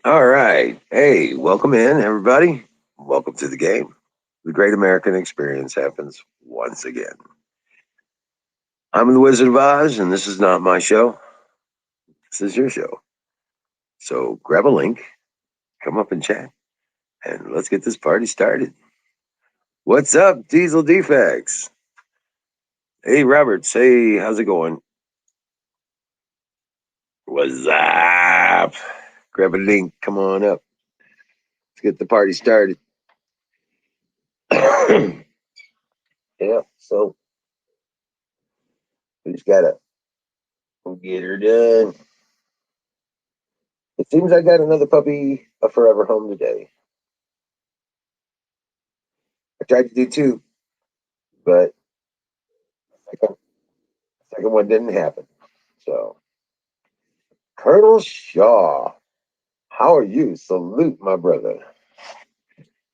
All right. Hey, welcome in, everybody. Welcome to the game. The great American experience happens once again. I'm the Wizard of Oz, and this is not my show. This is your show. So grab a link, come up and chat, and let's get this party started. What's up, Diesel Defects? Hey, Robert. Say, how's it going? What's up? Grab a link. Come on up. Let's get the party started. Yeah. So we just gotta get her done. It seems I got another puppy, a forever home today. I tried to do two, but second, second one didn't happen. So, Colonel Shaw, how are you? Salute, my brother.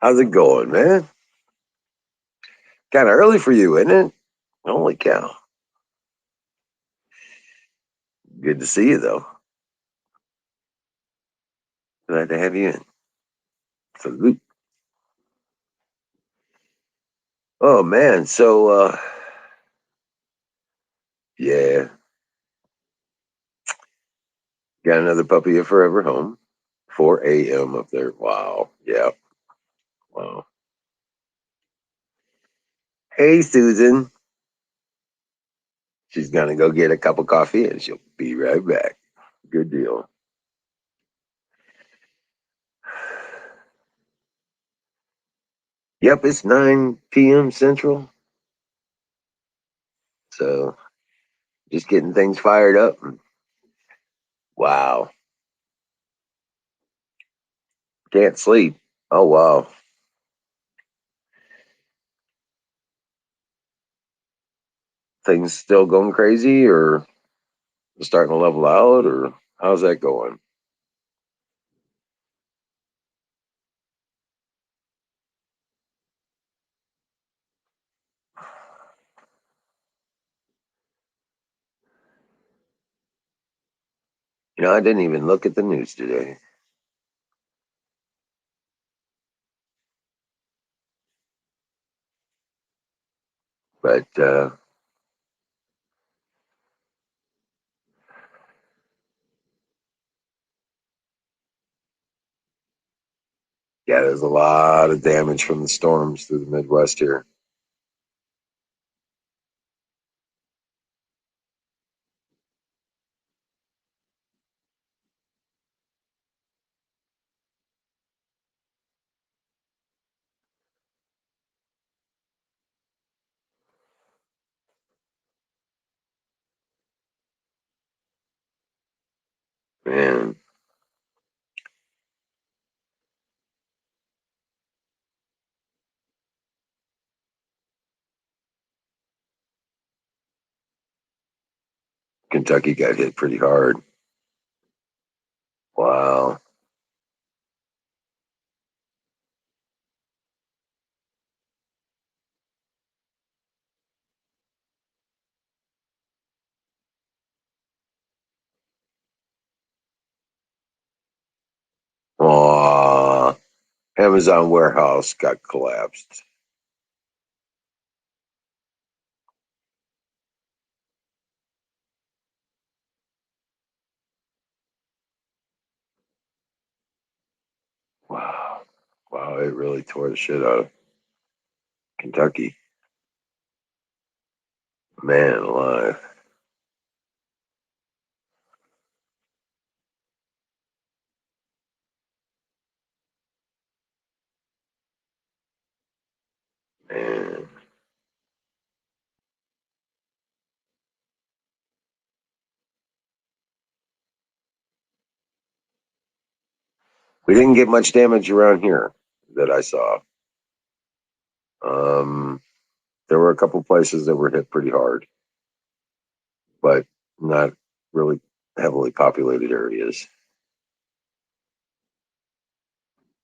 How's it going, man? Kind of early for you, isn't it? Holy cow. Good to see you, though. Glad to have you in. Salute. Oh, man. So, yeah, got another puppy, a forever home. 4 a.m. up there. Wow. Yeah. Wow. Hey, Susan. She's going to go get a cup of coffee and she'll be right back. Good deal. Yep, it's 9 p.m. Central. So just getting things fired up. Wow. Can't sleep. Oh, wow. Things still going crazy or starting to level out or how's that going? I didn't even look at the news today. But yeah, there's a lot of damage from the storms through the Midwest here. Man, Kentucky got hit pretty hard. Wow. Aw, Amazon warehouse got collapsed. Wow. Wow, it really tore the shit out of Kentucky. Man alive. Man. We didn't get much damage around here that I saw. Um, there were a couple places that were hit pretty hard, but not really heavily populated areas.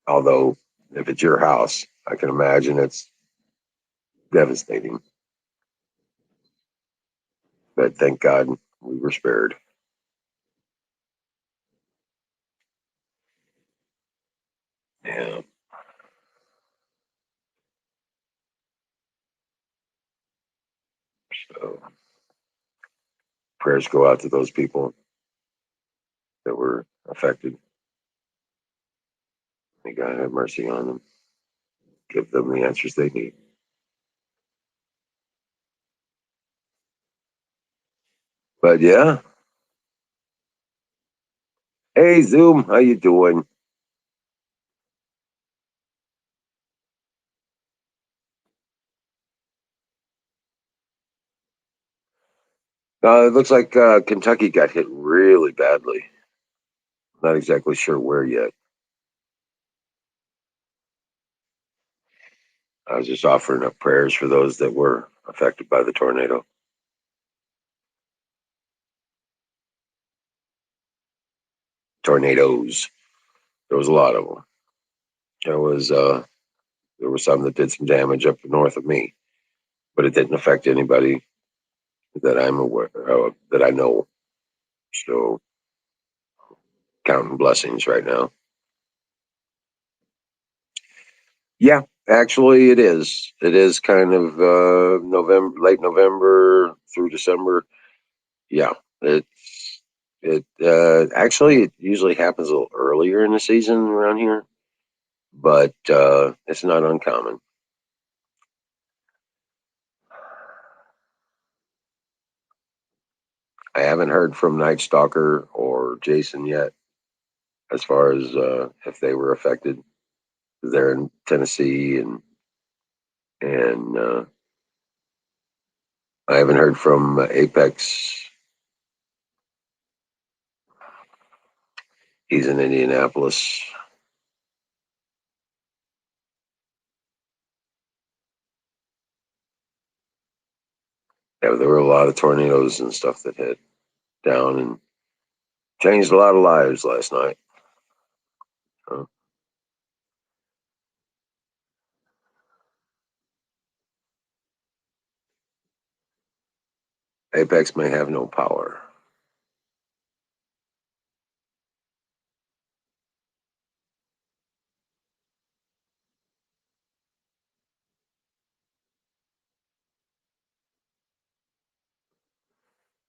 Although, if it's your house, I can imagine it's devastating. But thank God we were spared. Yeah. So prayers go out to those people that were affected. May God have mercy on them. Give them the answers they need. But yeah. Hey Zoom, how you doing? It looks like Kentucky got hit really badly. Not exactly sure where yet. I was just offering up prayers for those that were affected by the tornado. Tornadoes. There was a lot of them. There was some that did some damage up north of me, but it didn't affect anybody that I'm aware that I know. So counting blessings right now. Yeah, actually, it is. It is kind of November, late November through December. Yeah, it actually it usually happens a little earlier in the season around here, but it's not uncommon. I haven't heard from Night Stalker or Jason yet as far as if they were affected. They're in Tennessee, and I haven't heard from Apex. He's in Indianapolis. Yeah, there were a lot of tornadoes and stuff that hit down and changed a lot of lives last night. Uh, Apex may have no power.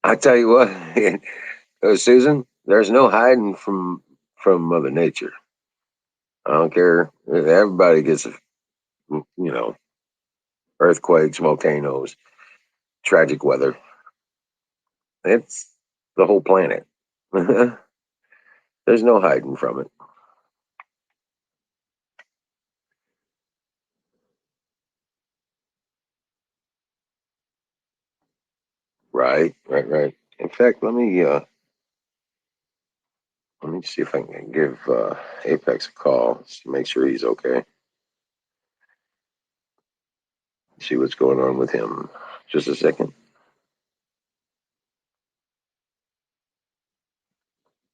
I tell you what, Susan, there's no hiding from Mother Nature. I don't care. Everybody gets, earthquakes, volcanoes, tragic weather. It's the whole planet. There's no hiding from it. Right, right, right. In fact, let me see if I can give Apex a call just to make sure he's okay. See what's going on with him. Just a second.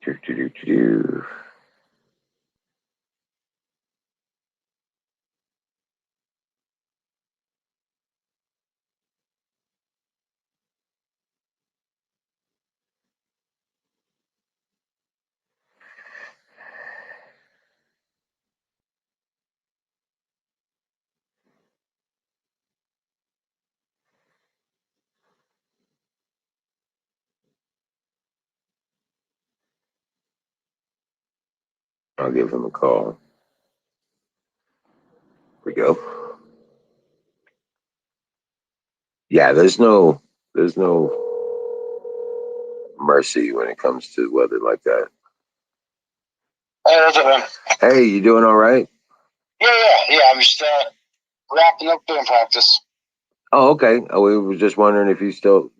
Do, do, do, do, do. I'll give him a call. Here we go. Yeah, there's no mercy when it comes to weather like that. Hey, how's it been? Hey, you doing all right? Yeah. I'm just wrapping up band practice. Oh, okay. We were just wondering if you still.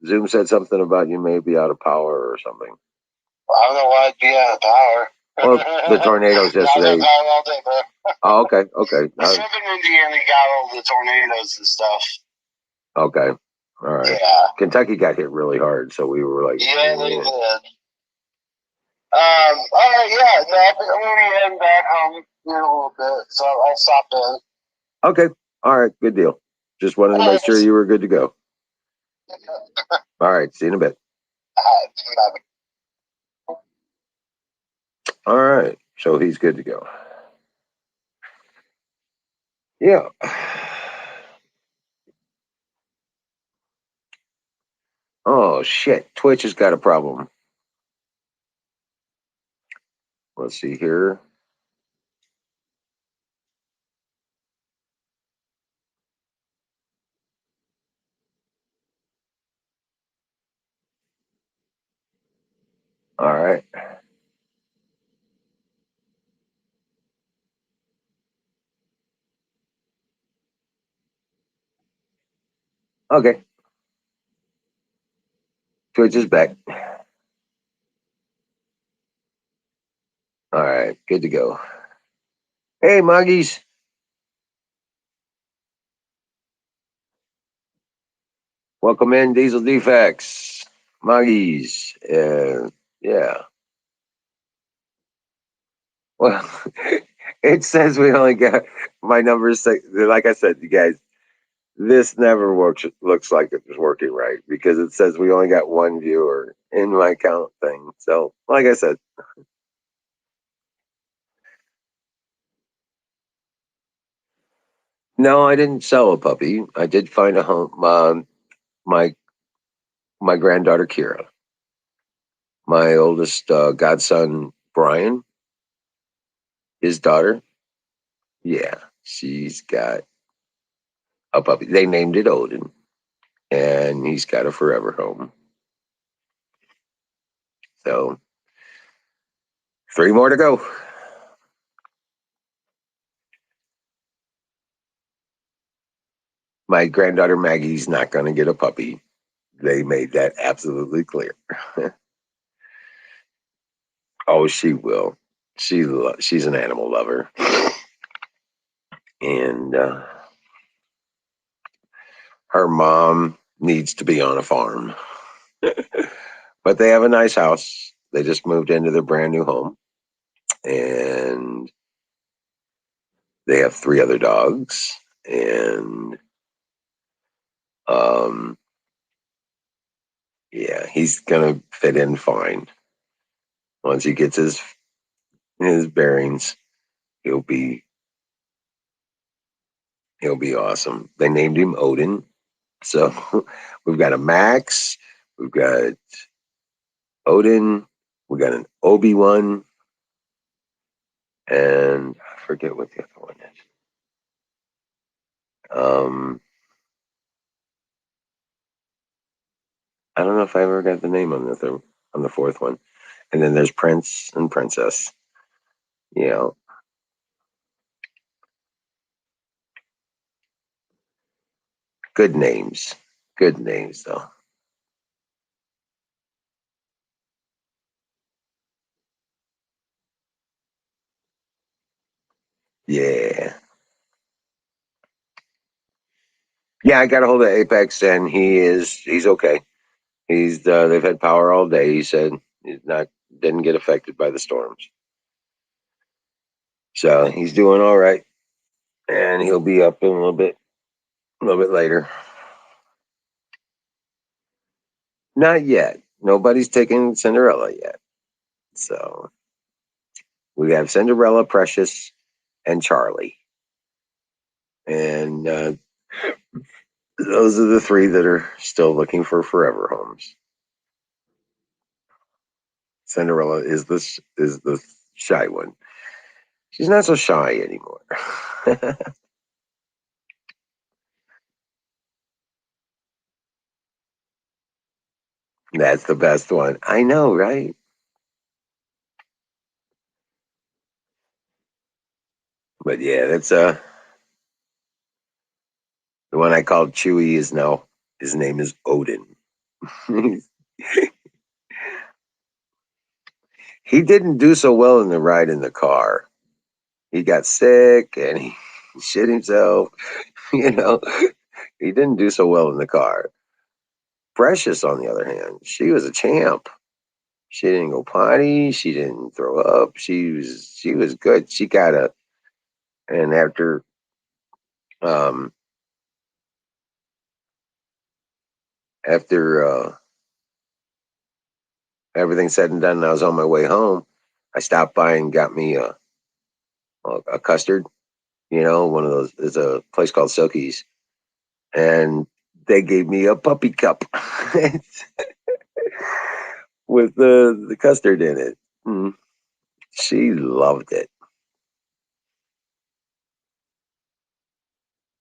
Zoom said something about you may be out of power or something. I don't know why I'd be out of power. Well, the tornadoes yesterday. Power all day, bro. Oh, okay. Southern Indiana got all the tornadoes and stuff. Okay. All right. Yeah. Kentucky got hit really hard, so we were like, Yeah, they did. All right, yeah. No, I'm going to be heading back home in a little bit, so I'll stop in. okay. All right. Good deal. Just wanted to make sure you were good to go. All right. See you in a bit. All right. All right. So he's good to go. Yeah. Oh shit! Twitch has got a problem. Let's see here. All right. Okay. Twitch is back. All right. Good to go. Hey, Muggies. Welcome in, Diesel Defects. Muggies. Yeah. Well, it says we only got my numbers. Like I said, you guys, this never works. Looks like it's working right because it says we only got one viewer in my count thing. So, like I said, no, I didn't sell a puppy. I did find a home. My my granddaughter Kira, my oldest godson Brian, his daughter. Yeah, she's got a puppy. They named it Odin, and he's got a forever home. So 3 more to go. My granddaughter Maggie's not going to get a puppy. They made that absolutely clear. Oh, she will. She's an animal lover, and her mom needs to be on a farm. But they have a nice house. They just moved into their brand new home, and they have 3 other dogs. And um, yeah, he's gonna fit in fine once he gets his bearings. He'll be he'll be awesome. They named him Odin. So we've got a Max, we've got Odin, we got an Obi-Wan, and I forget what the other one is. I don't know if I ever got the name on the fourth one. And then there's Prince and Princess. You know, good names. Good names though. Yeah. Yeah, I got a hold of Apex and he's okay. They've had power all day. He said he's not didn't get affected by the storms. So he's doing all right. And he'll be up in a little bit later. Not yet. Nobody's taken Cinderella yet. So we have Cinderella, Precious, and Charlie. And those are the 3 that are still looking for forever homes. Cinderella is the shy one. She's not so shy anymore. That's the best one. I know, right? But yeah, that's the one I called Chewy is now his name is Odin. He didn't do so well in the ride in the car. He got sick and he shit himself. You know, he didn't do so well in the car. Precious, on the other hand, she was a champ. She didn't go potty. She didn't throw up. She was good. She got a and um after everything said and done, and I was on my way home. I stopped by and got me a custard. One of those. There's a place called Silky's, and they gave me a puppy cup with the custard in it. Mm. She loved it.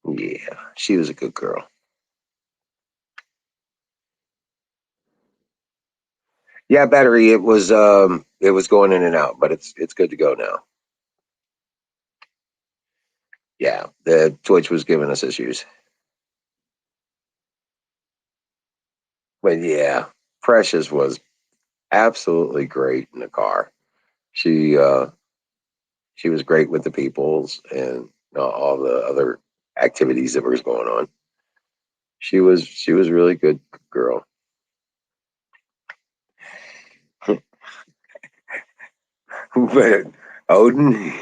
Yeah, she was a good girl. Yeah, battery. It was going in and out, but it's good to go now. Yeah, the Twitch was giving us issues, but yeah, Precious was absolutely great in the car. She uh, she was great with the peoples and all the other activities that was going on. She was a really good girl. But Odin,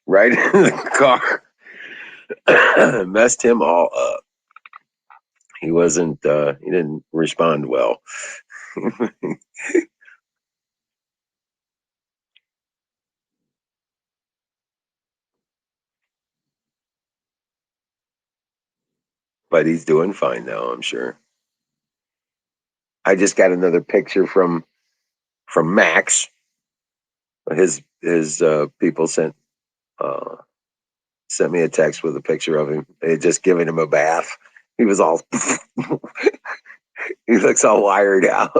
right in the car, messed him all up. He wasn't. He didn't respond well. But he's doing fine now, I'm sure. I just got another picture from Max. His people uh, sent me a text with a picture of him. They had just given him a bath. He was all. He looks all wired out.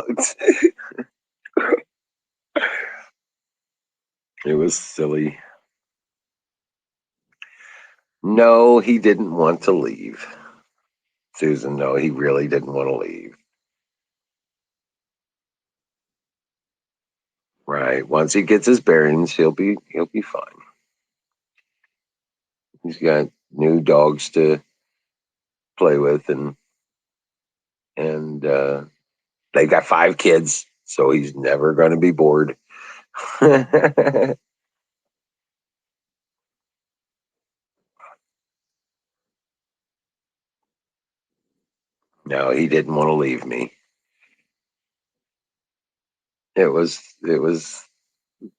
It was silly. No, he didn't want to leave. Susan, no, he really didn't want to leave. Right. Once he gets his bearings, he'll be fine. He's got new dogs to play with, and they got 5 kids, so he's never going to be bored. No, he didn't want to leave me. It was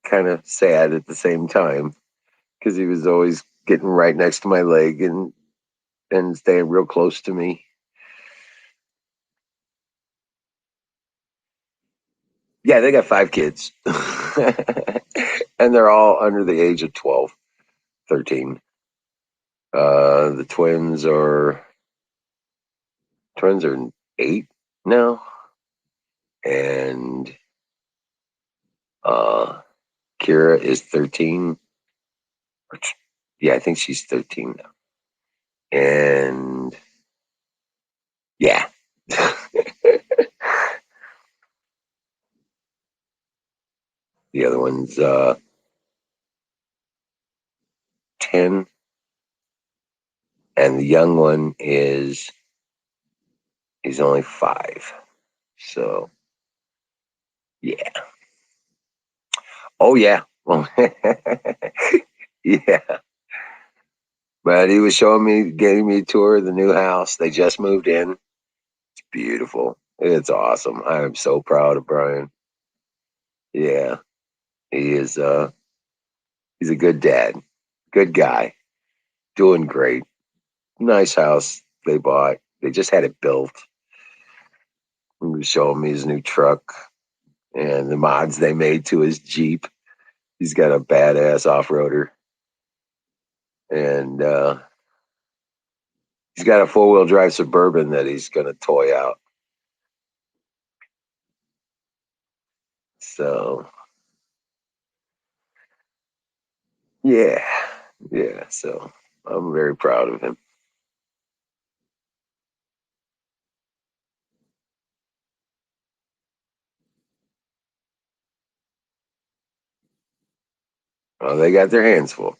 kind of sad at the same time because he was always getting right next to my leg and staying real close to me. Yeah, they got 5 kids. And they're all under the age of 12, 13. The twins are 8 now, and uh, Kira is 13. Yeah, I think she's 13 now. And yeah. The other one's 10, and the young one he's only 5. So yeah. Oh yeah. Well, yeah. But he was showing me, getting me a tour of the new house. They just moved in. It's beautiful. It's awesome. I am so proud of Brian. Yeah. He is he's a good dad. Good guy. Doing great. Nice house they bought. They just had it built. He was showing me his new truck and the mods they made to his Jeep. He's got a badass off-roader. And he's got a 4-wheel drive Suburban that he's going to toy out. So, yeah. Yeah. So I'm very proud of him. Well, they got their hands full.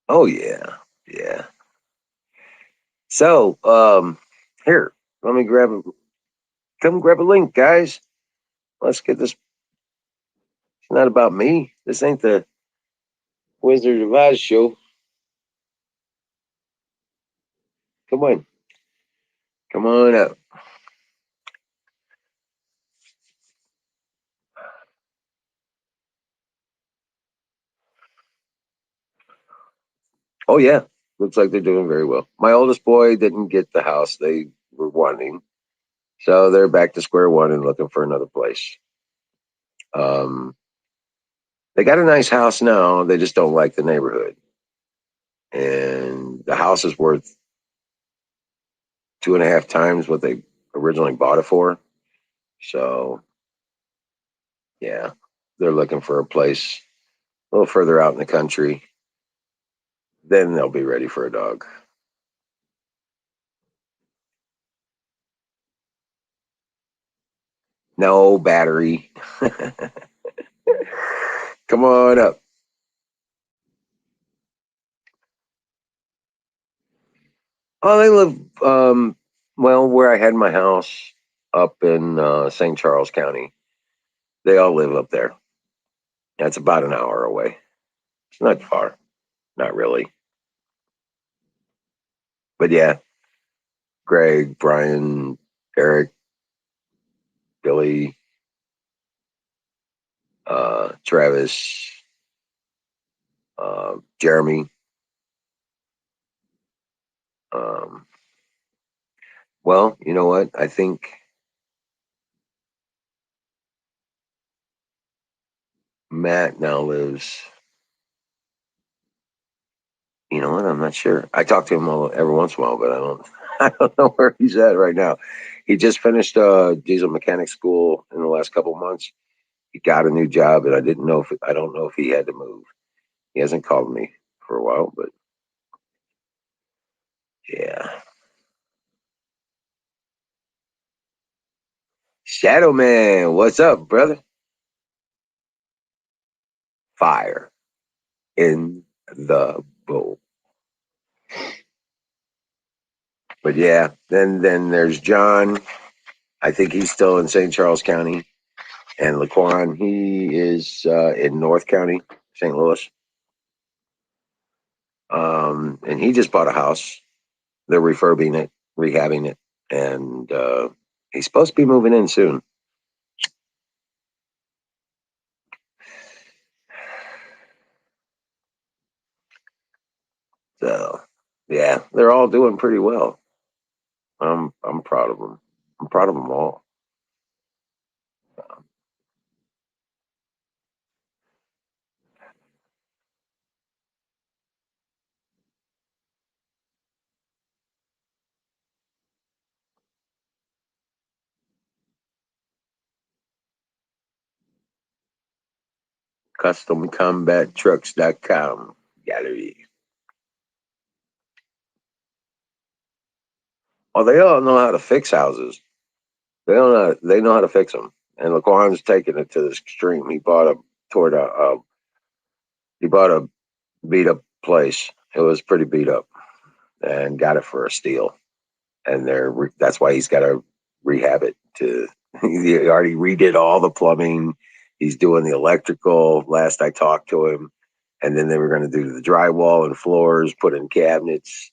Oh, yeah. Yeah. So, here, let me come grab a link, guys. Let's get this. It's not about me. This ain't the Wizard of Oz show. Come on. Come on up. Oh, yeah. Looks like they're doing very well. My oldest boy didn't get the house they were wanting. So they're back to square one and looking for another place. Um, they got a nice house now. They just don't like the neighborhood. And the house is worth 2.5 times what they originally bought it for. So, yeah, they're looking for a place a little further out in the country. Then they'll be ready for a dog. No battery. Come on up. Oh, they live, well, where I had my house up in St. Charles County. They all live up there. That's about an hour away. It's not far. Not really. But yeah, Greg, Brian, Eric, Billy, Travis, Jeremy. Um, well, you know what? I think Matt now lives. You know what? I'm not sure. I talk to him every once in a while, but I don't. I don't know where he's at right now. He just finished diesel mechanic school in the last couple of months. He got a new job, and I don't know if he had to move. He hasn't called me for a while, but yeah. Shadow Man, what's up, brother? Fire in the bowl. But yeah, then there's John. I think he's still in St. Charles County, and Laquan, he is in North County, St. Louis. And he just bought a house. They're refurbing it, rehabbing it, and he's supposed to be moving in soon. So yeah, they're all doing pretty well. I'm proud of them. I'm proud of them all. CustomCombatTrucks.com gallery. Oh, they all know how to fix houses. They know how to fix them. And Laquan's taking it to the extreme. He bought a beat up place. It was pretty beat up, and got it for a steal. And that's why he's got to rehab it. He already redid all the plumbing. He's doing the electrical. Last I talked to him, and then they were going to do the drywall and floors, put in cabinets.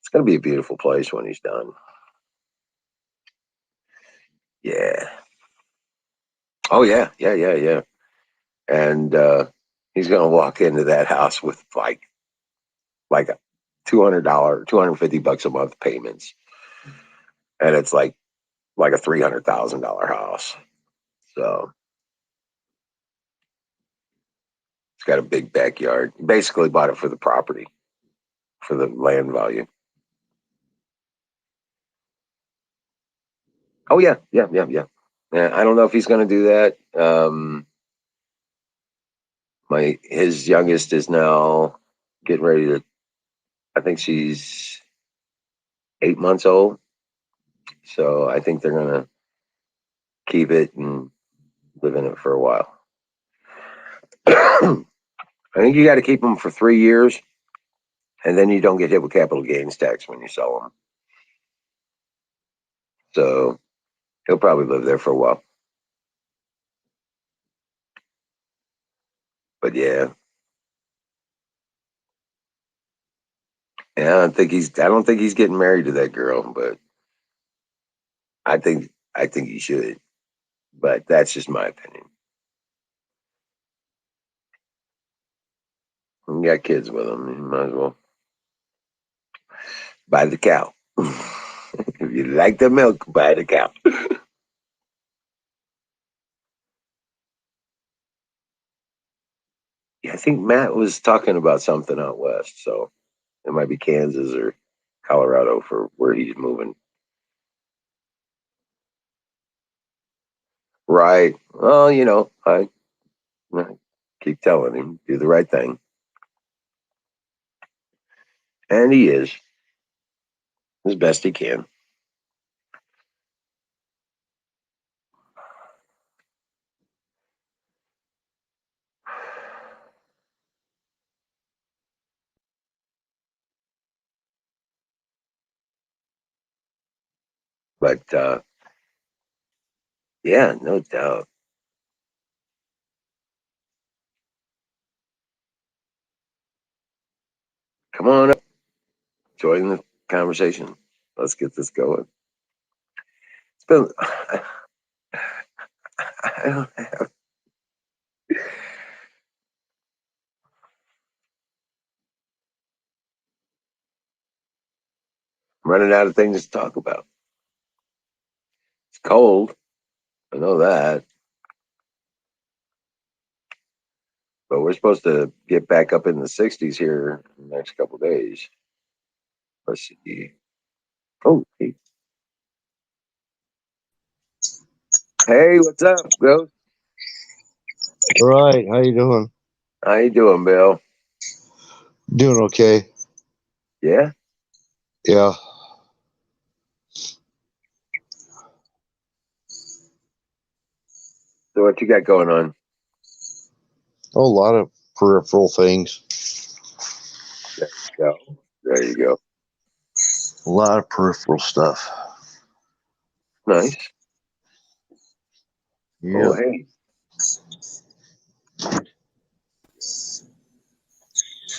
It's going to be a beautiful place when he's done. Yeah. Oh yeah, yeah. And he's going to walk into that house with like a $200, $250 a month payments, and it's like a $300,000 house. So it's got a big backyard. Basically, bought it for the property, for the land value. Oh yeah. I don't know if he's going to do that. His youngest is now getting ready to. I think she's 8 months old. So I think they're going to keep it and live in it for a while. I think you got to keep them for 3 years, and then you don't get hit with capital gains tax when you sell them. So he'll probably live there for a while. But yeah, don't think he's getting married to that girl, but I think he should. But that's just my opinion. He got kids with him. You might as well buy the cow. If you like the milk, buy the cow. Yeah, I think Matt was talking about something out west, so it might be Kansas or Colorado for where he's moving. Right. Well, I keep telling him, do the right thing. And he is as best he can. But yeah, no doubt. Come on up, join the conversation. Let's get this going. It's been I don't have I'm running out of things to talk about. It's cold. I know that. But we're supposed to get back up in the 60s here in the next couple of days. Let's see. Oh, hey. Hey, what's up, Ghost? All right, how you doing? How you doing, Bill? Doing okay. Yeah? Yeah. So what you got going on? A lot of peripheral things. Yeah. There you go. A lot of peripheral stuff. Nice. Yeah. Oh, hey.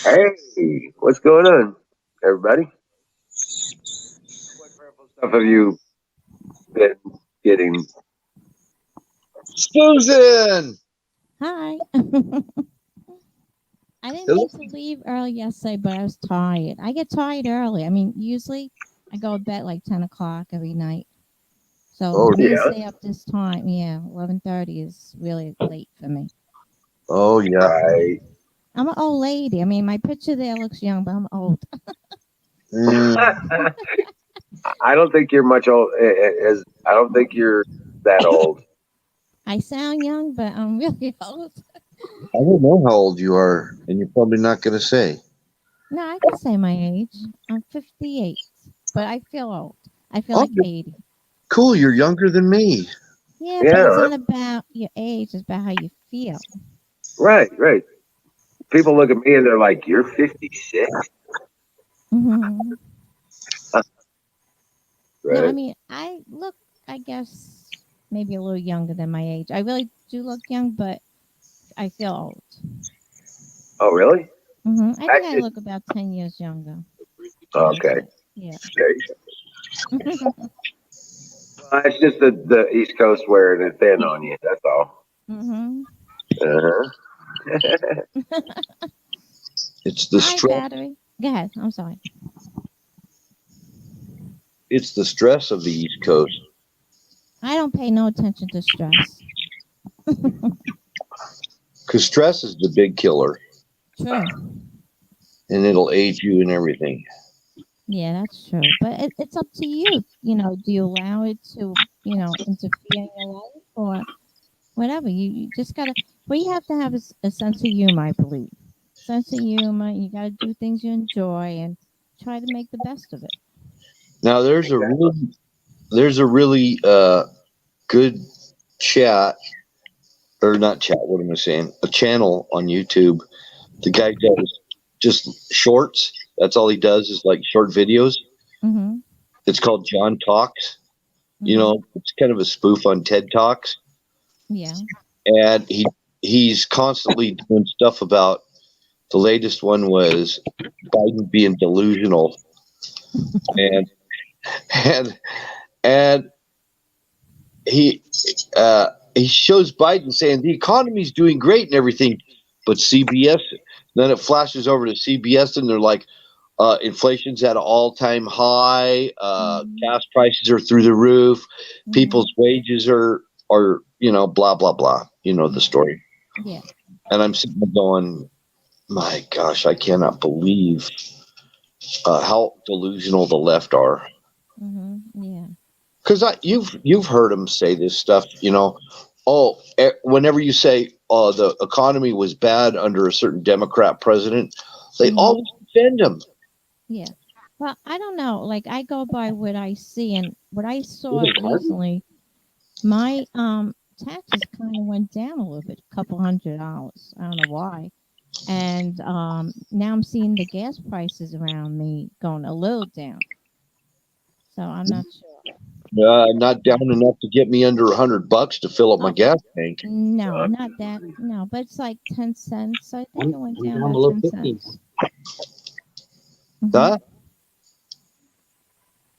Hey, what's going on, everybody? What purple stuff have you been getting? Susan! Hi. I didn't mean to leave early yesterday, but I was tired. I get tired early. I mean, usually I go to bed like 10 o'clock every night. So Oh, for me to yeah. stay up this time, 11:30 is really late for me. Oh, yeah. Right. I'm an old lady. I mean, my picture there looks young, but I'm old. Mm, I don't think you're much old. I don't think you're that old. I sound young, but I'm really old. I don't know how old you are, and you're probably not going to say. No, I can say my age. I'm 58, but I feel old. I feel Oh, like 80. cool. You're younger than me. Yeah, but it's Yeah. not about your age. It's about how you feel. Right. Right. People look at me and they're like, "You're 56." Hmm. No, I Right. mean, I look, I guess, maybe a little younger than my age. I really do look young, but I feel old. Oh, really? I think That's I just look about 10 years younger. I would okay. say. Yeah. There you go. Well, it's just the East Coast wearing it thin on you. That's all. hmm Uh-huh. It's the Hi, stress. battery. Go ahead. I'm sorry. It's the stress of the East Coast. I don't pay no attention to stress. Because stress is the big killer, True. and it'll age you and everything. Yeah, that's true. But it's up to you. Do you allow it to, interfere in your life or whatever? You just gotta. What you have to have is a sense of humor, I believe. Sense of humor. You gotta do things you enjoy and try to make the best of it. Now, there's a really good chat, or not chat, what am I saying? A channel on YouTube. The guy does just shorts. That's all he does is like short videos. Mm-hmm. It's called John Talks. Mm-hmm. It's kind of a spoof on TED Talks. Yeah. And he's constantly doing stuff about the latest one was Biden being delusional. and and he shows Biden saying the economy's doing great and everything, but CBS. Then it flashes over to CBS, and they're like, inflation's at an all-time high. Gas prices are through the roof. People's wages are blah blah blah. You know the story. Yeah. And I'm sitting there going, my gosh, I cannot believe how delusional the left are. Yeah. Because you've heard them say this stuff, whenever you say, oh, the economy was bad under a certain Democrat president, they always defend him. Yeah. Well, I don't know. Like, I go by what I see, and what I saw recently, my taxes kind of went down a little bit, a couple $100. I don't know why. And now I'm seeing the gas prices around me going a little down. So I'm not sure. Not down enough to get me under $100 to fill up my gas tank. No, not that. No, but it's like 10 cents. I think it went down about 10 cents. Huh?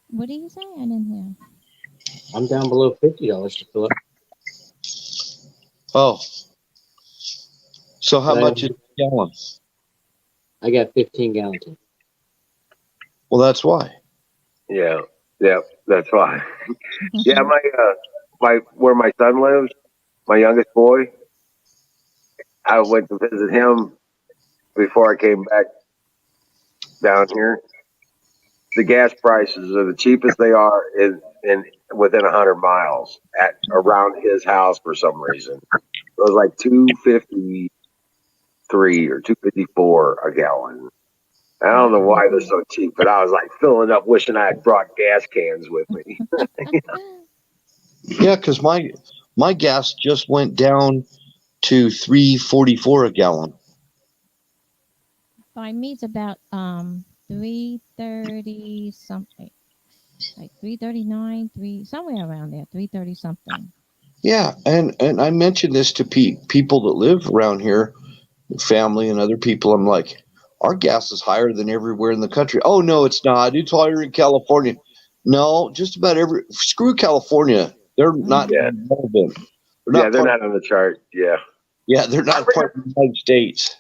What do you say? I didn't hear. I'm down below $50 to fill up. Oh. So how much is a gallon? I got 15 gallons. Well, that's why. Yeah, that's why. Yeah, my where my son lives, my youngest boy, I went to visit him before I came back down here. The gas prices are the cheapest they are in within 100 miles at around his house for some reason. It was like $2.53 or $2.54 a gallon. I don't know why they're so cheap, but I was like filling up, wishing I had brought gas cans with me. Yeah, because my gas just went down to $3.44 a gallon. By me, it's about $3.30 something, like $3.39, somewhere around there, $3.30 something. Yeah, and I mentioned this to people that live around here, family and other people. I'm like, our gas is higher than everywhere in the country. Oh no, it's not. It's higher in California. No, just about screw California. They're not relevant. They're not on the chart. Yeah. Yeah, they're not part of the United States.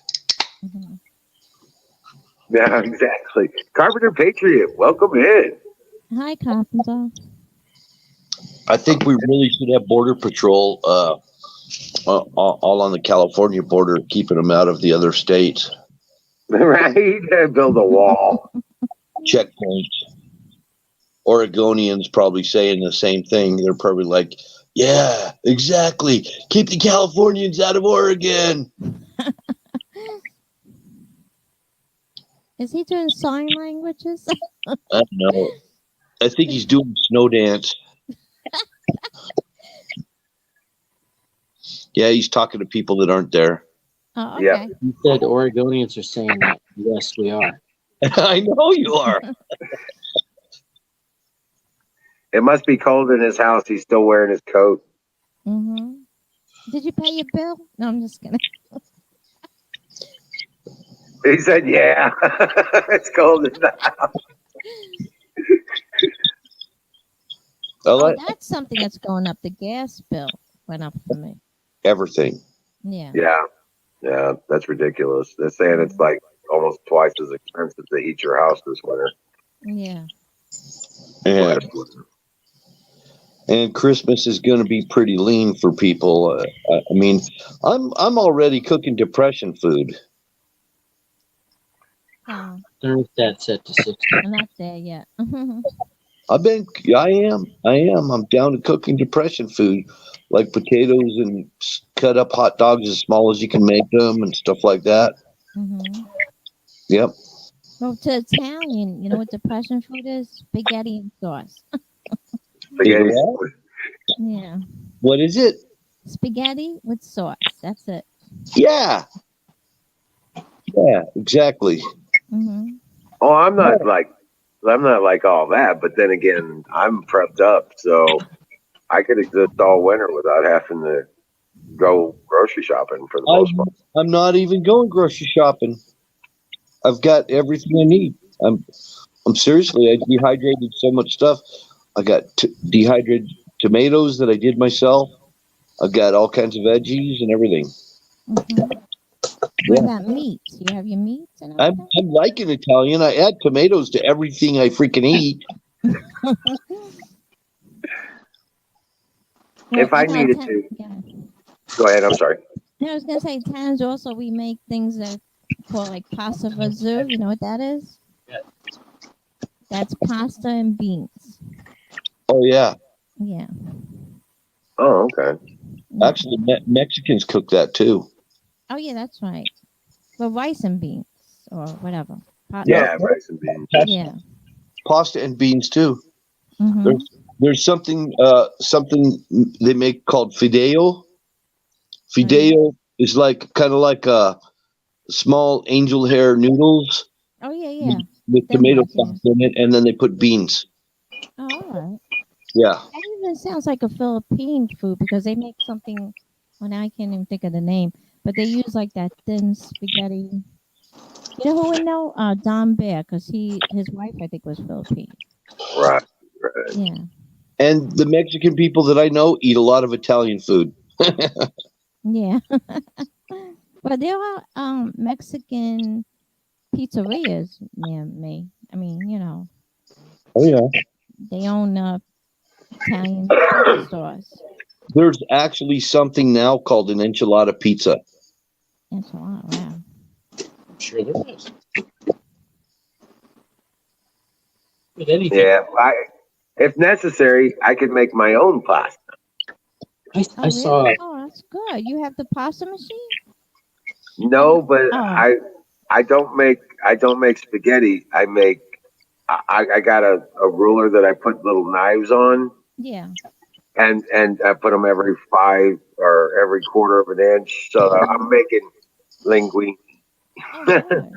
Yeah, exactly. Carpenter Patriot, welcome in. Hi, Carpenter. I think we really should have Border Patrol all on the California border, keeping them out of the other states. Right? Build a wall. Checkpoint. Oregonians probably saying the same thing. They're probably like, yeah, exactly. Keep the Californians out of Oregon. Is he doing sign languages? I don't know. I think he's doing snow dance. Yeah, he's talking to people that aren't there. Oh, okay. Yeah. You said Oregonians are saying that. Yes, we are. I know you are. It must be cold in his house. He's still wearing his coat. Did you pay your bill? No, I'm just kidding. He said, yeah, it's cold in the house. Oh, that's something that's going up. The gas bill went up for me. Everything. Yeah. Yeah, that's ridiculous. They're saying it's like almost twice as expensive to heat your house this winter. Yeah. And Christmas is going to be pretty lean for people. I mean, I'm already cooking depression food. Oh. Thermostat set to 60. I'm not there yet. I am. I'm down to cooking depression food, like potatoes and cut up hot dogs as small as you can make them and stuff like that. Yep. Well, to Italian, you know what depression food is? Spaghetti and sauce. Spaghetti. Yeah. What is it? Spaghetti with sauce. That's it. Yeah. Yeah, exactly. Oh, I'm not like all that, but then again, I'm prepped up, so I could exist all winter without having to go grocery shopping for the most part. I'm not even going grocery shopping. I've got everything I need. I'm I'm seriously, I dehydrated so much stuff. I got dehydrated tomatoes that I did myself. I got all kinds of veggies and everything. Mm-hmm. Yeah. What about meats? You have your meats and I'm everything? like an Italian. I add tomatoes to everything I freaking eat. Well, If I needed to, yeah. go ahead. I'm sorry. No, I was gonna say times also we make things that call like pasta vazu. You know what that is? Yeah. That's pasta and beans. Oh yeah, Yeah. Oh, okay. actually, Mexicans cook that too. Oh yeah, that's right. Well, rice and beans or whatever. Yeah, rice and beans. Yeah. Pasta and beans too. Mm-hmm. There's something they make called fideo. Fideo is like kind of like a small angel hair noodles Oh yeah. with Them tomato ones, yeah. sauce in it, and then they put beans. Oh, all right. Yeah. That even sounds like a Philippine food because they make something. Well, now I can't even think of the name, but they use like that thin spaghetti. You know who would know? Don Bear, because his wife I think was Filipino. Right. Yeah. And the Mexican people that I know eat a lot of Italian food. Yeah. Well, there are Mexican pizzerias near me. I mean, Oh yeah. they own Italian pizza stores. There's actually something now called an enchilada pizza. That's a lot. Wow. I'm sure there is. With anything. Yeah. If necessary, I could make my own pasta. I Really? saw Oh, that's good. You have the pasta machine? No, but Oh. I don't make spaghetti. I got a ruler that I put little knives on, Yeah. and I put them every 5 or every quarter of an inch. So I'm making linguine. Oh, good.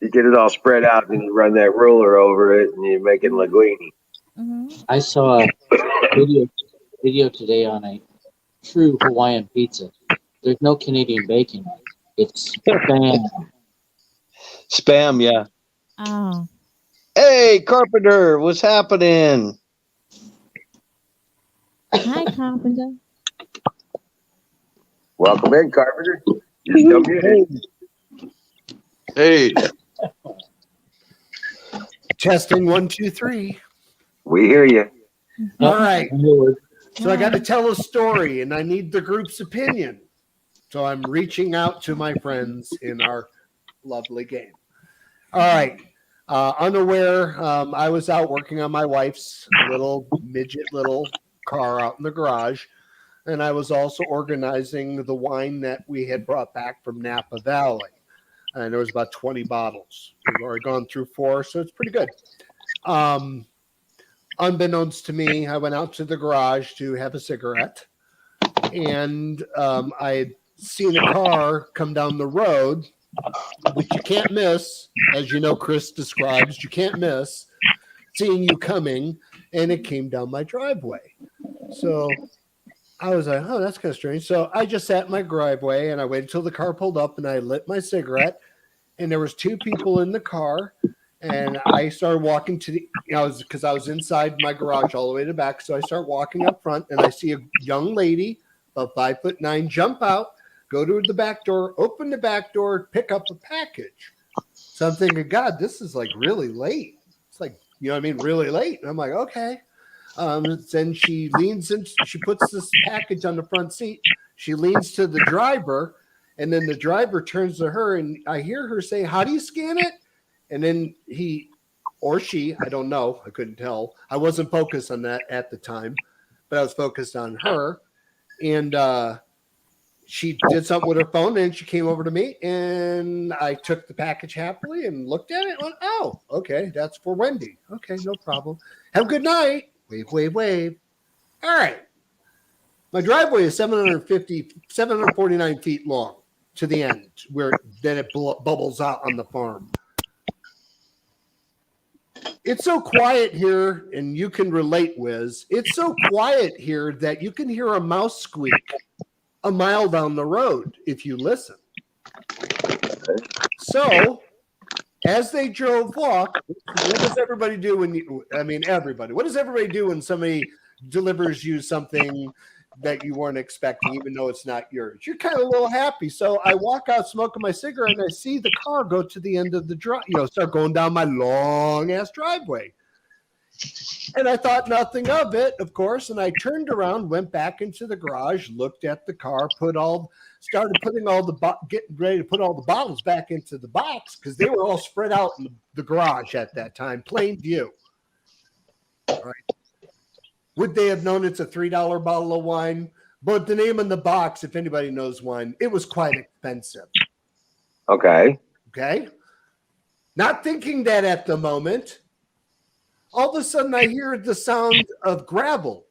You get it all spread out, and you run that ruler over it, and you're making linguine. Mm-hmm. I saw a video today on a true Hawaiian pizza. There's no Canadian bacon. It's spam. Spam, yeah. Oh. Hey, Carpenter, what's happening? Hi, Carpenter. Welcome in, Carpenter. You're still muted. Hey. Testing 1, 2, 3. We hear you. All right. Lord. So I got to tell a story, and I need the group's opinion. So I'm reaching out to my friends in our lovely game. All right. Unaware, I was out working on my wife's little car out in the garage, and I was also organizing the wine that we had brought back from Napa Valley. And there was about 20 bottles. We've already gone through 4, so it's pretty good. Unbeknownst to me, I went out to the garage to have a cigarette, and I had seen a car come down the road, which you can't miss, as you know, Chris describes. You can't miss seeing you coming, and it came down my driveway. So I was like, oh, that's kind of strange. So I just sat in my driveway, and I waited until the car pulled up, and I lit my cigarette, and there was 2 people in the car. And I started walking to because I was inside my garage all the way to the back. So I start walking up front, and I see a young lady, about 5'9", jump out, go to the back door, open the back door, pick up a package. So I'm thinking, God, this is like really late. It's like, you know what I mean? Really late. And I'm like, okay. Then she leans in, she puts this package on the front seat. She leans to the driver, and then the driver turns to her, and I hear her say, how do you scan it? And then he or she, I don't know, I couldn't tell. I wasn't focused on that at the time, but I was focused on her. And she did something with her phone, and she came over to me, and I took the package happily and looked at it and went, oh, okay, that's for Wendy. Okay, no problem. Have a good night. Wave, wave, wave. All right. My driveway is 749 feet long to the end, where then it bubbles out on the farm. It's so quiet here, and you can relate, Wiz. It's so quiet here that you can hear a mouse squeak a mile down the road if you listen. So As they drove off, what does everybody do everybody. What does everybody do when somebody delivers you something that you weren't expecting, even though it's not yours? You're kind of a little happy. So I walk out smoking my cigarette and I see the car go to the end of the drive, start going down my long ass driveway. And I thought nothing of it, of course. And I turned around, went back into the garage, looked at the car, started putting getting ready to put all the bottles back into the box because they were all spread out in the garage at that time, plain view. All right. Would they have known it's a $3 bottle of wine? But the name on the box, if anybody knows wine, it was quite expensive. Okay. Okay. Not thinking that at the moment. All of a sudden, I hear the sound of gravel.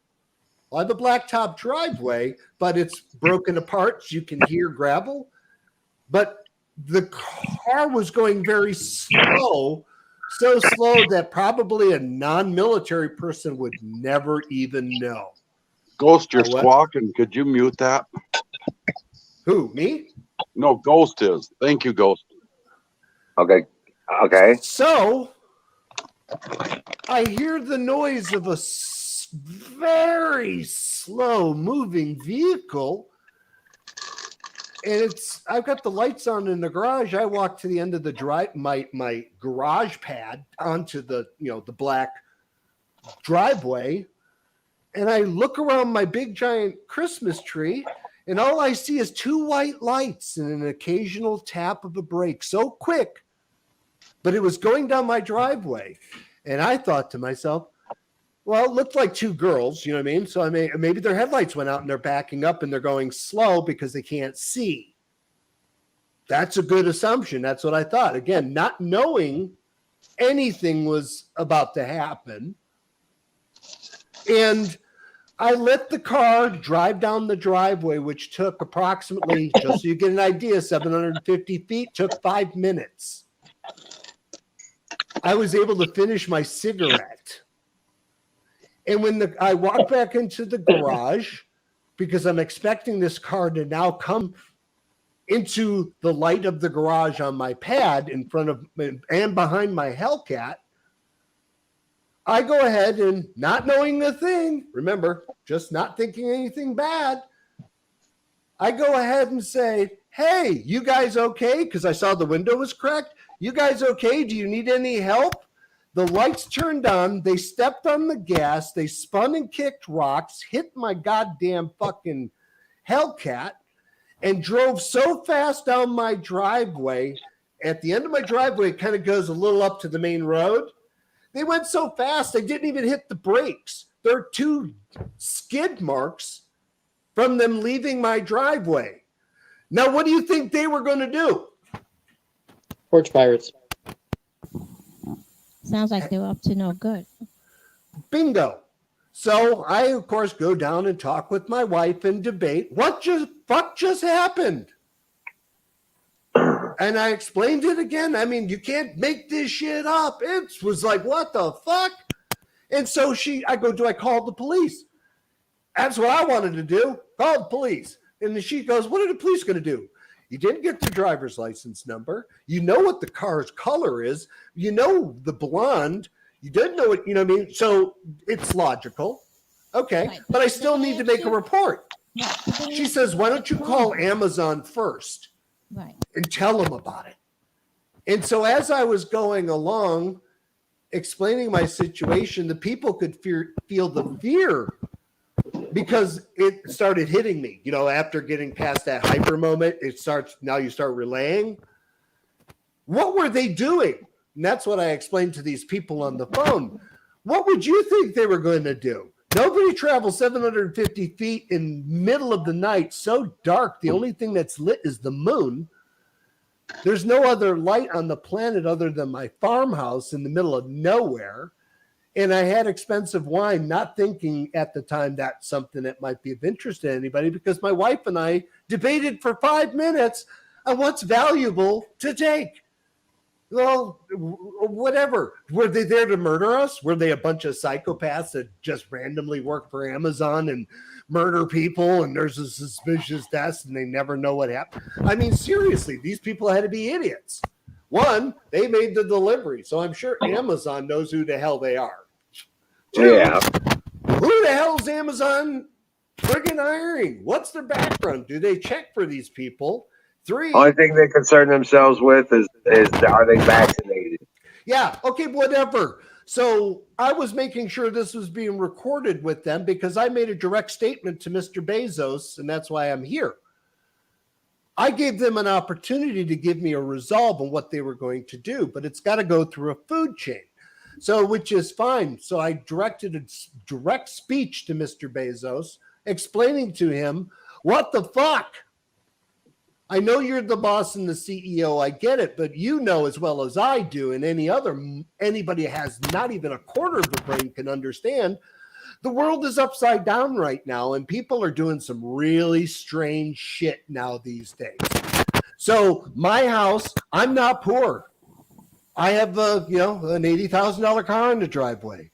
I have a blacktop driveway, but it's broken apart. So you can hear gravel. But the car was going very slow, so slow that probably a non-military person would never even know. Ghost, you're squawking. Could you mute that? Who, me? No, Ghost is. Thank you, Ghost. Okay. Okay. So I hear the noise of a very slow moving vehicle. And I've got the lights on in the garage. I walk to the end of the my garage pad onto the black driveway. And I look around my big giant Christmas tree, and all I see is 2 white lights and an occasional tap of a brake. So quick, but it was going down my driveway. And I thought to myself, well, it looked like 2 girls, you know what I mean? So maybe their headlights went out and they're backing up and they're going slow because they can't see. That's a good assumption. That's what I thought. Again, not knowing anything was about to happen. And I let the car drive down the driveway, which took approximately, just so you get an idea, 750 feet, took 5 minutes. I was able to finish my cigarette. And when I walked back into the garage, because I'm expecting this car to now come into the light of the garage on my pad in front of and behind my Hellcat, I go ahead and, not knowing a thing, remember, just not thinking anything bad, I go ahead and say, hey, you guys okay? Because I saw the window was cracked. You guys okay? Do you need any help? The lights turned on. They stepped on the gas. They spun and kicked rocks, hit my goddamn fucking Hellcat, and drove so fast down my driveway. At the end of my driveway, it kind of goes a little up to the main road. They went so fast, they didn't even hit the brakes. There are 2 skid marks from them leaving my driveway. Now, what do you think they were going to do? Porch Pirates. Sounds like they're up to no good. Bingo. So I, of course, go down and talk with my wife and debate what just happened. And I explained it again. I mean, you can't make this shit up. It was like, what the fuck? And so I go, do I call the police? That's what I wanted to do. Call the police. And then she goes, what are the police going to do? You didn't get the driver's license number. You know what the car's color is. You know the blonde. You didn't know it, you know what I mean? So it's logical. Okay. Right. But I still need to make a report. Right. She says, why don't you call Amazon first? Right. And tell them about it. And so as I was going along, explaining my situation, the people could feel the fear because it started hitting me. You know, after getting past that hyper moment, now you start relaying. What were they doing? And that's what I explained to these people on the phone. What would you think they were going to do? Nobody travels 750 feet in middle of the night, so dark. The only thing that's lit is the moon. There's no other light on the planet other than my farmhouse in the middle of nowhere. And I had expensive wine, not thinking at the time that's something that might be of interest to anybody, because my wife and I debated for 5 minutes on what's valuable to take. Well, whatever. Were they there to murder us? Were they a bunch of psychopaths that just randomly work for Amazon and murder people and there's a suspicious death and they never know what happened? I mean, seriously, these people had to be idiots. One, they made the delivery, so I'm sure Amazon knows who the hell they are. Two, Yeah. who the hell is Amazon friggin' hiring? What's their background? Do they check for these people? Three, Only thing they concern themselves with is are they vaccinated? yeah, okay, whatever. So I was making sure this was being recorded with them because I made a direct statement to Mr. Bezos, and that's why I'm here. I gave them an opportunity to give me a resolve on what they were going to do, but it's got to go through a food chain. So, which is fine. So I directed a direct speech to Mr. Bezos, explaining to him, what the fuck? I know you're the boss and the CEO. I get it, but you know as well as I do, and anybody has not even a quarter of a brain can understand, the world is upside down right now, and people are doing some really strange shit now these days. So my house, I'm not poor. I have an $80,000 car in the driveway.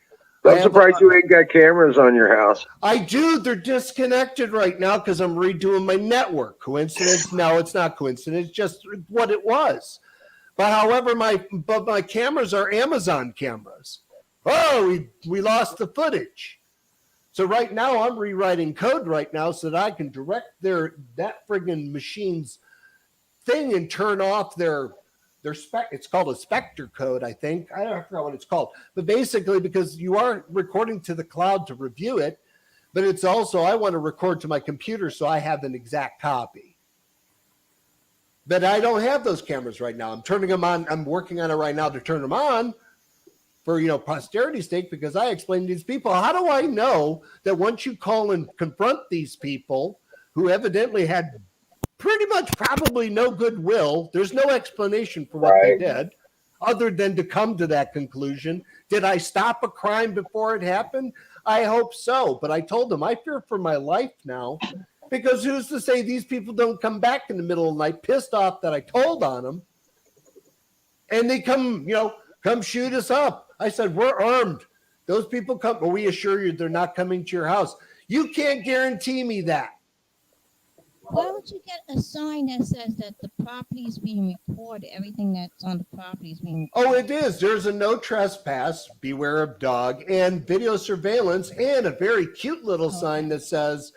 I'm surprised you ain't got cameras on your house. I do. They're disconnected right now because I'm redoing my network. Coincidence? No, it's not coincidence. Just what it was. But however, my cameras are Amazon cameras. Oh, we lost the footage. So right now I'm rewriting code right now so that I can direct that friggin' machine's thing and turn off their it's called a Spectre code, I think. I don't know what it's called. But basically, because you are recording to the cloud to review it, but it's also, I want to record to my computer so I have an exact copy. But I don't have those cameras right now. I'm turning them on. I'm working on it right now to turn them on for, posterity's sake, because I explained to these people, how do I know that once you call and confront these people who evidently had pretty much probably no goodwill. There's no explanation for what they did other than to come to that conclusion. Did I stop a crime before it happened? I hope so. But I told them I fear for my life now because who's to say these people don't come back in the middle of the night pissed off that I told on them and they come shoot us up. I said, we're armed. Those people come, but we assure you they're not coming to your house. You can't guarantee me that. Why don't you get a sign that says that the property is being recorded? Everything that's on the property is being recorded. Oh, it is. There's a no trespass, beware of dog, and video surveillance, and a very cute little sign that says,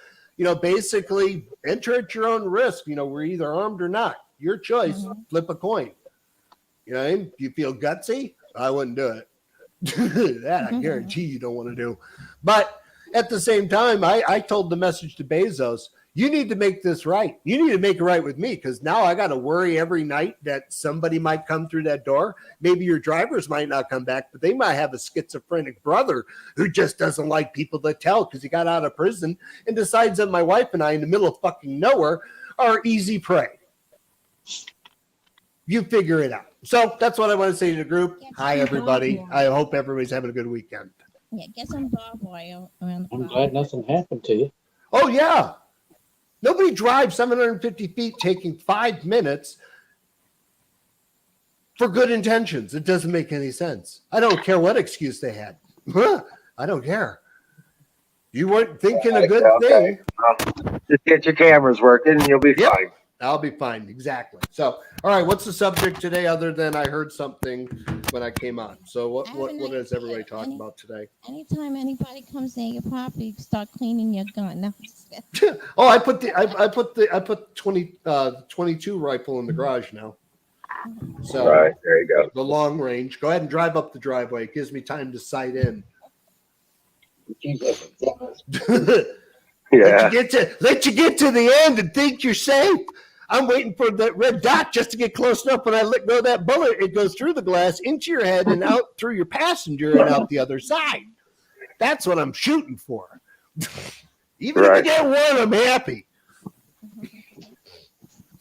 basically enter at your own risk. We're either armed or not. Your choice. Mm-hmm. Flip a coin. Do you feel gutsy? I wouldn't do it. That I guarantee you don't want to do. But at the same time, I told the message to Bezos, you need to make this right. You need to make it right with me because now I got to worry every night that somebody might come through that door. Maybe your drivers might not come back, but they might have a schizophrenic brother who just doesn't like people to tell because he got out of prison and decides that my wife and I in the middle of fucking nowhere are easy prey. You figure it out. So that's what I want to say to the group. Hi, everybody. I hope everybody's having a good weekend. Yeah, get some barbed wire around the I'm glad nothing happened to you. Oh, yeah. Nobody drives 750 feet taking 5 minutes for good intentions. It doesn't make any sense. I don't care what excuse they had. I don't care. You weren't thinking a good thing. Well, just get your cameras working and you'll be fine. I'll be fine. Exactly. So, all right. What's the subject today other than I heard something when I came on? So what is everybody talking about today? Anytime anybody comes near your property, start cleaning your gun. No, oh, I put 22 rifle in the garage now. So right, there you go. The long range. Go ahead and drive up the driveway. It gives me time to sight in. Yeah. Let you get to the end and think you're safe. I'm waiting for that red dot just to get close enough. When I let go of that bullet, it goes through the glass into your head and out through your passenger and out the other side. That's what I'm shooting for. Even if I get one, I'm happy.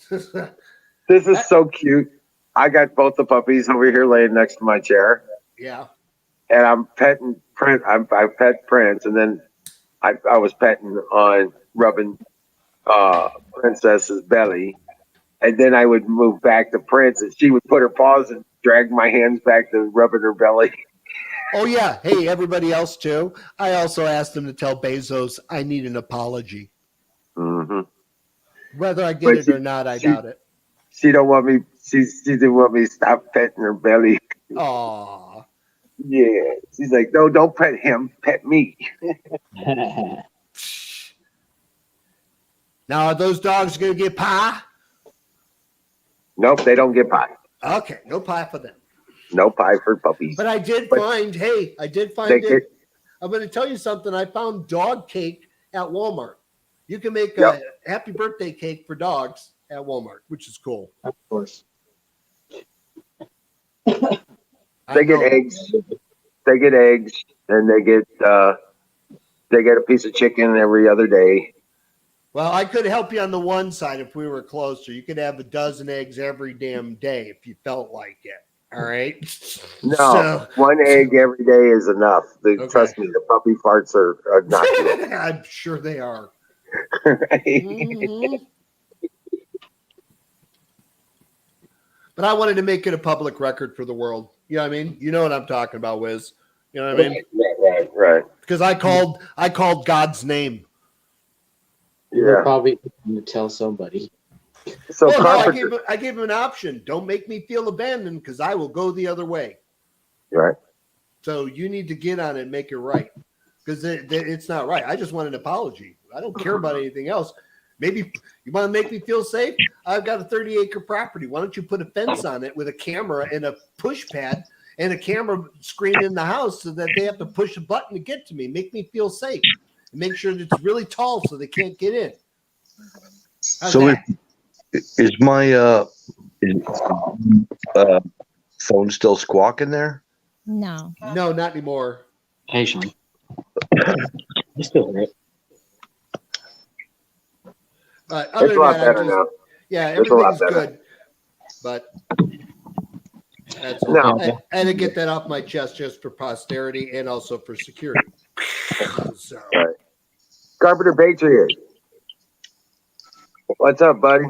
This is so cute. I got both the puppies over here laying next to my chair. Yeah. And I'm petting Prince. I pet Prince, and then I was petting on rubbing Princess's belly, and then I would move back to Prince, and she would put her paws and drag my hands back to rubbing her belly. Oh yeah, hey everybody else too. I also asked them to tell Bezos I need an apology. Mm-hmm. Whether I get it or not, I doubt it. She don't want me She didn't want me to stop petting her belly. Aw. Yeah. She's like, no, don't pet him. Pet me. Now, are those dogs going to get pie? Nope, they don't get pie. Okay, no pie for them. No pie for puppies. But I did But find They it. get, I'm going to tell you something. I found dog cake at Walmart. You can make Yep. a happy birthday cake for dogs at Walmart, which is cool. Of course. they get eggs. They get eggs, and they get a piece of chicken every other day. Well, I could help you on the one side if we were closer. You could have a dozen eggs every damn day if you felt like it. All right. No, So- one egg every day is enough. Okay. Trust me, the puppy farts are not good. I'm sure they are. Right? Mhm. But I wanted to make it a public record for the world. You know what I mean? You know what I'm talking about, Wiz. You know what I mean? Right. Because I called God's name. You were Yeah. probably going to tell somebody. So Well, no, Carpenter, I gave him an option. Don't make me feel abandoned because I will go the other way. right? So you need to get on it and make it right because it's not right. I just want an apology. I don't care about anything else. Maybe you want to make me feel safe? I've got a 30-acre property. Why don't you put a fence on it with a camera and a push pad and a camera screen in the house so that they have to push a button to get to me? Make me feel safe. And make sure that it's really tall so they can't get in. How's So that? is my phone still squawking there? No. No, not anymore. Occasionally. I still hear it. But other It's a than lot that, better now. yeah, It's a lot everything's better. good. But that's all. No. I had to get that off my chest just for posterity and also for security. So, Right. Carpenter Patriot. What's up, buddy?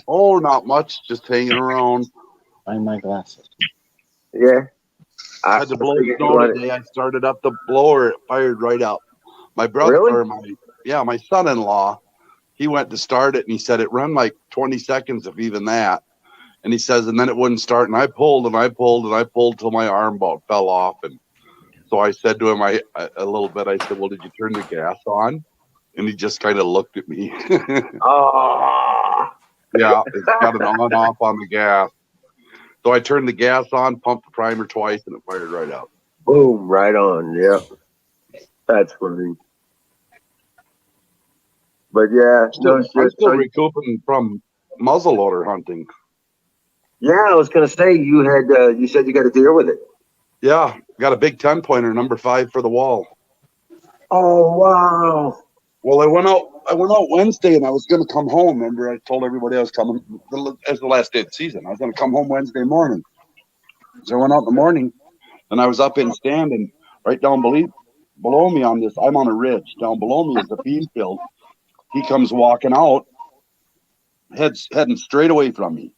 Oh, not much. Just hanging around. Find my glasses. Yeah. I had to blow the figured you snow wanted- today. I started up the blower. It fired right up. My brother, Really? or my son-in-law, he went to start it and he said it run like 20 seconds, if even that. And he says, and then it wouldn't start. And I pulled and I pulled and I pulled till my arm about fell off. And so I said to him, a little bit, I said, well, did you turn the gas on? And he just kind of looked at me. Oh, Yeah, it's got an on-off on the gas. So I turned the gas on, pumped the primer twice, and it fired right up. boom, right on. Yeah. That's funny. But yeah, no I'm shit. still So, recouping from muzzleloader hunting. yeah, I was gonna say you said you got to deal with it. Yeah, got a big 10-pointer, number 5 for the wall. Oh wow. Well, I went out Wednesday, and I was going to come home. Remember, I told everybody I was coming as the last day of the season. I was going to come home Wednesday morning. So I went out in the morning, and I was up in stand, and right down below me on this, I'm on a ridge. Down below me is the bean field. He comes walking out, heading straight away from me.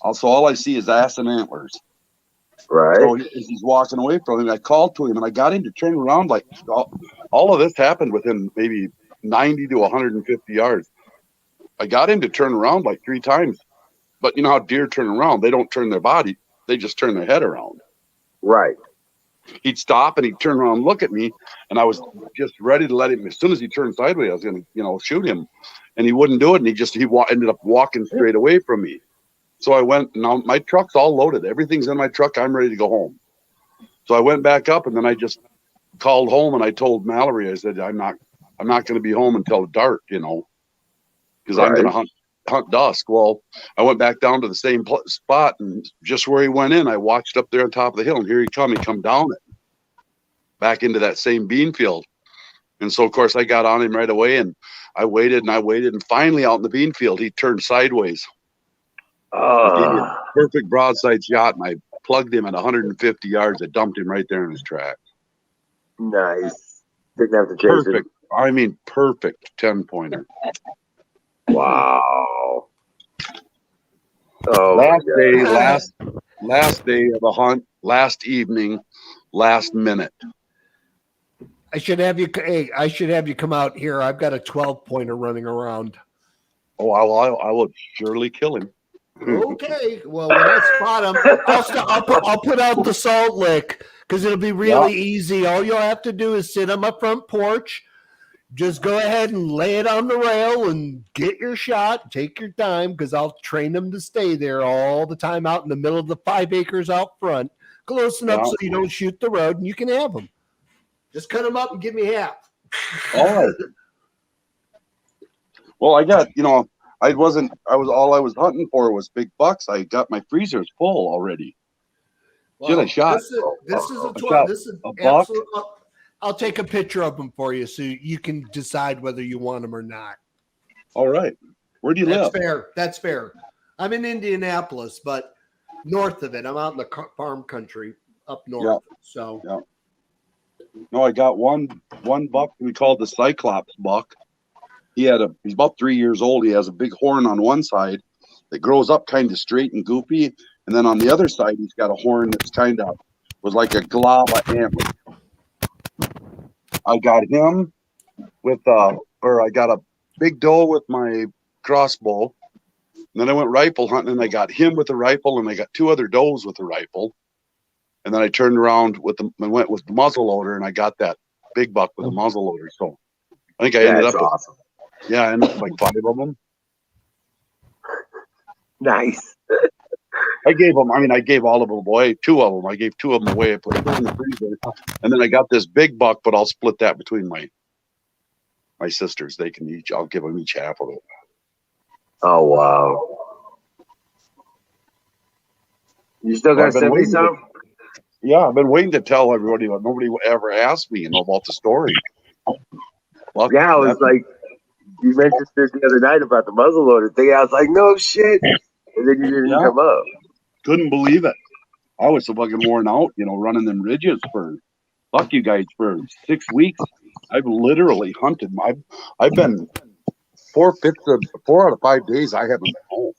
Also, all I see is ass and antlers. Right. So as he's walking away from him, I called to him, and I got him to turn around. Like all of this happened within maybe 90 to 150 yards. I got him to turn around like 3 times. But you know how deer turn around? They don't turn their body. They just turn their head around. Right. He'd stop, and he'd turn around and look at me, and I was just ready to let him. As soon as he turned sideways, I was going to, shoot him. And he wouldn't do it, and he ended up walking straight away from me. So I went, now my truck's all loaded. Everything's in my truck. I'm ready to go home. So I went back up, and then I just called home, and I told Mallory, I said, I'm not going to be home until dark, because I'm going to hunt dusk. Well, I went back down to the same spot, and just where he went in, I watched up there on top of the hill, and here he come down it, back into that same bean field. And so, of course, I got on him right away, and I waited, and finally out in the bean field, he turned sideways. Gave me a perfect broadside shot, and I plugged him at 150 yards. I dumped him right there in his track. Nice. Didn't have to chase Perfect. I mean, perfect 10-pointer. it. Wow. Oh, Last day of the hunt, last evening, last minute. I should have you. Hey, I should have you come out here. I've got a 12-pointer running around. Oh, I will surely kill him. Okay. Well, when I spot them, I'll put out the salt lick because it'll be really easy. All you'll have to do is sit on my front porch. Just go ahead and lay it on the rail and get your shot. Take your time because I'll train them to stay there all the time out in the middle of the 5 acres out front, close enough so you don't shoot the road, and you can have them. Just cut them up and give me half. All right. Well, I got, I was hunting for was big bucks. I got my freezers full already. Well, I shot. This is a 12. shot This is a buck. absolute. I'll take a picture of them for you so you can decide whether you want them or not. All right. Where do you live? That's fair. I'm in Indianapolis, but north of it. I'm out in the farm country up north. Yeah. So. Yeah. No, I got one buck we called the Cyclops Buck. He's about 3 years old. He has a big horn on one side that grows up kind of straight and goopy. And then on the other side, he's got a horn that's was like a glob of antler. I got him I got a big doe with my crossbow. And then I went rifle hunting and I got him with a rifle and I got 2 other does with a rifle. And then I turned around and went with the muzzle loader and I got that big buck with a muzzle loader. So I think I ended up awesome. I ended up like 5 of them. Nice. I gave all of them away. 2 of them. I gave 2 of them away. I put them in the freezer. And then I got this big buck, but I'll split that between my sisters. They can I'll give them each half of it. Oh, wow. You still got to send me some? Yeah, I've been waiting to tell everybody, but nobody ever asked me, about the story. Well, yeah, I was like, you mentioned this the other night about the muzzleloader thing. I was like, no shit. And then you didn't come up. Couldn't believe it. I was so fucking worn out, running them ridges for 6 weeks. I've literally hunted. I've been 4 out of 5 days. I haven't been home.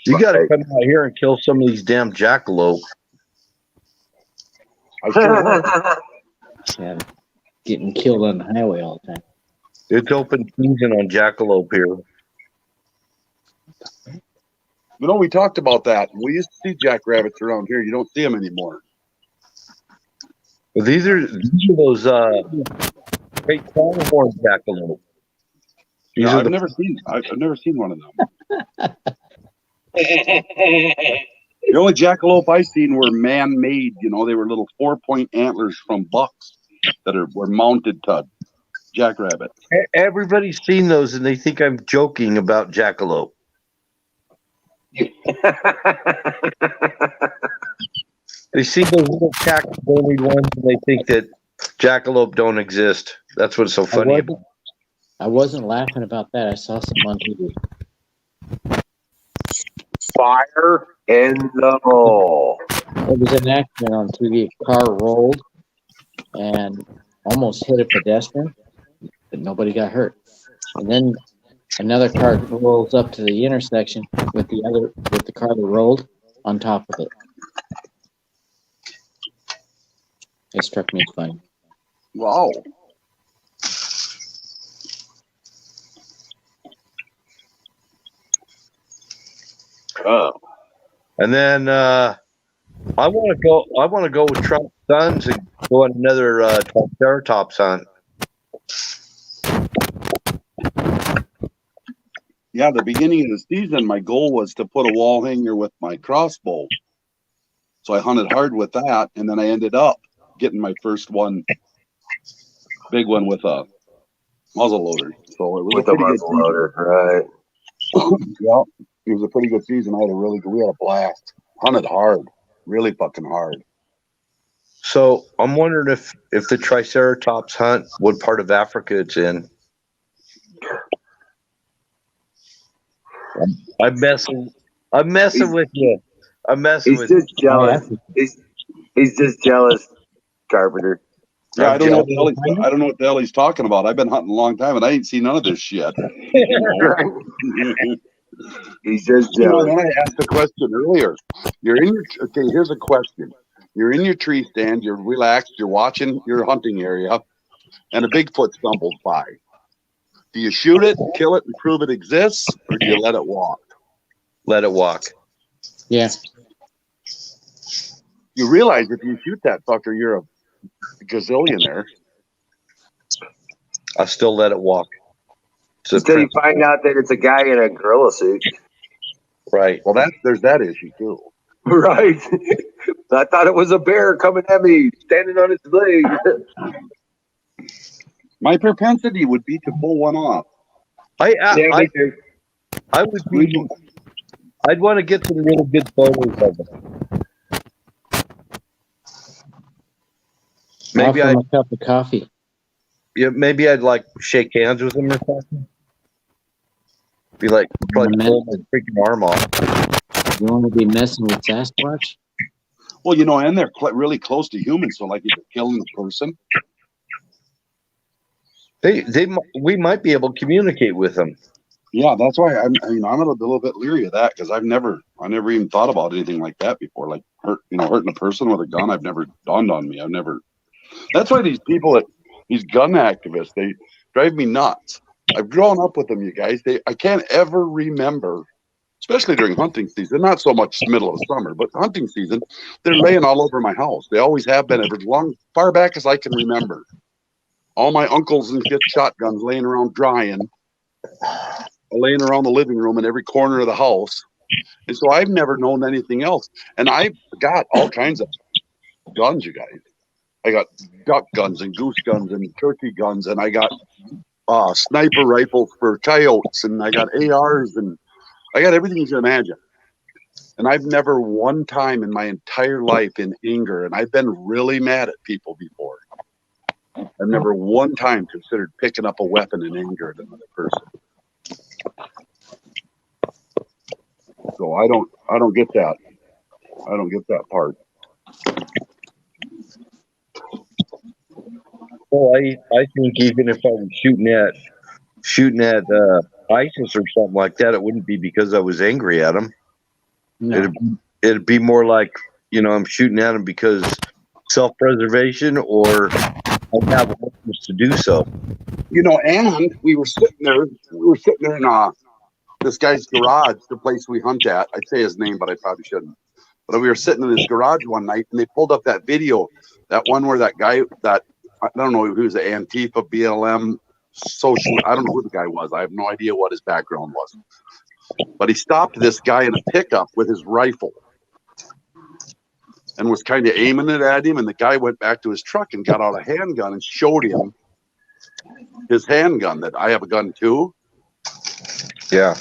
You got to come out here and kill some of these damn jackalope. I sure Yeah, getting killed on the highway all the time. It's open season on jackalope here. we talked about that. We used to see jackrabbits around here. You don't see them anymore. Well, these are those great pronghorn jackalope. I've never seen one of them. The only jackalope I seen were man-made. They were little 4-point antlers from bucks that were mounted to jackrabbit. Everybody's seen those, and they think I'm joking about jackalope. They see those little taxidermy ones, and they think that jackalope don't exist. That's what's so funny about. I wasn't laughing about that. I saw something on TV. Fire in the hole. It was an accident on TV. A car rolled and almost hit a pedestrian, but nobody got hurt. And then another car rolls up to the intersection with the car that rolled on top of it. It struck me as funny. Wow. Oh. And then I want to go with Trump's sons and go on another Triceratops hunt. Yeah, the beginning of the season, my goal was to put a wall hanger with my crossbow. So I hunted hard with that, and then I ended up getting my first big one with a muzzle loader. So it was with a muzzle loader, right? Yeah, it was a pretty good season. We had a blast. Hunted hard, really fucking hard. So I'm wondering if the Triceratops hunt, what part of Africa it's in. I'm messing with you. I'm messing with you. He's just jealous. He's just jealous, Carpenter. Yeah, I don't know what the hell he's talking about. I've been hunting a long time and I ain't seen none of this shit. He's just jealous. I asked a question earlier. Here's a question. You're in your tree stand, you're relaxed, you're watching your hunting area, and a Bigfoot stumbles by. Do you shoot it, kill it, and prove it exists, or do you let it walk? let it walk. Yeah. You realize if you shoot that fucker, you're a gazillionaire. I still let it walk. It's a Until you principle. find out that it's a guy in a gorilla suit. Right. Well, there's that issue too. Right. I thought it was a bear coming at me, standing on its leg. My propensity would be to pull one off. Me too. I would be. I'd want to get some really good photos of them. Maybe Offer him a cup of coffee. maybe I'd like shake hands with him or something. Be like, probably pull my freaking arm off. You want to be messing with Sasquatch? Well, you know, and they're really close to humans, so like if you're killing a person, we might be able to communicate with them. yeah, that's why I'm a little bit leery of that because I never even thought about anything like that before, like hurting a person with a gun. I've never dawned on me. That's why these people these gun activists, they drive me nuts. I've grown up with them, you guys. I can't ever remember, especially during hunting season, not so much middle of summer, but hunting season, they're laying all over my house. They always have been far back as I can remember. All my uncles and fifth shotguns laying around drying, laying around the living room in every corner of the house. And so I've never known anything else. And I've got all kinds of guns, you guys. I got duck guns and goose guns and turkey guns, and I got sniper rifles for coyotes, and I got ARs, and I got everything you can imagine. And I've never one time in my entire life in anger, and I've been really mad at people before. I've never one time considered picking up a weapon in anger at another person. So I don't get that. I don't get that part. Well, I think even if I was shooting at ISIS or something like that, it wouldn't be because I was angry at them. No. It'd be more like, I'm shooting at them because self-preservation, or I have orders to do so. And we were sitting there in this guy's garage, the place we hunt at. I'd say his name, but I probably shouldn't. But we were sitting in his garage one night, and they pulled up that video, that one where that guy, I don't know who was, the Antifa, BLM, social, I don't know who the guy was. I have no idea what his background was. But he stopped this guy in a pickup with his rifle and was kind of aiming it at him. And the guy went back to his truck and got out a handgun and showed him his handgun, that I have a gun too. Yeah.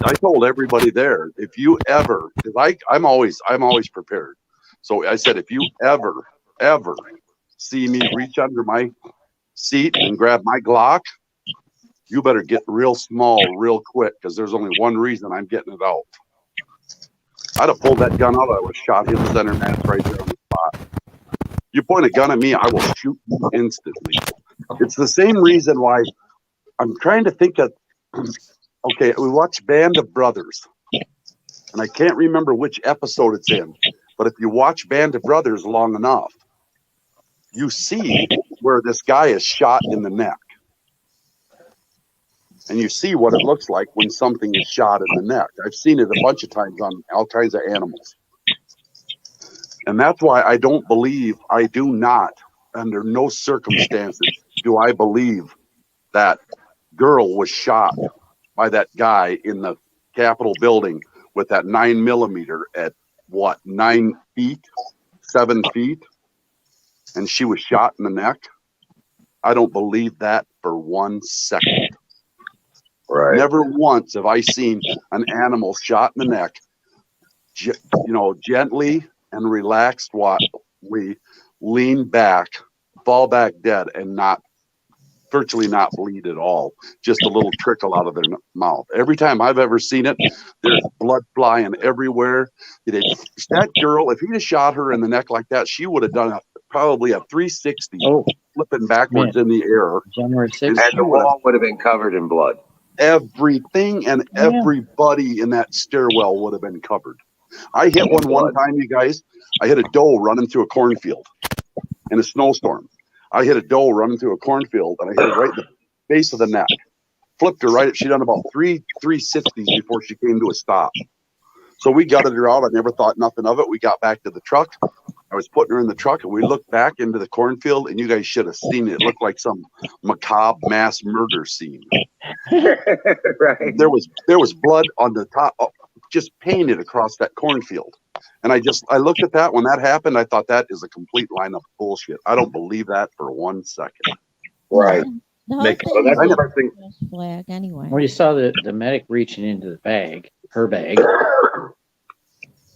I told everybody there, if you ever, because I'm always prepared. So I said, if you ever see me reach under my seat and grab my Glock, you better get real small real quick, because there's only one reason I'm getting it out. I'd have pulled that gun out. I would have shot him center mass right there on the spot. You point a gun at me, I will shoot you instantly. It's the same reason why I'm trying to think of. Okay, we watched Band of Brothers, and I can't remember which episode it's in, but if you watch Band of Brothers long enough, you see where this guy is shot in the neck. And you see what it looks like when something is shot in the neck. I've seen it a bunch of times on all kinds of animals. And that's why I do not, under no circumstances, do I believe that girl was shot by that guy in the Capitol building with that 9mm at 9 feet, 7 feet, and she was shot in the neck. I don't believe that for 1 second. Right. Never once have I seen an animal shot in the neck, gently and relaxed, while we lean back, fall back dead, and virtually not bleed at all. Just a little trickle out of their mouth. Every time I've ever seen it, there's blood flying everywhere. That girl, if he'd have shot her in the neck like that, she would have done probably a 360, flipping backwards in the air. January 6th. And the wall would have been covered in blood. Everything and everybody in that stairwell would have been covered. I hit one time, you guys. I hit a doe running through a cornfield in a snowstorm. I hit a doe running through a cornfield, and I hit her right in the base of the neck. Flipped her right. She done about 360s before she came to a stop. So we gutted her out. I never thought nothing of it. We got back to the truck. I was putting her in the truck, and we looked back into the cornfield, and you guys should have seen it. It looked like some macabre mass murder scene. Right. There was blood on the top, just painted across that cornfield. And I looked at that when that happened. I thought that is a complete line of bullshit. I don't believe that for 1 second. Right. The whole Make- thing Well, that's is the a first thing. false flag anyway. Well, you saw the medic reaching into the bag, her bag,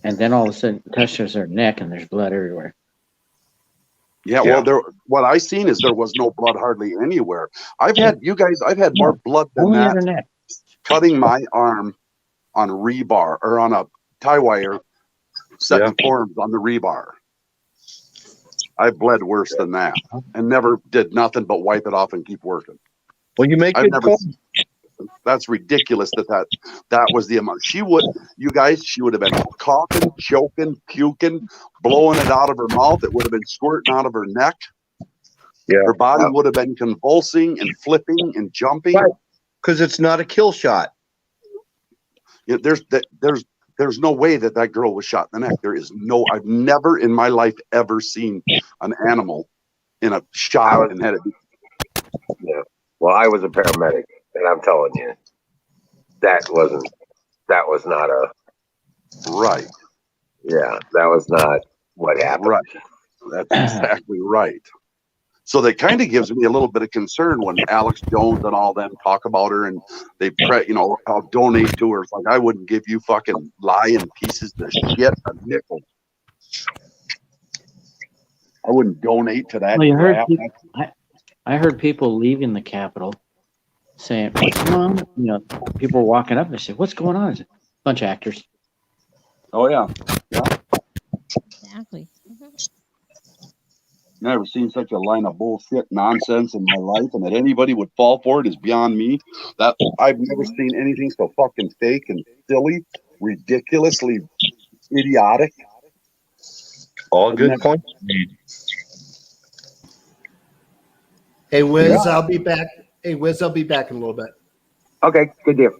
and then all of a sudden touches her neck and there's blood everywhere. Yeah, well, what I seen is there was no blood hardly anywhere. I've had more blood than Only on her that neck. cutting my arm on rebar or on a tie wire setting forms on the rebar. I bled worse than that and never did nothing but wipe it off and keep working. Well, you make I've good never. point. That's ridiculous that was the amount. She would have been coughing, choking, puking, blowing it out of her mouth. It would have been squirting out of her neck. Yeah. Her body would have been convulsing and flipping and jumping. Right. Because it's not a kill shot. You know, there's no way that girl was shot in the neck. There is no. I've never in my life ever seen an animal in a shot and had it. Yeah. Well, I was a paramedic, and I'm telling you, that was not a Right. Yeah, that was not what happened. Right. That's exactly right. So that kind of gives me a little bit of concern when Alex Jones and all them talk about her and they I'll donate to her. It's like, I wouldn't give you fucking lying pieces of shit a nickel. I wouldn't donate to that. Well, you heard crap. I heard people leaving the Capitol saying, "What's going on?" You know, people were walking up and they said, "What's going on?" It's a bunch of actors. Oh yeah. Exactly. Never seen such a line of bullshit nonsense in my life, and that anybody would fall for it is beyond me. That I've never seen anything so fucking fake and silly, ridiculously idiotic. All good points made. Hey, Wiz, I'll be back. Hey, Wiz, I'll be back in a little bit. Okay, good deal.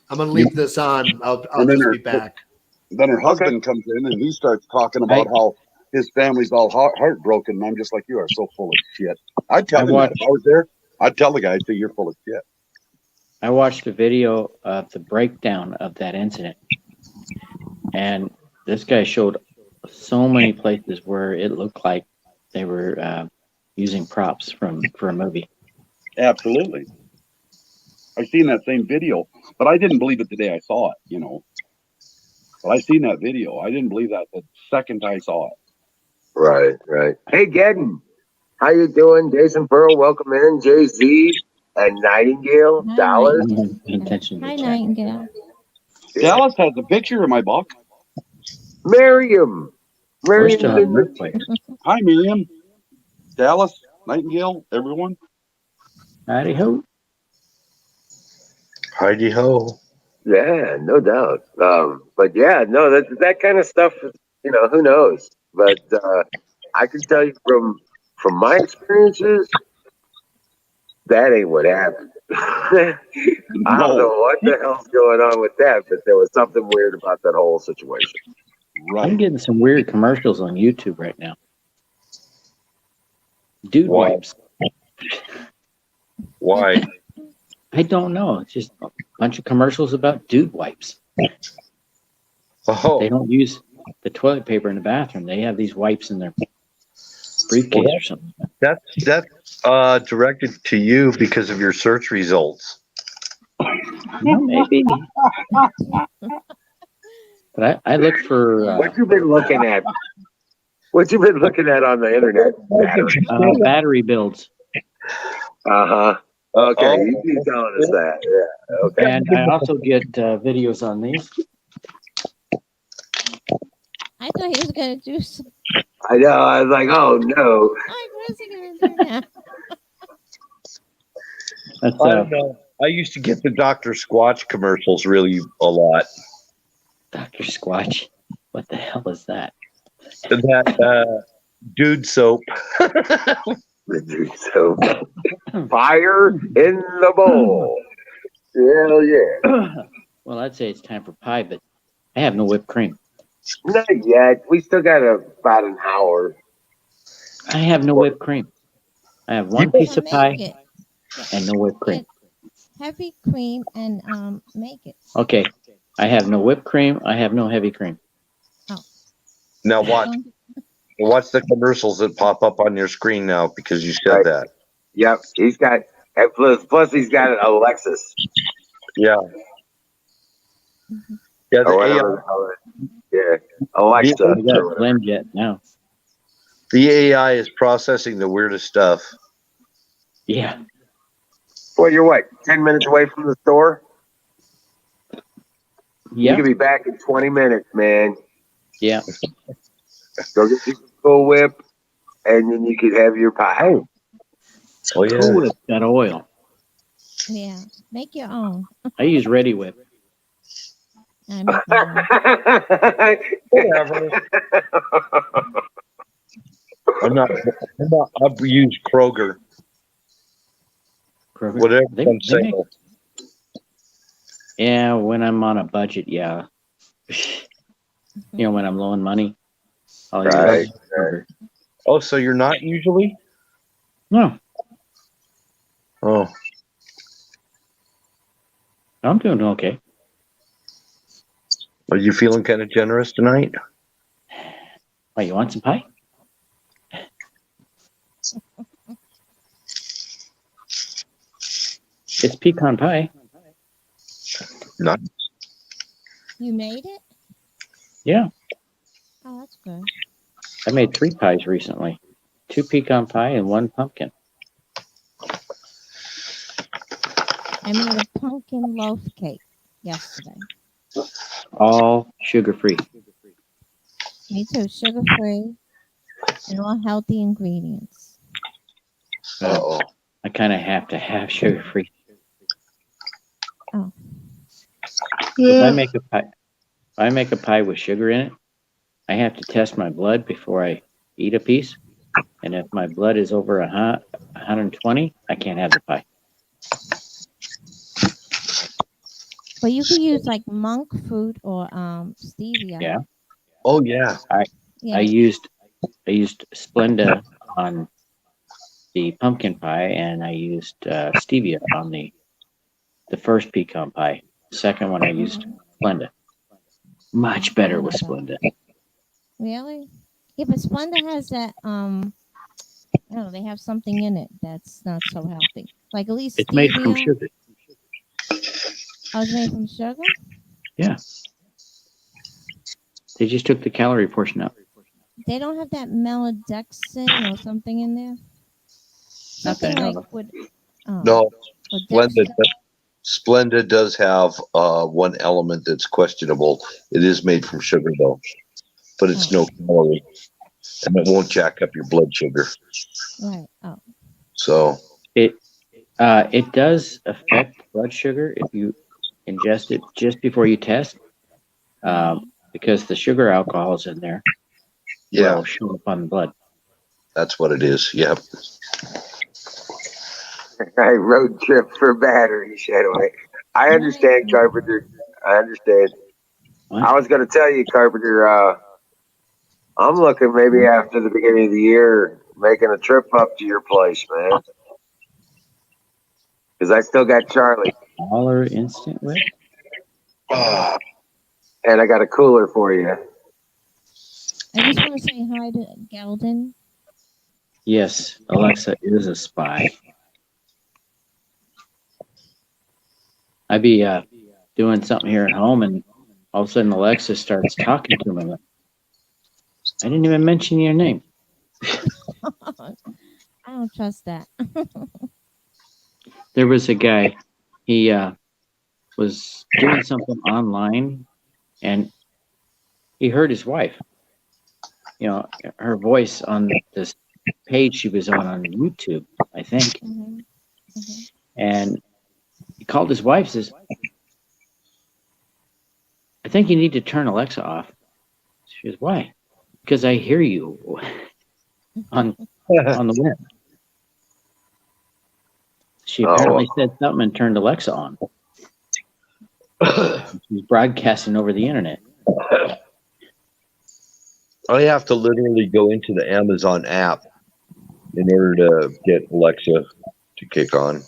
I'm gonna leave this on. I'll And then just be back. Then her husband comes in and he starts talking about how his family's all heartbroken. And I'm just like, you are so full of shit. I'd tell him that if I was there. I'd tell the guy, I'd say, you're full of shit. I watched a video of the breakdown of that incident, and this guy showed so many places where it looked like they were using props for a movie. Absolutely. I've seen that same video, but I didn't believe it the day I saw it, But I seen that video. I didn't believe that the second I saw it. Right. Hey, Gedden, how you doing? Jason Pearl, welcome in. Jay-Z and Nightingale, Hi, Dallas. Hi, Nightingale. Dallas has a picture of my buck. Miriam. First earthquake. Hi, Miriam. Dallas, Nightingale, everyone. Howdy ho. Heidi ho. Yeah, no doubt. But yeah, no, that kind of stuff, who knows? But I can tell you from my experiences, that ain't what happened. I don't know what the hell's going on with that, but there was something weird about that whole situation. I'm getting some weird commercials on YouTube right now. Dude wipes. Why? I don't know. It's just a bunch of commercials about dude wipes. Oh, They don't use the toilet paper in the bathroom. They have these wipes in their briefcase or something. that's directed to you because of your search results. Well, maybe. But I look for What you been looking at? What you been looking at on the internet? battery builds. Uh-huh. Okay, you keep telling us that. Yeah. Okay. And I also get videos on these. I thought he was going to do some. I know. I was like, oh no. What's he going to do now? That's I don't know. I used to get the Dr. Squatch commercials really a lot. Dr. Squatch. What the hell is that? That dude soap. So, fire in the bowl. Hell yeah. Well, I'd say it's time for pie, but I have no whipped cream. Not yet. We still got about an hour. I have no whipped cream. I have one piece So of pie make it. and no whipped cream. Get heavy cream and make it. Okay. I have no whipped cream. I have no heavy cream. Now watch. Um, Watch the commercials that pop up on your screen now because you said Right. that. Yep, he's got. And plus he's got an Alexis Yeah. Mhm. Yeah, or the whatever. AI, the hell it- Yeah, Alexa. I got or a whatever. blend jet now. the AI is processing the weirdest stuff. Yeah. Boy, you're what? 10 minutes away from the store. You Yeah. can be back in 20 minutes, man. Yeah. Go get you some Cool Whip, and then you could have your pie. Oh yeah. Cool Whip's got oil. Yeah. Make your own. I use Ready Whip. I make my own. Whatever. I've used Kroger. Kroger. Whatever They on make- sale. Yeah, when I'm on a budget, yeah. When I'm low on money, I'll Right, use Kroger. Oh, so you're not usually? No, Oh. I'm doing okay. Are you feeling kind of generous tonight? Why, you want some pie? It's pecan pie. Not. You made it? Yeah, Oh, that's good. I made 3 pies recently. 2 pecan pie and 1 pumpkin. I made a pumpkin loaf cake yesterday. All sugar-free. Me too. Sugar free and all healthy ingredients. Uh-oh. I kind of have to have sugar-free. Oh. If I make a pie with sugar in it, I have to test my blood before I eat a piece. And if my blood is over 120, I can't have the pie. But you could use like monk fruit or stevia. Yeah. Oh yeah. Yeah. I used Splenda on the pumpkin pie, and I used stevia on the first pecan pie. The second one I used Splenda. Much better with Splenda. Really? Yeah, but Splenda has that I don't know, they have something in it that's not so healthy. Like at least It's made from stevia. sugar. Oh, it's made from sugar? Yeah. They just took the calorie portion out. They don't have that melodexin or something in there? Not that Something I know like of. with or No. dextrin? Splenda does have one element that's questionable. It is made from sugar though, but it's no calorie, and it won't jack up your blood sugar. Right. Oh. So it does affect blood sugar if you ingest it just before you test, because the sugar alcohols in there will show up on the blood. That's what it is. Yep. Right, road trip for battery shadowing. I understand, Carpenter. I understand. What? I was going to tell you, Carpenter. I'm looking maybe after the beginning of the year, making a trip up to your place, man. Because I still got Charlie, Dollar Instant Whip? and I got a cooler for you. I just want to say hi to Gelden. Yes, Alexa is a spy. I'd be doing something here at home, and all of a sudden Alexa starts talking to me. I didn't even mention your name. I don't trust that. There was a guy, he was doing something online, and he heard his wife, her voice on this page she was on YouTube, I think. Mhm. And he called his wife, says, I think you need to turn Alexa off. She goes, why? Because I hear you on the web. She apparently said something and turned Alexa on. She's broadcasting over the internet. I have to literally go into the Amazon app in order to get Alexa to kick on.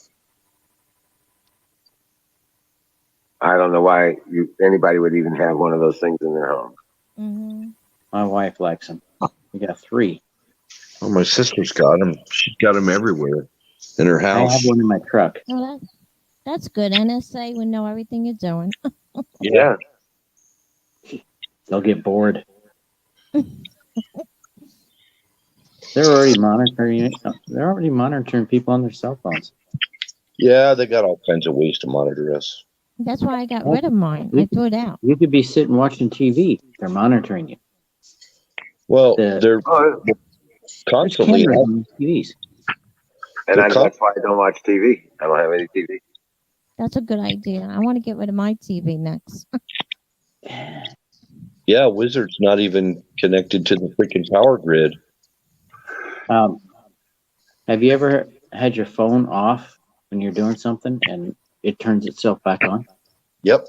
I don't know why anybody would even have one of those things in their home. Mm-hmm. My wife likes them. We got 3. Oh, my sister's got them. She's got them everywhere in her I house. have one in my truck. Well, that's good. NSA would know everything you're doing. Yeah. They'll get bored. They're already monitoring. They're already monitoring people on their cell phones. Yeah, they got all kinds of ways to monitor us. That's why I got rid of mine. I threw it out. You could be sitting watching TV. They're monitoring you. Well, The- they're Oh, constantly. cameras on TVs. and They're that's why I don't watch TV. I don't have any TV. That's a good idea. I want to get rid of my TV next. Yeah, Wizard's not even connected to the freaking power grid. Have you ever had your phone off when you're doing something and it turns itself back on? Yep.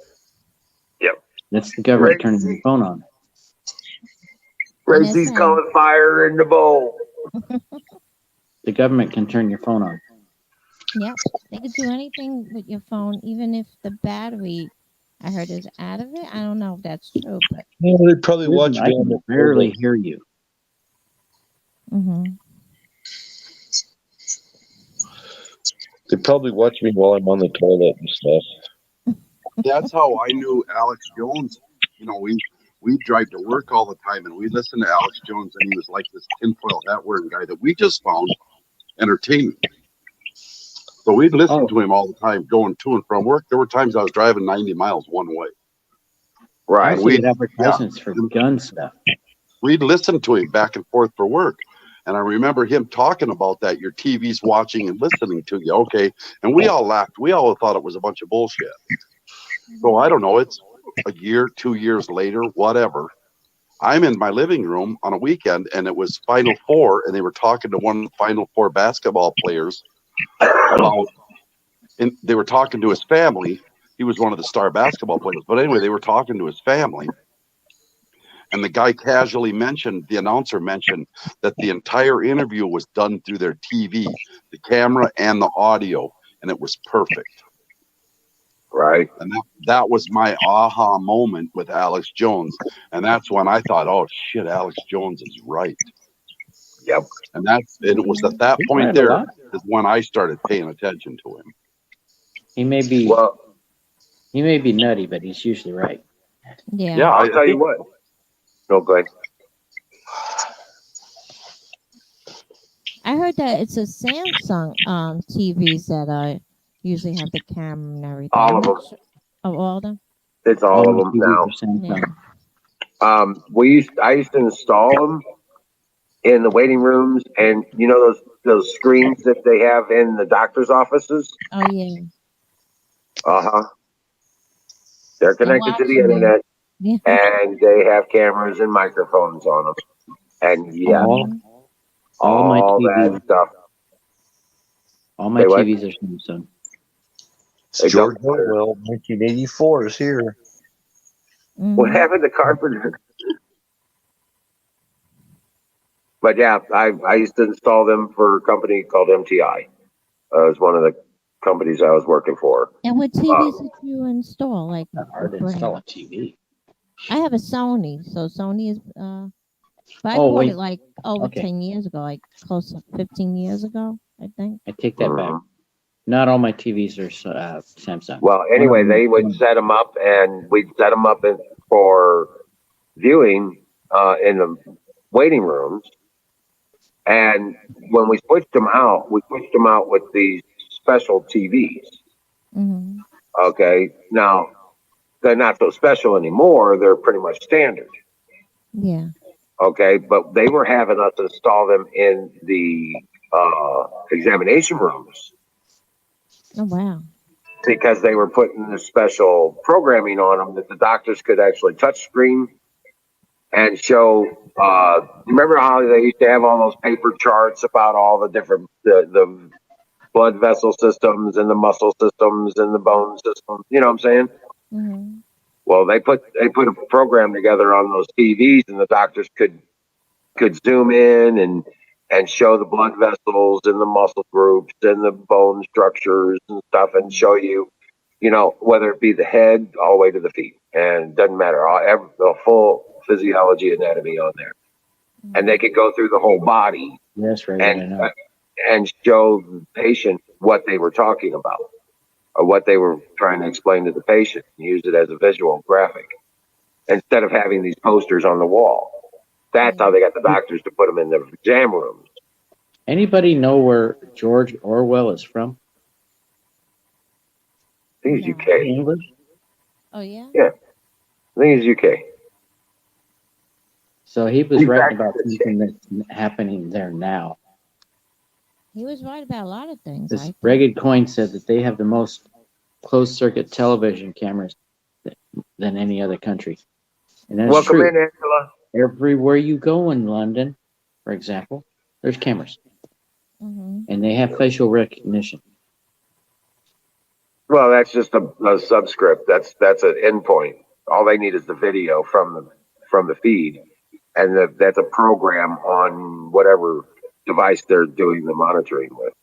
That's the government Crazy. turning your phone on. Gracie's NSA. calling fire in the bowl. The government can turn your phone on. Yep. They could do anything with your phone, even if the battery, I heard, is out of it. I don't know if that's true, but. Yeah, they probably watch I me on can the barely toilet. hear you. Mm-hmm. They probably watch me while I'm on the toilet and stuff. That's how I knew Alex Jones. You know, we drive to work all the time, and we listen to Alex Jones, and he was like this tinfoil hat wearing guy that we just found entertaining. So we'd listen to him all the time, going to and from work. There were times I was driving 90 miles one way. Right. We get advertisements for gun stuff. We'd listen to him back and forth for work. And I remember him talking about that. Your TV's watching and listening to you. Okay. And we all laughed. We all thought it was a bunch of bullshit. So I don't know. It's a year, 2 years later, whatever. I'm in my living room on a weekend, and it was Final Four, and they were talking to one of the Final Four basketball players about, and they were talking to his family. He was one of the star basketball players. But anyway, they were talking to his family. And the guy casually mentioned, the announcer mentioned, that the entire interview was done through their TV, the camera and the audio, and it was perfect. Right. And that was my aha moment with Alex Jones. And that's when I thought, oh, shit, Alex Jones is right. Yep. And it was at that point there is when I started paying attention to him. He may be nutty, but he's usually right. Yeah. Yeah, I'll tell you what. Go ahead. I heard that it's a Samsung TVs that usually have the camera and everything. All of them. Oh, all of them? It's all of them now. Yeah. I used to install them in the waiting rooms, and you know those screens that they have in the doctor's offices. Oh yeah. They're connected to the internet, Yeah. and they have cameras and microphones on them. And yeah, All my that stuff. All my TVs are Samsung. George Orwell, 1984 is here. What happened to Carpenter? But yeah, I used to install them for a company called MTI. It was one of the companies I was working for. And what TVs did you install? Like, Not hard to install a TV. I have a Sony, so Sony is. But I bought it like over 10 years ago, like close to 15 years ago, I think. I take that back. Not all my TVs are Samsung. Well, anyway, they would set them up, and we'd set them up for viewing in the waiting rooms. And when we switched them out, with these special TVs. Mm-hmm. Okay, now they're not so special anymore. They're pretty much standard. Yeah. Okay, but they were having us install them in the examination rooms. Oh, wow. Because they were putting the special programming on them that the doctors could actually touch screen and show. Remember how they used to have all those paper charts about all the different the blood vessel systems and the muscle systems and the bone systems? You know what I'm saying? Mm-hmm. Well, they put a program together on those TVs, and the doctors could zoom in and show the blood vessels and the muscle groups and the bone structures and stuff, and show you, whether it be the head all the way to the feet, and it doesn't matter, the full physiology anatomy on there, and they could go through the whole body. Yes, right. And show the patient what they were talking about, or what they were trying to explain to the patient, and use it as a visual graphic instead of having these posters on the wall. That's how they got the doctors to put them in the exam rooms. Anybody know where George Orwell is from? I think he's UK. English? Oh, yeah? Yeah. I think he's UK. So he was writing about something that's happening there now. He was right about a lot of things. This Ragged Coin said that they have the most closed-circuit television cameras than any other country. And that's Welcome true. in, Angela. Everywhere you go in London, for example, there's cameras. And they have facial recognition. Well, that's just a subscript. That's an endpoint. All they need is the video from the feed, and that's a program on whatever device they're doing the monitoring with,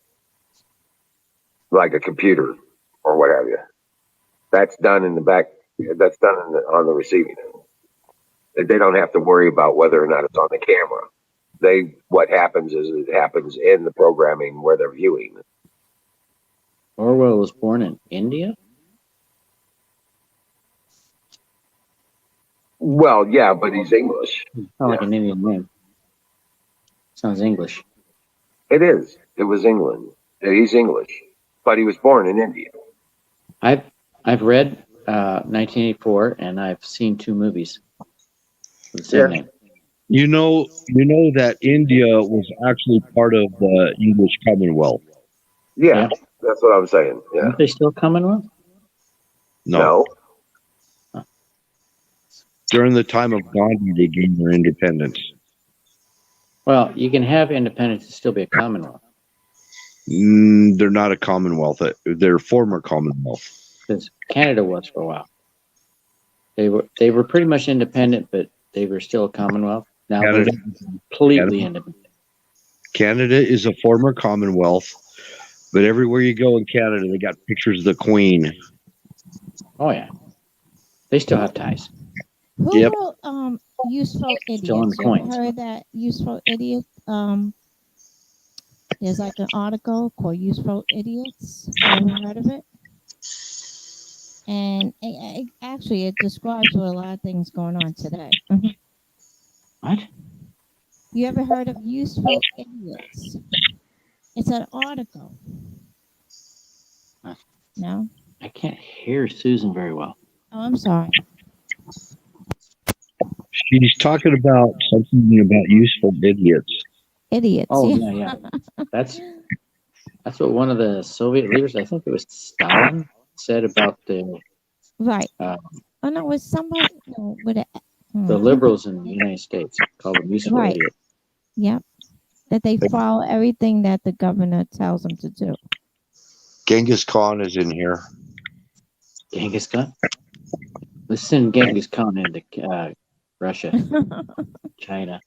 like a computer or what have you. That's done in the back. That's done on the receiving end. They don't have to worry about whether or not it's on the camera. What happens is it happens in the programming where they're viewing. Orwell was born in India? Well, yeah, but he's English. Sounds like an Indian name. Sounds English. It is. It was England. He's English, but he was born in India. I've read 1984, and I've seen 2 movies with the same name. You know that India was actually part of the English Commonwealth. Yeah, that's what I'm saying. Yeah. Aren't they still Commonwealth? No. During the time of Gandhi, they gained their independence. Well, you can have independence and still be a Commonwealth. They're not a Commonwealth. They're former Commonwealth. Because Canada was for a while. They were pretty much independent, but they were still a Commonwealth. Now they're completely independent. Canada is a former Commonwealth, but everywhere you go in Canada, they got pictures of the Queen. Oh yeah, they still have ties. Who wrote Useful Idiots? Still on the coins. You heard that Useful Idiot? There's like an article called Useful Idiots. Have you heard of it? And actually, it describes what a lot of things going on today. What? You ever heard of Useful Idiots? It's an article. No? I can't hear Susan very well. Oh, I'm sorry. She's talking about something about useful idiots. Idiots. Oh, yeah. That's what one of the Soviet leaders, I think it was Stalin, said about the... Right. Oh, no, it was somebody with a... The liberals in the United States called them useful idiots. Yep. That they follow everything that the governor tells them to do. Genghis Khan is in here. Genghis Khan? Let's send Genghis Khan into Russia, China.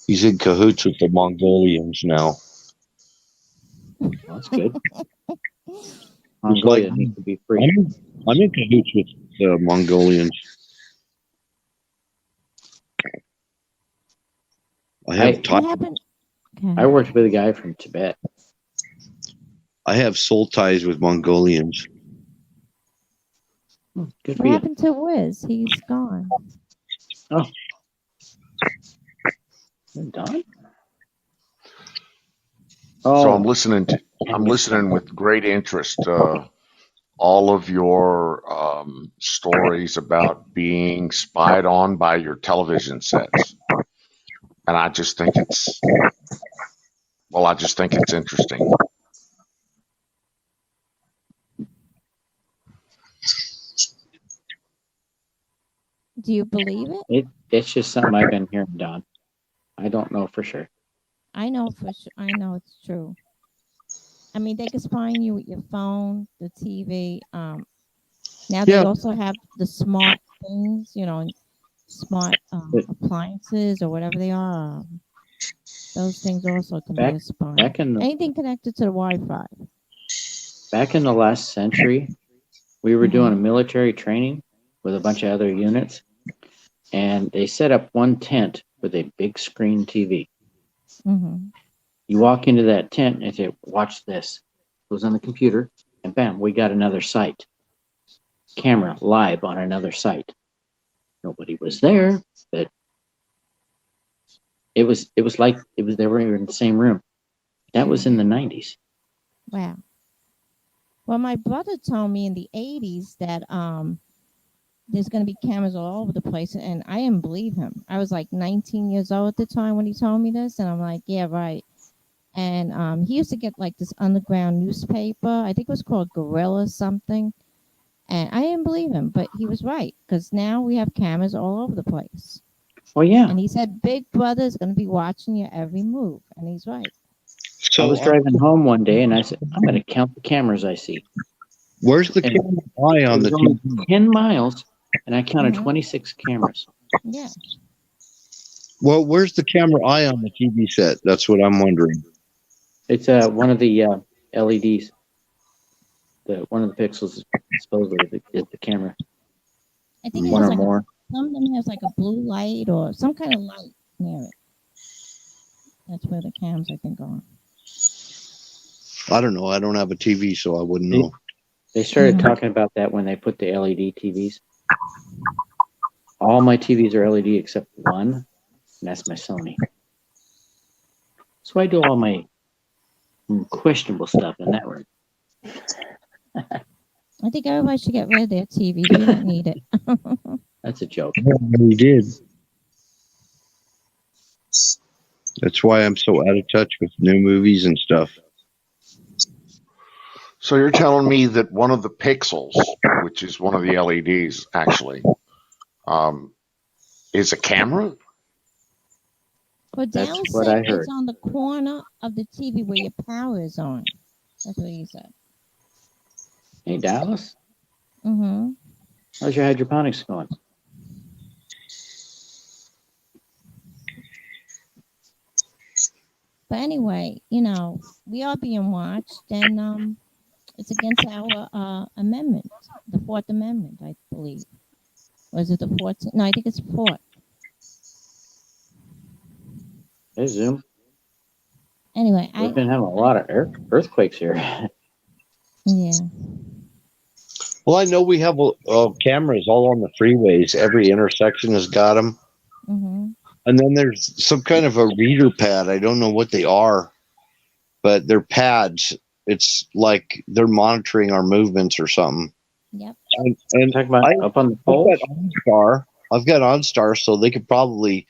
He's in cahoots with the Mongolians now. Well, that's good. Mongolia needs to be free. I'm in cahoots with the Mongolians. I worked with a guy from Tibet. I have soul ties with Mongolians. Good what happened to Wiz? He's gone. Oh. You're done? So I'm listening with great interest. All of your stories about being spied on by your television sets. And I just think it's interesting. Do you believe it? It's just something I've been hearing, Don. I don't know for sure. I know for sure. I know it's true. I mean, they can spy on you with your phone, the TV. Now they Yeah. also have the smart things, smart appliances or whatever they are. Those things also can be a spy. back in the Anything connected to the Wi-Fi. back in the last century, we were doing a military training with a bunch of other units, and they set up one tent with a big screen TV. Mm-hmm. You walk into that tent and say, "Watch this." Goes on the computer, and bam, we got another site. Camera live on another site. Nobody was there, but it was like they were in the same room. That was in the 90s. Wow. Well, my brother told me in the 80s that there's going to be cameras all over the place, and I didn't believe him. I was like 19 years old at the time when he told me this, and I'm like, yeah, right. And he used to get like this underground newspaper. I think it was called Gorilla something. And I didn't believe him, but he was right because now we have cameras all over the place. Oh yeah. And he said Big Brother is going to be watching your every move, and he's right. I was driving home one day and I said, I'm going to count the cameras I see. Where's the And camera eye on it the was only TV? 10 miles, and I counted 26 cameras. Yeah. Well, where's the camera eye on the TV set? That's what I'm wondering. It's one of the LEDs. One of the pixels is supposedly is the camera. I think it One has or like more. some of them has like a blue light or some kind of light near it. That's where the cams I think are. I don't know. I don't have a TV, so I wouldn't know. They started talking about that when they put the LED TVs. All my TVs are LED except one, and that's my Sony. So I do all my questionable stuff in that room. I think everybody should get rid of their TVs. We don't need it. That's a joke. We did. That's why I'm so out of touch with new movies and stuff. So you're telling me that one of the pixels, which is one of the LEDs, actually, is a camera? Well, That's Dallas what said I heard. it's on the corner of the TV where your power is on. That's what he said. Hey, Dallas, Mm-hmm. how's your hydroponics going? But anyway, we are being watched, and it's against our amendment, the Fourth Amendment, I believe. Was it the 14th? No, I think it's 4th. Hey, Zoom. Anyway, We've been having a lot of earthquakes here. Yeah. Well, I know we have cameras all on the freeways. Every intersection has got them. Mm-hmm. And then there's some kind of a reader pad. I don't know what they are, but they're pads. It's like they're monitoring our movements or something. Yep. And Talking about up on the pole. I've got OnStar, so they could probably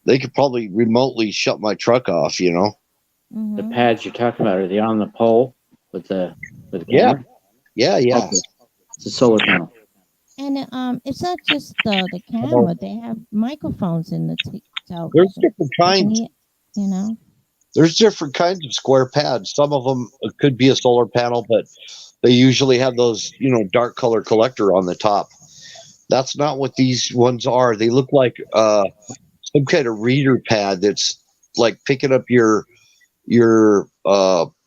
remotely shut my truck off. Mm-hmm. The pads you're talking about, are they on the pole with the Yeah. camera? Yeah. Okay. It's a solar panel. And it's not just the camera; they have microphones in the television. There's different kinds. There's different kinds of square pads. Some of them could be a solar panel, but they usually have those, dark color collector on the top. That's not what these ones are. They look like some kind of reader pad that's like picking up your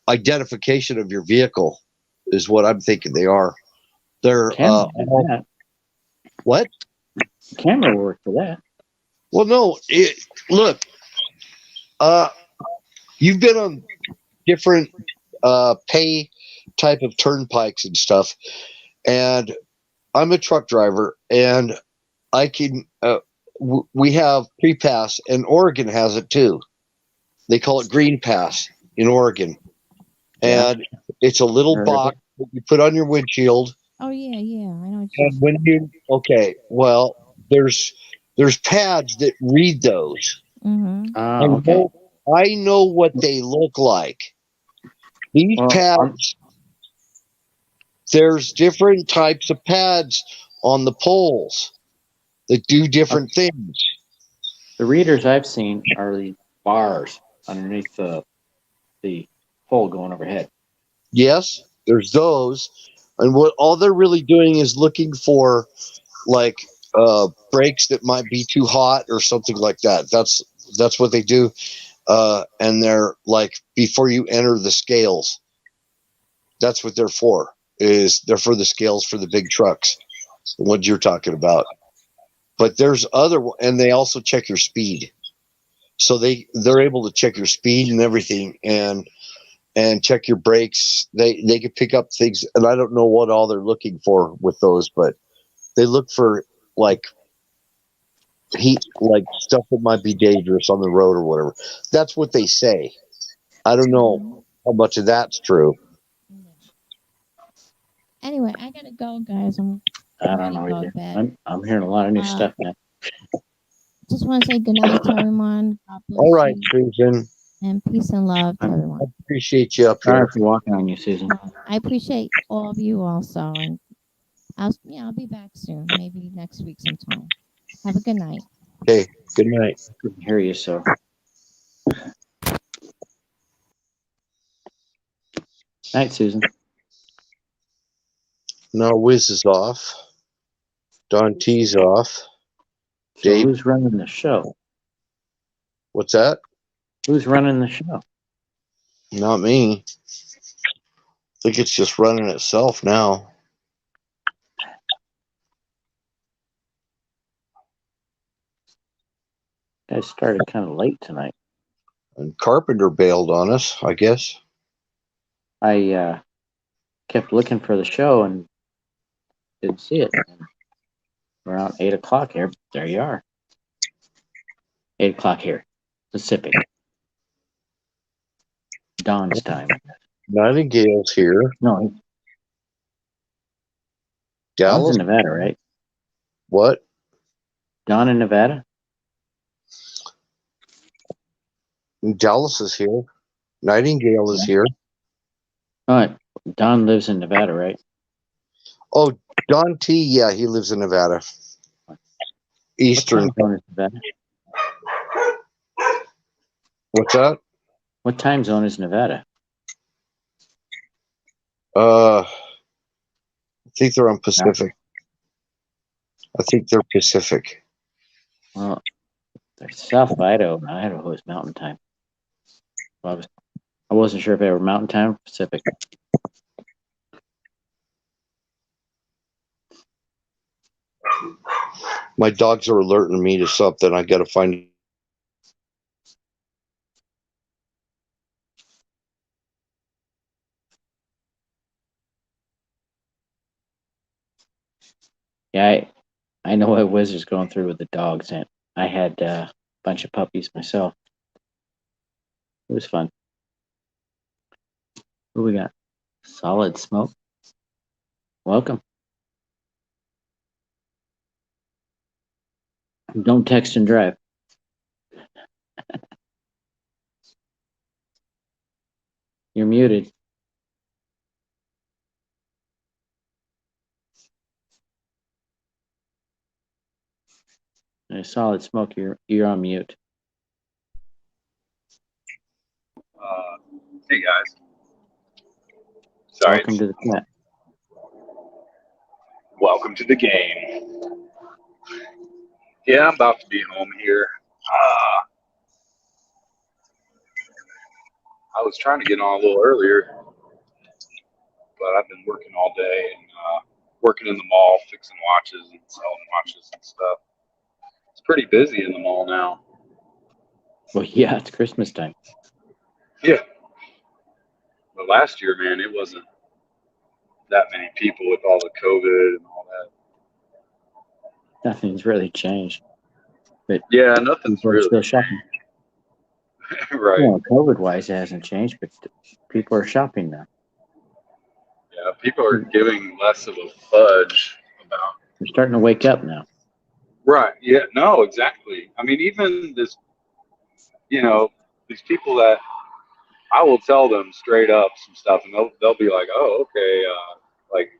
identification of your vehicle is what I'm thinking they are. They're what? Camera will work for that. Well, no. Look, you've been on different pay type of turnpikes and stuff, and I'm a truck driver, and I can. We have pre-pass, and Oregon has it too. They call it Green Pass in Oregon, and it's a little box that you put on your windshield. Oh yeah, I know. And when there's pads that read those. Mm-hmm. Okay. I know what they look like. These pads, there's different types of pads on the poles that do different things. The readers I've seen are the bars underneath the pole going overhead. Yes, there's those, And what all they're really doing is looking for like brakes that might be too hot or something like that. That's what they do. And they're like before you enter the scales, that's what they're for. They're for the scales for the big trucks, what you're talking about. But there's other, and they also check your speed. So they're able to check your speed and everything, and check your brakes. They can pick up things, and I don't know what all they're looking for with those, but they look for like heat, like stuff that might be dangerous on the road or whatever. That's what they say. I don't know how much of that's true. Anyway, I gotta go, guys. I don't know either. I'm hearing a lot of new stuff now. Just want to say good night to everyone. God bless All right, you, Susan. and peace and love to everyone. I appreciate you up Sorry here. for walking on you, Susan. I appreciate all of you also, and I'll be back soon, maybe next week sometime. Have a good night. Okay, good night. Couldn't hear you, so. Night, Susan. No, Wiz is off. Don T's off. So Dave, who's running the show? what's that? Who's running the show? Not me. I think it's just running itself now. You guys started kind of late tonight. And Carpenter bailed on us, I guess. I kept looking for the show and didn't see it. And around 8 o'clock here, there you are. 8 o'clock here, Pacific. Dawn's time. Nightingale's here. No, Dawn's Dallas? in Nevada, right? What? Dawn in Nevada? Dallas is here. Nightingale is here. All right. Dawn lives in Nevada, right? Oh, Don T, yeah, he lives in Nevada. Eastern. What time zone is Nevada? What's that? What time zone is Nevada? I think they're on Pacific. I think they're Pacific. Well, they're south of Idaho. Idaho is mountain time. Well, I wasn't sure if they were mountain time or Pacific. My dogs are alerting me to something. I got to find. Yeah, I know what Wizard's going through with the dogs, and I had a bunch of puppies myself. It was fun. Who we got? Solid Smoke. Welcome. Don't text and drive. You're muted. Solid Smoke, you're on mute. Hey guys. Sorry. Welcome to the chat. Welcome to the game. Yeah, I'm about to be home here. I was trying to get on a little earlier, but I've been working all day and working in the mall, fixing watches and selling watches and stuff. It's pretty busy in the mall now. Well, yeah, it's Christmas time. Yeah. But last year, man, it wasn't that many people with all the COVID and all that. Nothing's really changed. But yeah, nothing's people really are still shopping. Right. Well, COVID-wise, it hasn't changed, but people are shopping now. Yeah, people are giving less of a fudge about. They're starting to wake up now. Right. Yeah. No, exactly. I mean, even this, these people that I will tell them straight up some stuff, and they'll be like, "Oh, okay, like,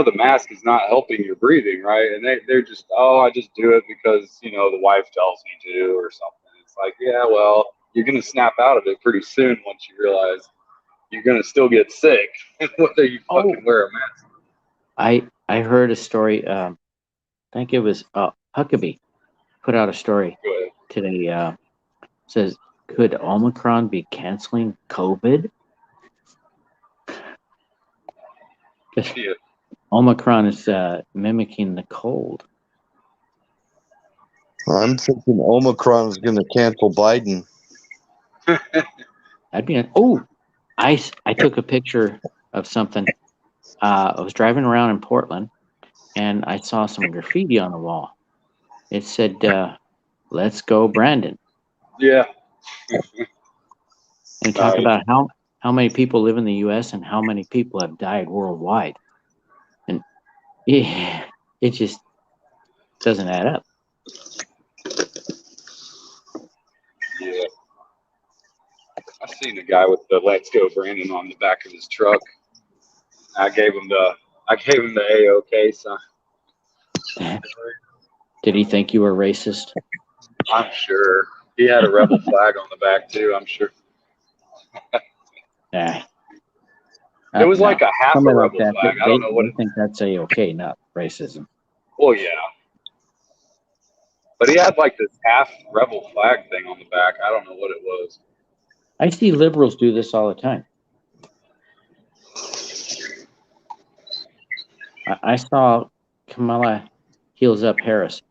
the mask is not helping your breathing, right?" And they're just, "Oh, I just do it because the wife tells me to or something." It's like, yeah, well, you're gonna snap out of it pretty soon once you realize you're gonna still get sick whether you fucking wear a mask. I heard a story. I think it was Huckabee put out a story today. Says, could Omicron be canceling COVID? Yeah. Omicron is mimicking the cold. I'm thinking Omicron is going to cancel Biden. I'd be I took a picture of something. I was driving around in Portland, and I saw some graffiti on the wall. It said, "Let's go, Brandon." Yeah. And talk about how many people live in the U.S. and how many people have died worldwide, and it just doesn't add up. Yeah. I seen a guy with the "Let's Go Brandon" on the back of his truck. I gave him the AOK sign. Did he think you were racist? I'm sure. He had a rebel flag on the back too, I'm sure. Yeah. It was like a half a rebel like flag. I don't know what I think that's AOK, not racism. Well, yeah. But he had like this half rebel flag thing on the back. I don't know what it was. I see liberals do this all the time. I saw Kamala heels up Harris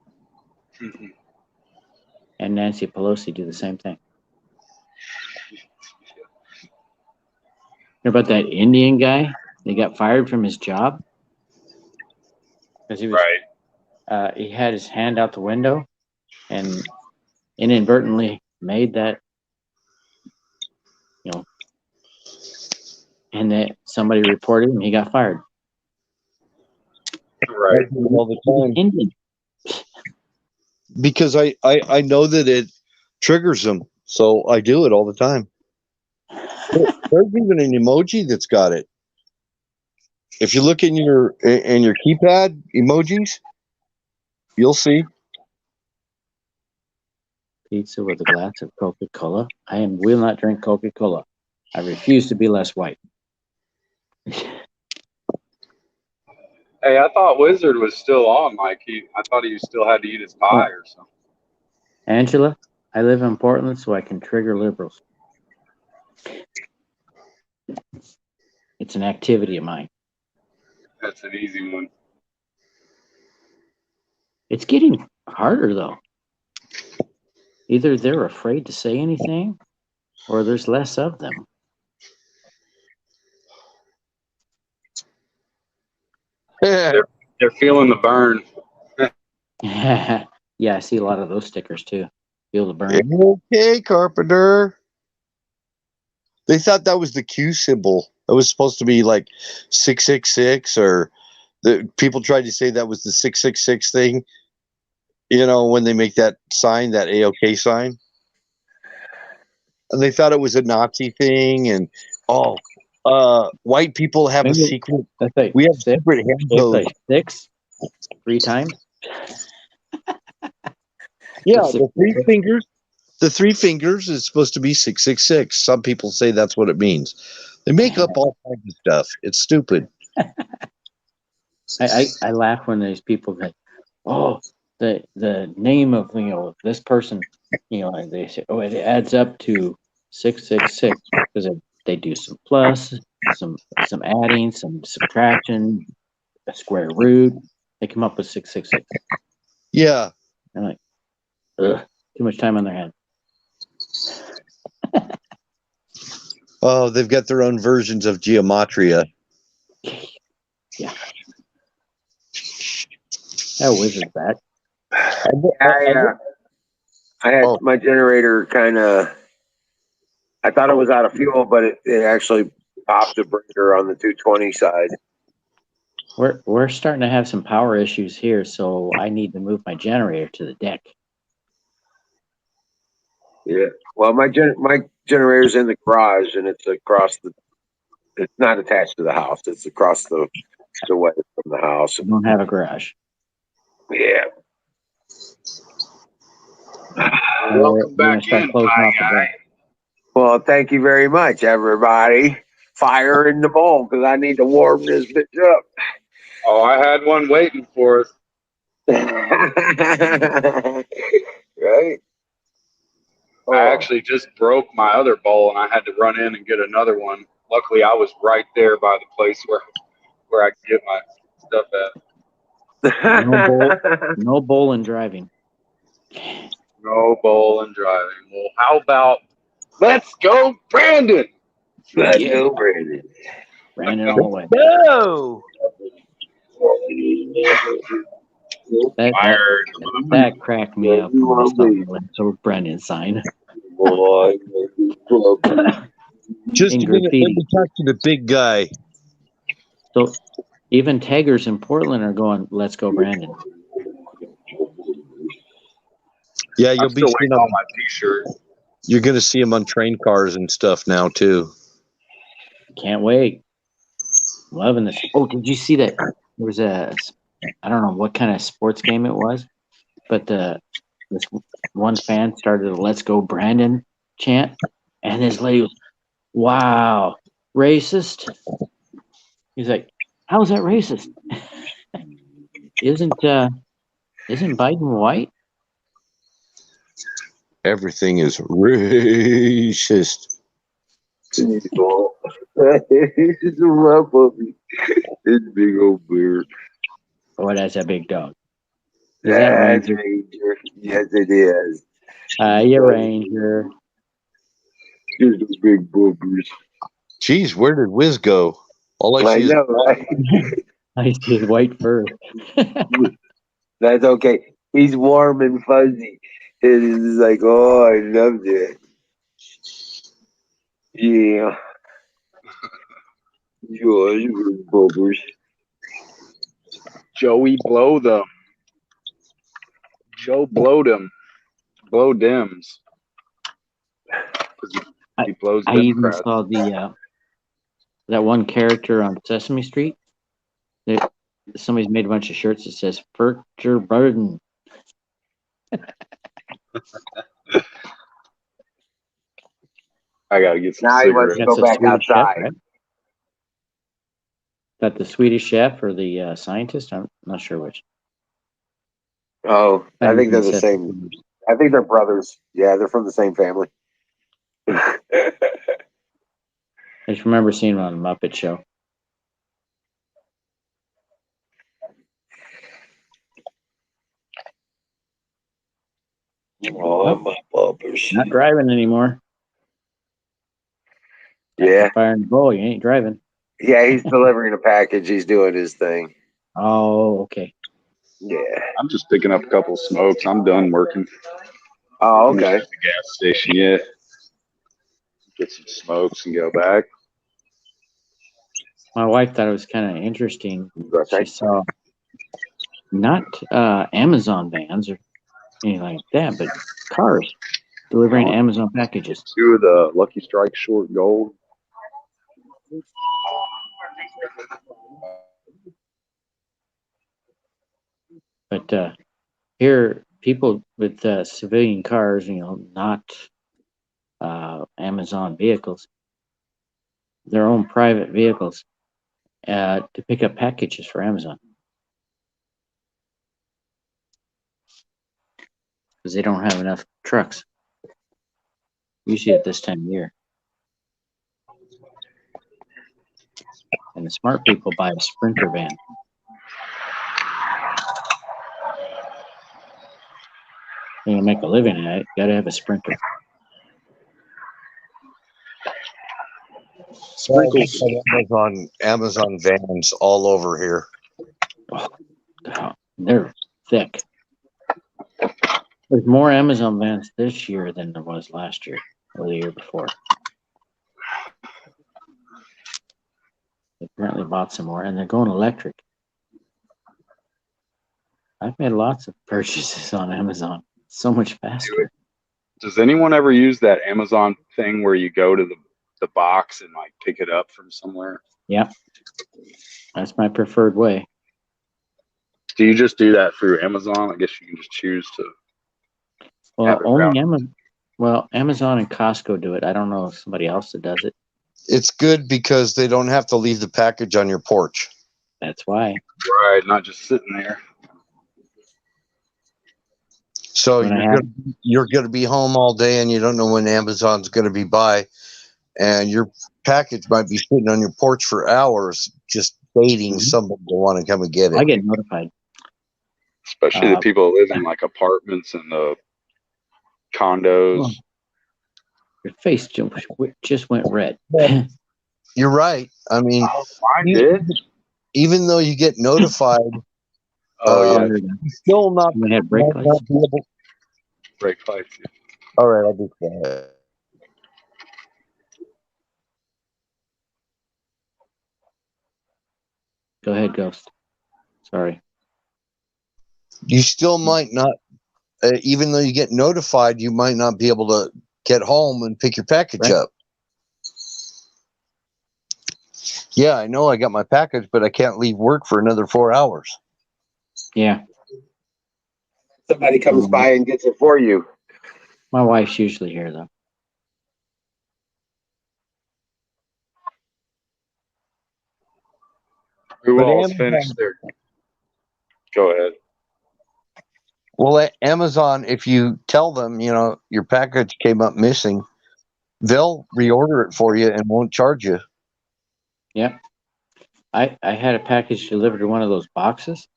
and Nancy Pelosi do the same thing. Hear about that Indian guy? They got fired from his job because he was he had his hand out the window and inadvertently made that, and that somebody reported him. He got fired. Right. All the time. Indian. Because I know that it triggers them, so I do it all the time. There's even an emoji that's got it. If you look in your keypad emojis, you'll see. Pizza with a glass of Coca-Cola. I will not drink Coca-Cola. I refuse to be less white. Hey, I thought Wizard was still on. Like I thought he still had to eat his pie or something. Angela, I live in Portland, so I can trigger liberals. It's an activity of mine. That's an easy one. It's getting harder, though. Either they're afraid to say anything, or there's less of them. They're feeling the burn. Yeah, I see a lot of those stickers too. Feel the burn. Okay, Carpenter. They thought that was the Q symbol. It was supposed to be like 666, or the people tried to say that was the 666 thing. When they make that sign, that AOK sign, and they thought it was a Nazi thing. And white people have a secret. Like we have secret hand codes. Like 6 3 times. Yeah, the 3 fingers. The 3 fingers is supposed to be 666. Some people say that's what it means. They make up all kinds of stuff. It's stupid. I laugh when there's people that, the name of this person, and they say, it adds up to 666 because they do some plus, some adding, some subtraction, a square root. They come up with 666. Yeah. I'm like, ugh, too much time on their hands. Oh, they've got their own versions of geometria. Yeah. That wizard's back. I had my generator kind of. I thought it was out of fuel, but it actually popped a breaker on the 220 side. We're starting to have some power issues here, so I need to move my generator to the deck. Yeah. Well, my generator's in the garage, and it's across the. It's not attached to the house. It's across the way from the house. I don't have a garage. Yeah. Welcome back in, Pie Guy. Well, thank you very much, everybody. fire in the bowl because I need to warm this bitch up. Oh, I had one waiting for us. Right? I actually just broke my other bowl, and I had to run in and get another one. Luckily, I was right there by the place where I get my stuff at. No bowl and driving. No bowl and driving. Well, how about let's go, Brandon? Let's go, Brandon. Brandon all the way. No. That cracked me up when I saw the Let's Go Brandon sign. Just In a minute. Let graffiti. me talk to the big guy. So even taggers in Portland are going, let's go, Brandon. Yeah, I'm you'll be still seeing waiting them. on my T-shirt. You're going to see them on train cars and stuff now too. Can't wait. Loving this. Oh, did you see that? There was I don't know what kind of sports game it was, but this one fan started a "Let's Go Brandon" chant, and this lady was, "Wow, racist." He's like, "How is that racist? Isn't Biden white?" Everything is racist. He's a rough puppy. It's a big old beard. Oh, that's a big dog. Is that Ranger? Yes, it is. Yeah, Ranger. Here's those big buggers. Geez, where did Wiz go? All I I see is know, right? I see his white fur. That's okay. He's warm and fuzzy. It is like, oh, I love that. Yeah. Yours, buggers. Joey blow them. Joe blowed him. Blow dims. He blows I even Democrats. saw that one character on Sesame Street. Somebody's made a bunch of shirts that says "Furcher Burden." I gotta get some Now he wants cigarettes. to go back Swedish chef, outside. right? That the Swedish chef or the scientist? I'm not sure which. Oh, I think they're the Said- same. I think they're brothers. Yeah, they're from the same family. I just remember seeing him on the Muppet Show. Oh, my bumpers. Not driving anymore. Yeah. Fire in the bowl. You ain't driving. Yeah, he's delivering a package. He's doing his thing. Oh, okay. Yeah. I'm just picking up a couple smokes. I'm done working. Oh, I'm just okay. at the gas station yet. Get some smokes and go back. My wife thought it was kind of interesting. Okay. She saw not Amazon vans or anything like that, but cars delivering Amazon packages. Two of the Lucky Strike short gold. But here, people with civilian cars, not Amazon vehicles, their own private vehicles, to pick up packages for Amazon. Because they don't have enough trucks. Usually at this time of year. And the smart people buy a Sprinter van. You make a living at it, you gotta have a Sprinter. sprinkles Amazon vans all over here. Oh, they're thick. There's more Amazon vans this year than there was last year or the year before. They apparently bought some more, and they're going electric. I've made lots of purchases on Amazon. So much faster. Does anyone ever use that Amazon thing where you go to the box and like pick it up from somewhere? Yep. That's my preferred way. Do you just do that through Amazon? I guess you can just choose to. Well, have it only routed. Amazon. Well, Amazon and Costco do it. I don't know if somebody else that does it. It's good because they don't have to leave the package on your porch. That's why. Right, not just sitting there. So When I you're gonna be home all day, and you don't know when Amazon's gonna be by, and your package might be sitting on your porch for hours, just waiting somebody to want to come and get it. I get notified. Especially the people that live in like apartments and the condos. Your face just went red. You're right. I mean, Mine did. even though you get notified, Oh yeah, you still not. We had brake might lights. not be able- brake lights. All right, I'll be quiet. Go ahead, Ghost. Sorry. You still might not, even though you get notified, you might not be able to get home and pick your package up. Yeah, I know I got my package, but I can't leave work for another 4 hours. Yeah. Somebody comes by and gets it for you. My wife's usually here, though. Who But all's Amazon- finished their? Go ahead. Well, at Amazon, if you tell them, your package came up missing, they'll reorder it for you and won't charge you. Yeah. I had a package delivered to one of those boxes,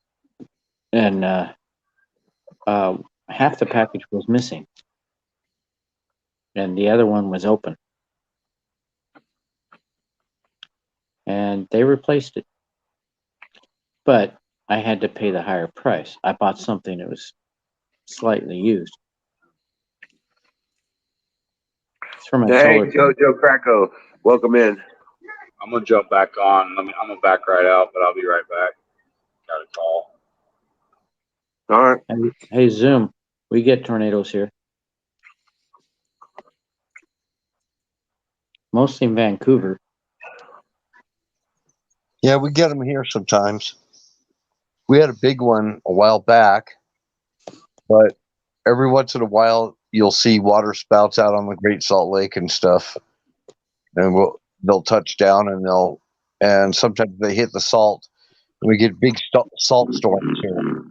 and half the package was missing, and the other one was open. And they replaced it. But I had to pay the higher price. I bought something that was slightly used. It's from a Hey, solar. Joe Cracko, welcome in. I'm gonna jump back on. I'm gonna back right out, but I'll be right back. Got a call. All right. Hey, Zoom, we get tornadoes here. Mostly in Vancouver. Yeah, we get them here sometimes. We had a big one a while back, but every once in a while you'll see water spouts out on the Great Salt Lake and stuff, and they'll touch down and sometimes they hit the salt, and we get big salt storms here.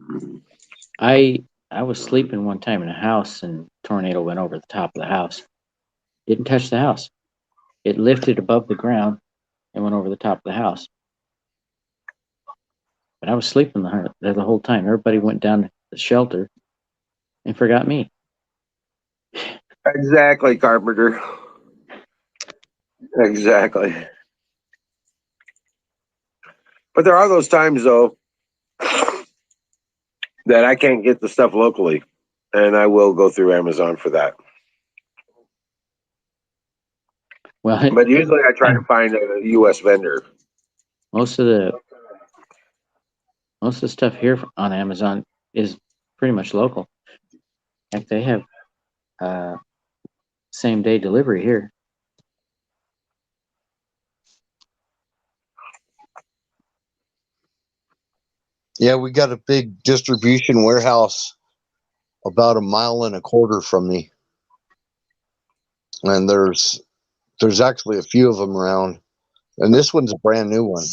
I was sleeping one time in a house, and a tornado went over the top of the house. Didn't touch the house. It lifted above the ground and went over the top of the house. But I was sleeping there the whole time. Everybody went down to the shelter and forgot me. Exactly, Carpenter. Exactly. But there are those times, though, that I can't get the stuff locally, and I will go through Amazon for that. Well, But usually I try to find a U.S. vendor. most of the stuff here on Amazon is pretty much local. Like they have same day delivery here. Yeah, we got a big distribution warehouse about 1.25 miles from me, and there's actually a few of them around, and this one's a brand new one.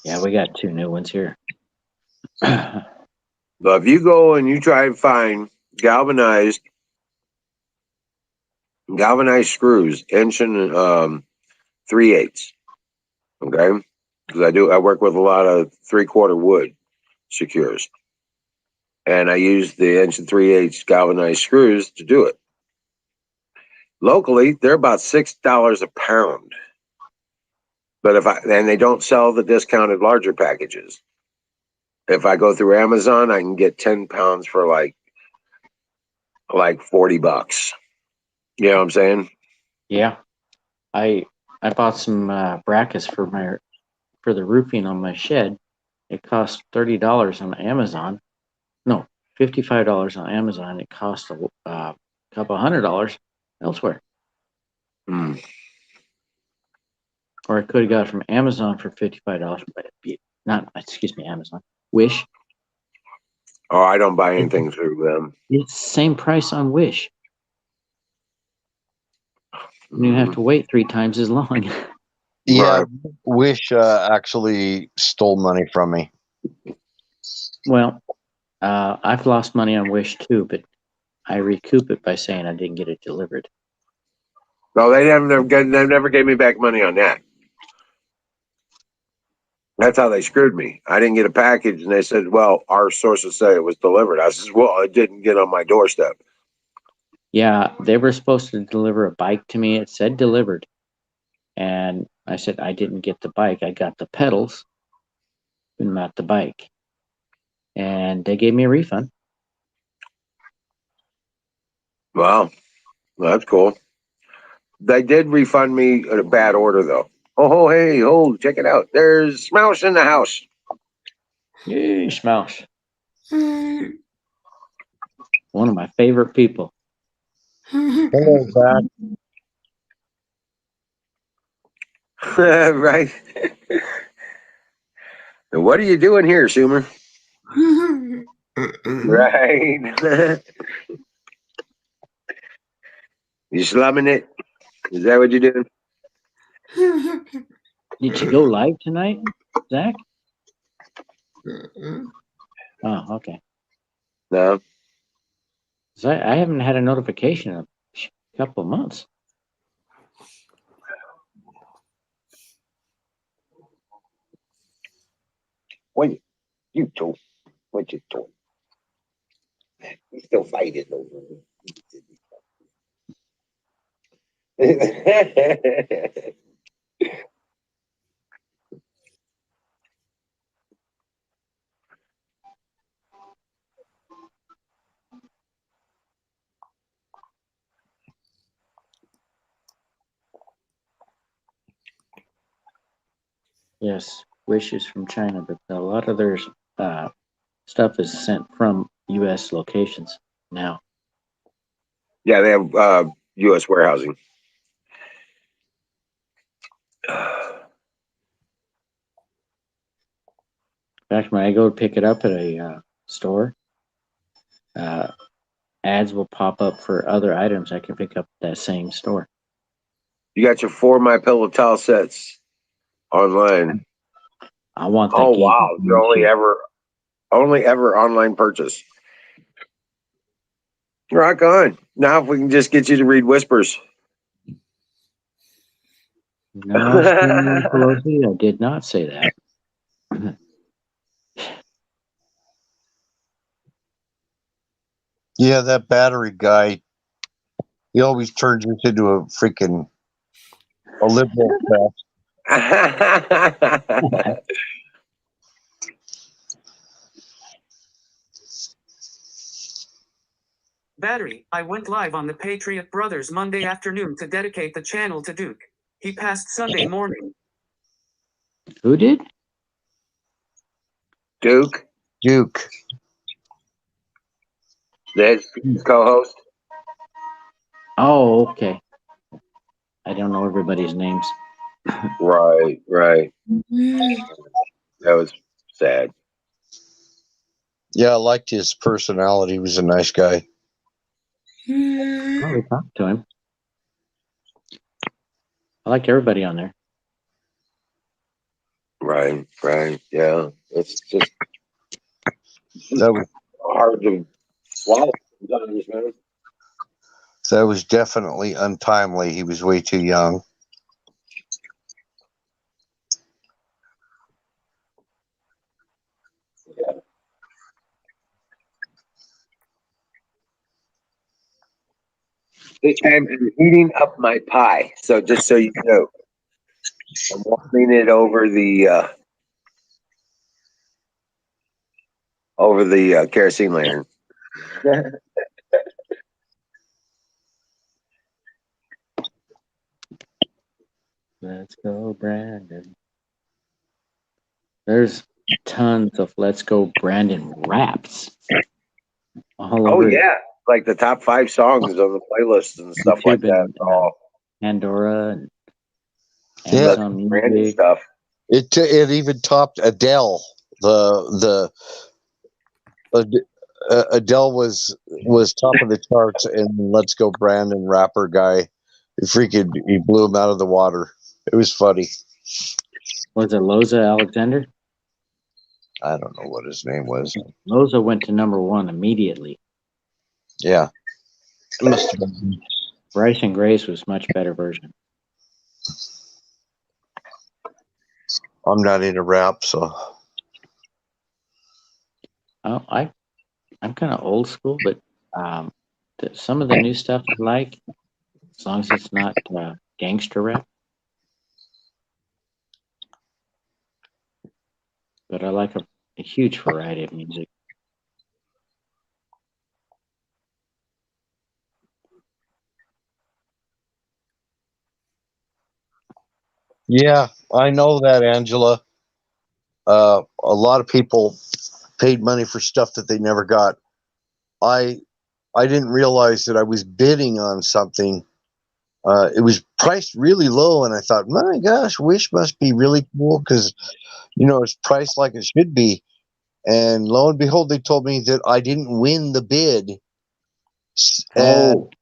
Yeah, we got 2 new ones here. But if you go and you try and find galvanized screws, inch and 3/8, okay? Because I work with a lot of 3/4 wood secures, and I use the inch and 3/8 galvanized screws to do it. Locally, they're about $6 a pound, but and they don't sell the discounted larger packages. If I go through Amazon, I can get 10 pounds for like $40. You know what I'm saying? Yeah, I bought some brackets for the roofing on my shed. It cost $30 on Amazon. No, $55 on Amazon. It cost a couple $100 elsewhere. Hmm. Or I could have got it from Amazon for $55, but Amazon. Wish. Oh, I don't buy anything through them. It's the same price on Wish. You have to wait 3 times as long. Yeah, Right. Wish actually stole money from me. Well, I've lost money on Wish too, but I recoup it by saying I didn't get it delivered. No, they never gave me back money on that. That's how they screwed me. I didn't get a package, and they said, "Well, our sources say it was delivered." I said, "Well, it didn't get on my doorstep." Yeah, they were supposed to deliver a bike to me. It said delivered. And I said, I didn't get the bike. I got the pedals, but not the bike. And they gave me a refund. Wow, that's cool. They did refund me at a bad order, though. Oh, hey, check it out. There's Smouse in the house. Yay, Smouse. One of my favorite people. Hello, Zach. Right. And what are you doing here, Sumer? Right. You slumming it? Is that what you're doing? Did you go live tonight, Zach? Oh, okay. No. So I haven't had a notification in a couple of months. What you doing? What you doing? He's still fighting over it. Yes, wishes from China, but a lot of their stuff is sent from U.S. locations now. Yeah, they have U.S. warehousing. In fact, when I go pick it up at a store, ads will pop up for other items I can pick up at that same store. You got your 4 My Pillow towel sets online. I want that. Oh game wow! Your only ever online purchase. Rock on. Now, if we can just get you to read whispers. No, Pelosi, I did not say that. Yeah, that battery guy. He always turns into a freaking a liberal press. Battery, I went live on the Patriot Brothers Monday afternoon to dedicate the channel to Duke. He passed Sunday morning. Who did? Duke, the co-host. Oh, okay. I don't know everybody's names. Right. That was sad. Yeah, I liked his personality. He was a nice guy. Well, we talked to him. I liked everybody on there. Right. Yeah, it's just That was hard to swallow sometimes, man. that was definitely untimely. He was way too young. I'm heating up my pie, so just so you know, I'm warming it over the kerosene lantern. Let's go, Brandon. There's tons of Let's Go Brandon raps all Oh over yeah, like the top 5 songs on the playlist and stuff like YouTube that. and All Pandora and Yeah. Amazon Brandon Music. stuff. It even topped Adele. Adele was top of the charts in Let's Go Brandon rapper guy He blew him out of the water. It was funny. Was it Loza Alexander? I don't know what his name was. Loza went to number 1 immediately. Yeah. It must have been. Bryson Grace was much better version. I'm not into rap, so. Oh, I'm kind of old school, but some of the new stuff I like, as long as it's not gangster rap. But I like a huge variety of music. Yeah, I know that, Angela. A lot of people paid money for stuff that they never got. I didn't realize that I was bidding on something. It was priced really low, and I thought, my gosh, Wish must be really cool because, it's priced like it should be. And lo and behold, they told me that I didn't win the bid. And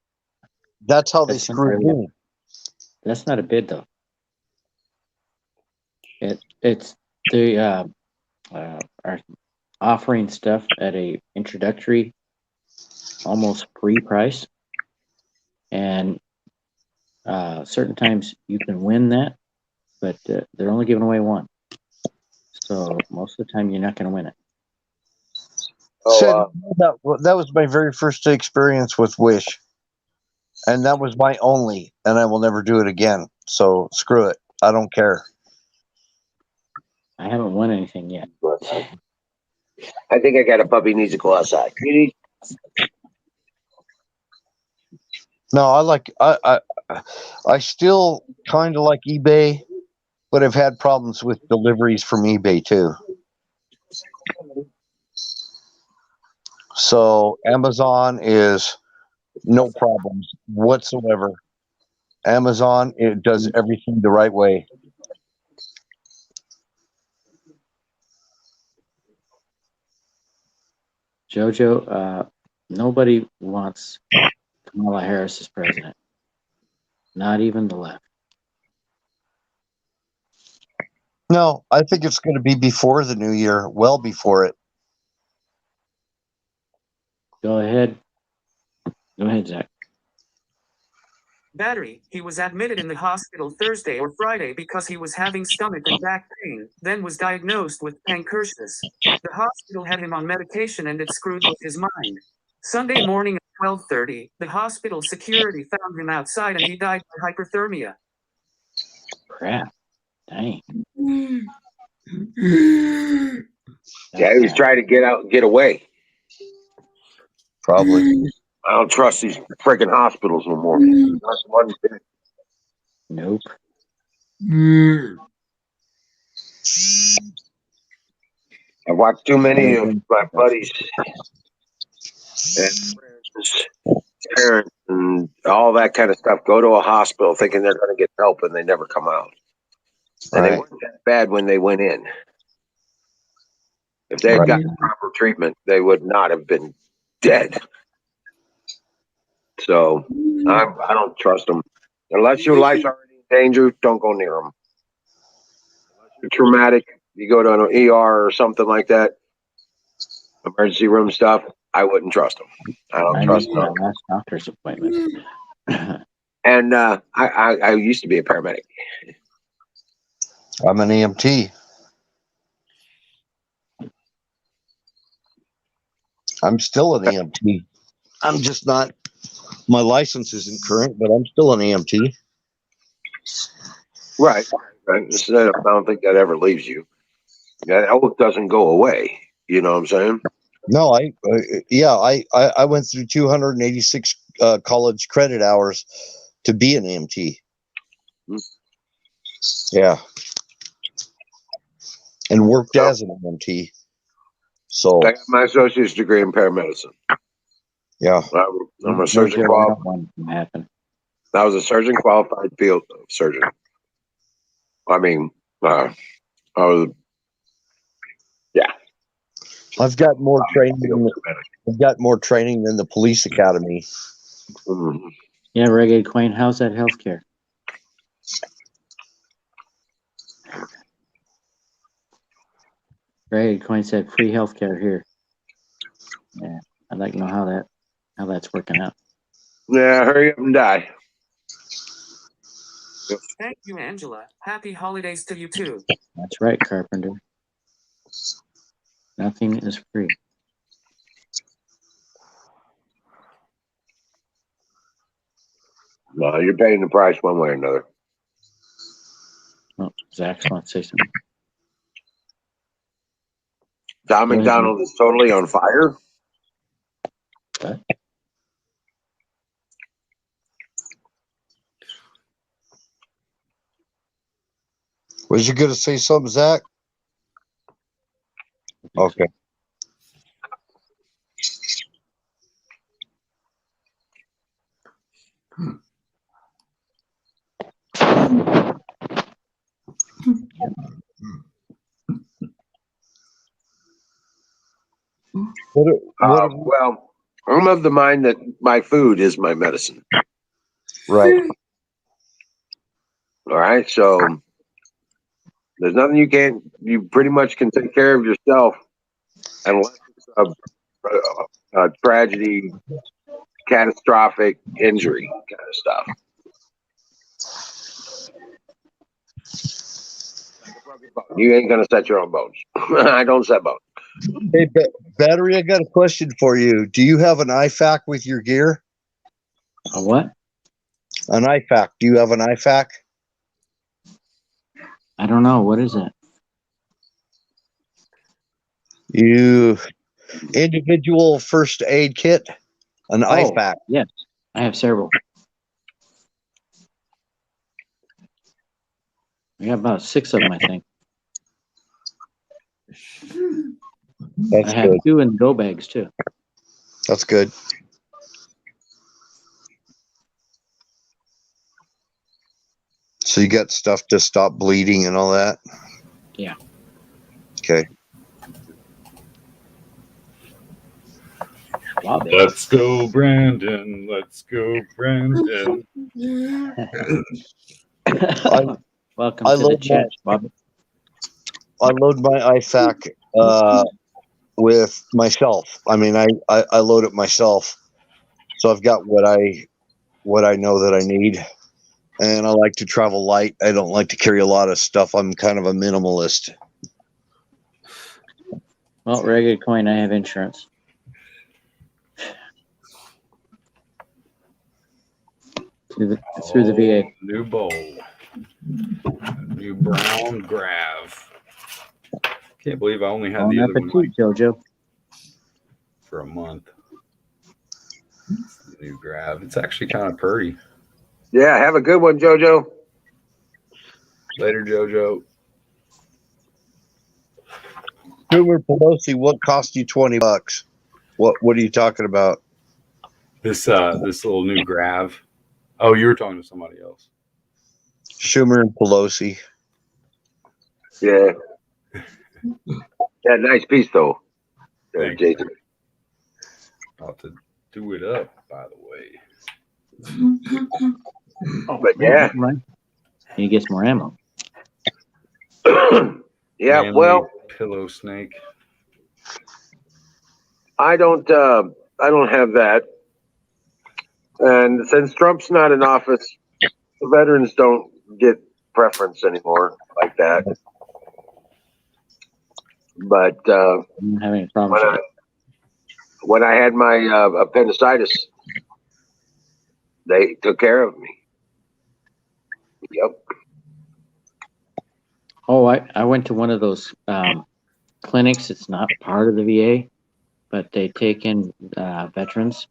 that's how they screwed me. That's not a bid, though. It's they are offering stuff at a introductory, almost free price, and certain times you can win that, but they're only giving away one. So most of the time, you're not going to win it. That was my very first experience with Wish, and that was my only, and I will never do it again. So screw it. I don't care. I haven't won anything yet. I think I got a puppy needs to go outside. No, I still kind of like eBay, but I've had problems with deliveries from eBay too. So Amazon is no problems whatsoever. Amazon, it does everything the right way. Jojo, nobody wants Kamala Harris as president. Not even the left. No, I think it's going to be before the new year, well before it. Go ahead. Go ahead, Zach. Battery, he was admitted in the hospital Thursday or Friday because he was having stomach and back pain, then was diagnosed with pancreatitis. The hospital had him on medication and it screwed with his mind. Sunday morning at 12:30, the hospital security found him outside and he died by hyperthermia. Crap. Dang. Yeah, he was trying to get out and get away. Probably. I don't trust these freaking hospitals no more. That's one thing. Nope. I watched too many of my buddies and friends, parents, and all that kind of stuff go to a hospital thinking they're going to get help, and they never come out. And they weren't that bad when they went in. If they had gotten proper treatment, they would not have been dead. So I don't trust them. Unless your life's already in danger, don't go near them. Unless you're traumatic, you go to an ER or something like that, emergency room stuff, I wouldn't trust them. I don't trust them. My last doctor's appointment. And I used to be a paramedic. I'm an EMT. I'm still an EMT. I'm just not, my license isn't current, but I'm still an EMT. Right. I don't think that ever leaves you. That oath doesn't go away. You know what I'm saying? No, I went through 286 college credit hours to be an EMT. Yeah. And worked as an EMT. So I got my associate's degree in paramedicine. Yeah. I'm a surgeon qualified. I was a surgeon qualified field surgeon. I mean, I was, yeah. I've got more training. I've got more training than the police academy. Mm-hmm. Yeah, Ragged Queen, how's that healthcare? Ragged Queen said free healthcare here. Yeah, I'd like to know how that's working out. Yeah, hurry up and die. Thank you, Angela. Happy holidays to you too. That's right, Carpenter. Nothing is free. No, you're paying the price one way or another. Oh, Zach's want to say something. Tom McDonald is totally on fire. What? Was you going to say something, Zach? Okay. Well, I'm of the mind that my food is my medicine. Right. All right. So there's nothing you pretty much can take care of yourself unless it's a tragedy, catastrophic injury kind of stuff. You ain't going to set your own bones. I don't set bones. Hey, Battery, I got a question for you. Do you have an IFAC with your gear? A what? An IFAC. Do you have an IFAC? I don't know. What is that? You individual first aid kit? An IFAC. Yes, I have several. I got about 6 of them, I think. That's I have good. 2 in go bags too. That's good. So you got stuff to stop bleeding and all that? Yeah. Okay. Let's go, Brandon. Let's go, Brandon. Welcome to the chat, Bob. I load my IFAC with myself. I mean, I load it myself. So I've got what I know that I need. And I like to travel light. I don't like to carry a lot of stuff. I'm kind of a minimalist. Well, Ragged Coin, I have insurance. Through the VA. New bowl. New brown grav. Can't believe I only had the other one Jojo. for a month. New grav. It's actually kind of pretty. Yeah, have a good one, JoJo. Later, JoJo. Boomer Pelosi, what cost you $20? What are you talking about? This little new grav. Oh, you were talking to somebody else. Schumer and Pelosi. Yeah. Yeah, nice piece though. Jason. About to do it up, by the way. But yeah. Right. He gets more ammo. Yeah, Manly well, pillow snake. I don't have that. And since Trump's not in office, the veterans don't get preference anymore like that. But I'm having a problem. when I had my appendicitis, they took care of me. Yep. Oh, I went to one of those clinics. It's not part of the VA, but they take in veterans.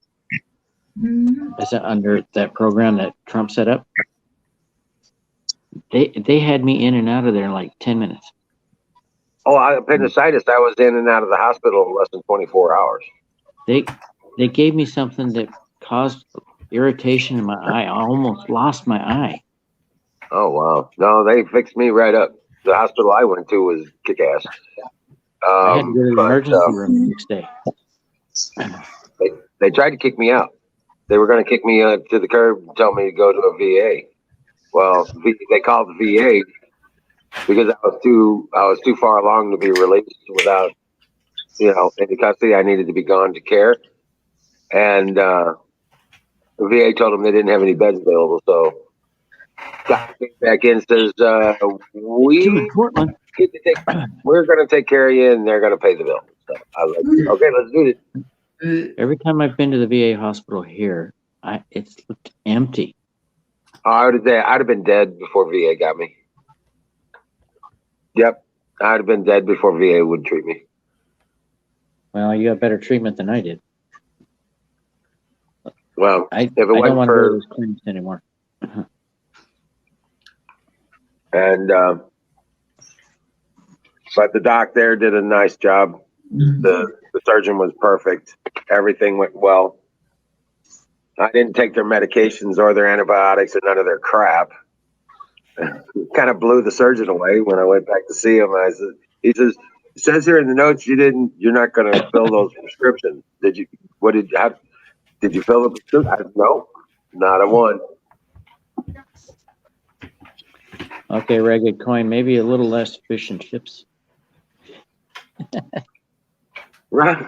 Is that under that program that Trump set up? They had me in and out of there in like 10 minutes. Oh, appendicitis, I was in and out of the hospital in less than 24 hours. They gave me something that caused irritation in my eye. I almost lost my eye. Oh, wow. No, they fixed me right up. The hospital I went to was kick-ass. I had to go to the emergency room the next day. They tried to kick me out. They were going to kick me to the curb and tell me to go to a VA. Well, they called the VA because I was too far along to be released without, any custody. I needed to be gone to care, and the VA told them they didn't have any beds available. So, doctor came back in and says, we're going to take care of you, and they're going to pay the bill. So I was like, okay, let's do it. Every time I've been to the VA hospital here, it's looked empty. I'd have been dead before VA got me. Yep, I'd have been dead before VA would treat me. Well, you got better treatment than I did. Well, I don't want to go to those clinics anymore. And but the doc there did a nice job. The surgeon was perfect. Everything went well. I didn't take their medications or their antibiotics or none of their crap. Kind of blew the surgeon away when I went back to see him. He says, it says here in the notes you're not going to fill those prescriptions. Did you fill the prescription? I said, no, not a one. Okay, Ragged Coin, maybe a little less fish and chips. Right.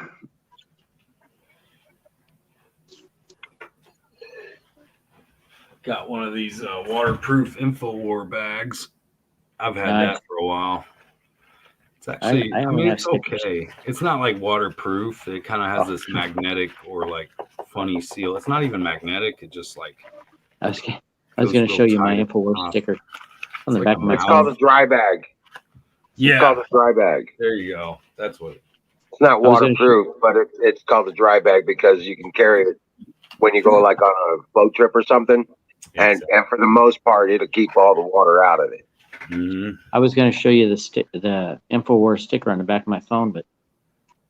Got one of these waterproof InfoWar bags. I've had that for a while. It's actually, I mean, it's okay. It's not like waterproof. It kind of has this magnetic or like funny seal. It's not even magnetic. It just like. I was going to show you my InfoWar sticker on the back of my phone. It's called a dry bag. Yeah. It's called a dry bag. There you go. That's what. It's not waterproof, but it's called a dry bag because you can carry it when you go like on a boat trip or something. And for the most part, it'll keep all the water out of it. Mm-hmm. I was going to show you the InfoWars sticker on the back of my phone, but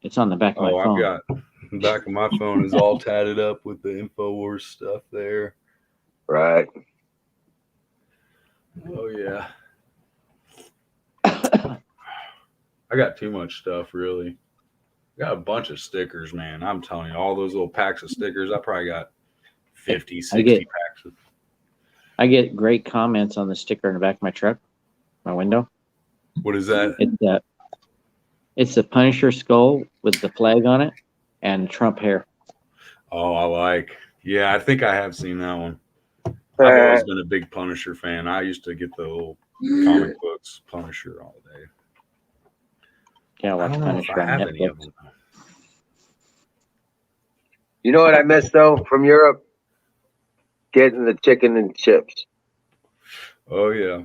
it's on the back of my phone. I've got the back of my phone is all tatted up with the InfoWars stuff there. Right. Oh yeah. I got too much stuff, really. Got a bunch of stickers, man. I'm telling you, all those little packs of stickers. I probably got 50, 60 packs of. I get great comments on the sticker in the back of my truck, my window. What is that? It's the Punisher skull with the flag on it and Trump hair. Oh, I like. Yeah, I think I have seen that one. I've always been a big Punisher fan. I used to get the old comic books, Punisher, all day. Yeah, I watch Punisher on Netflix. You know what I miss though from Europe? Getting the chicken and chips. Oh yeah.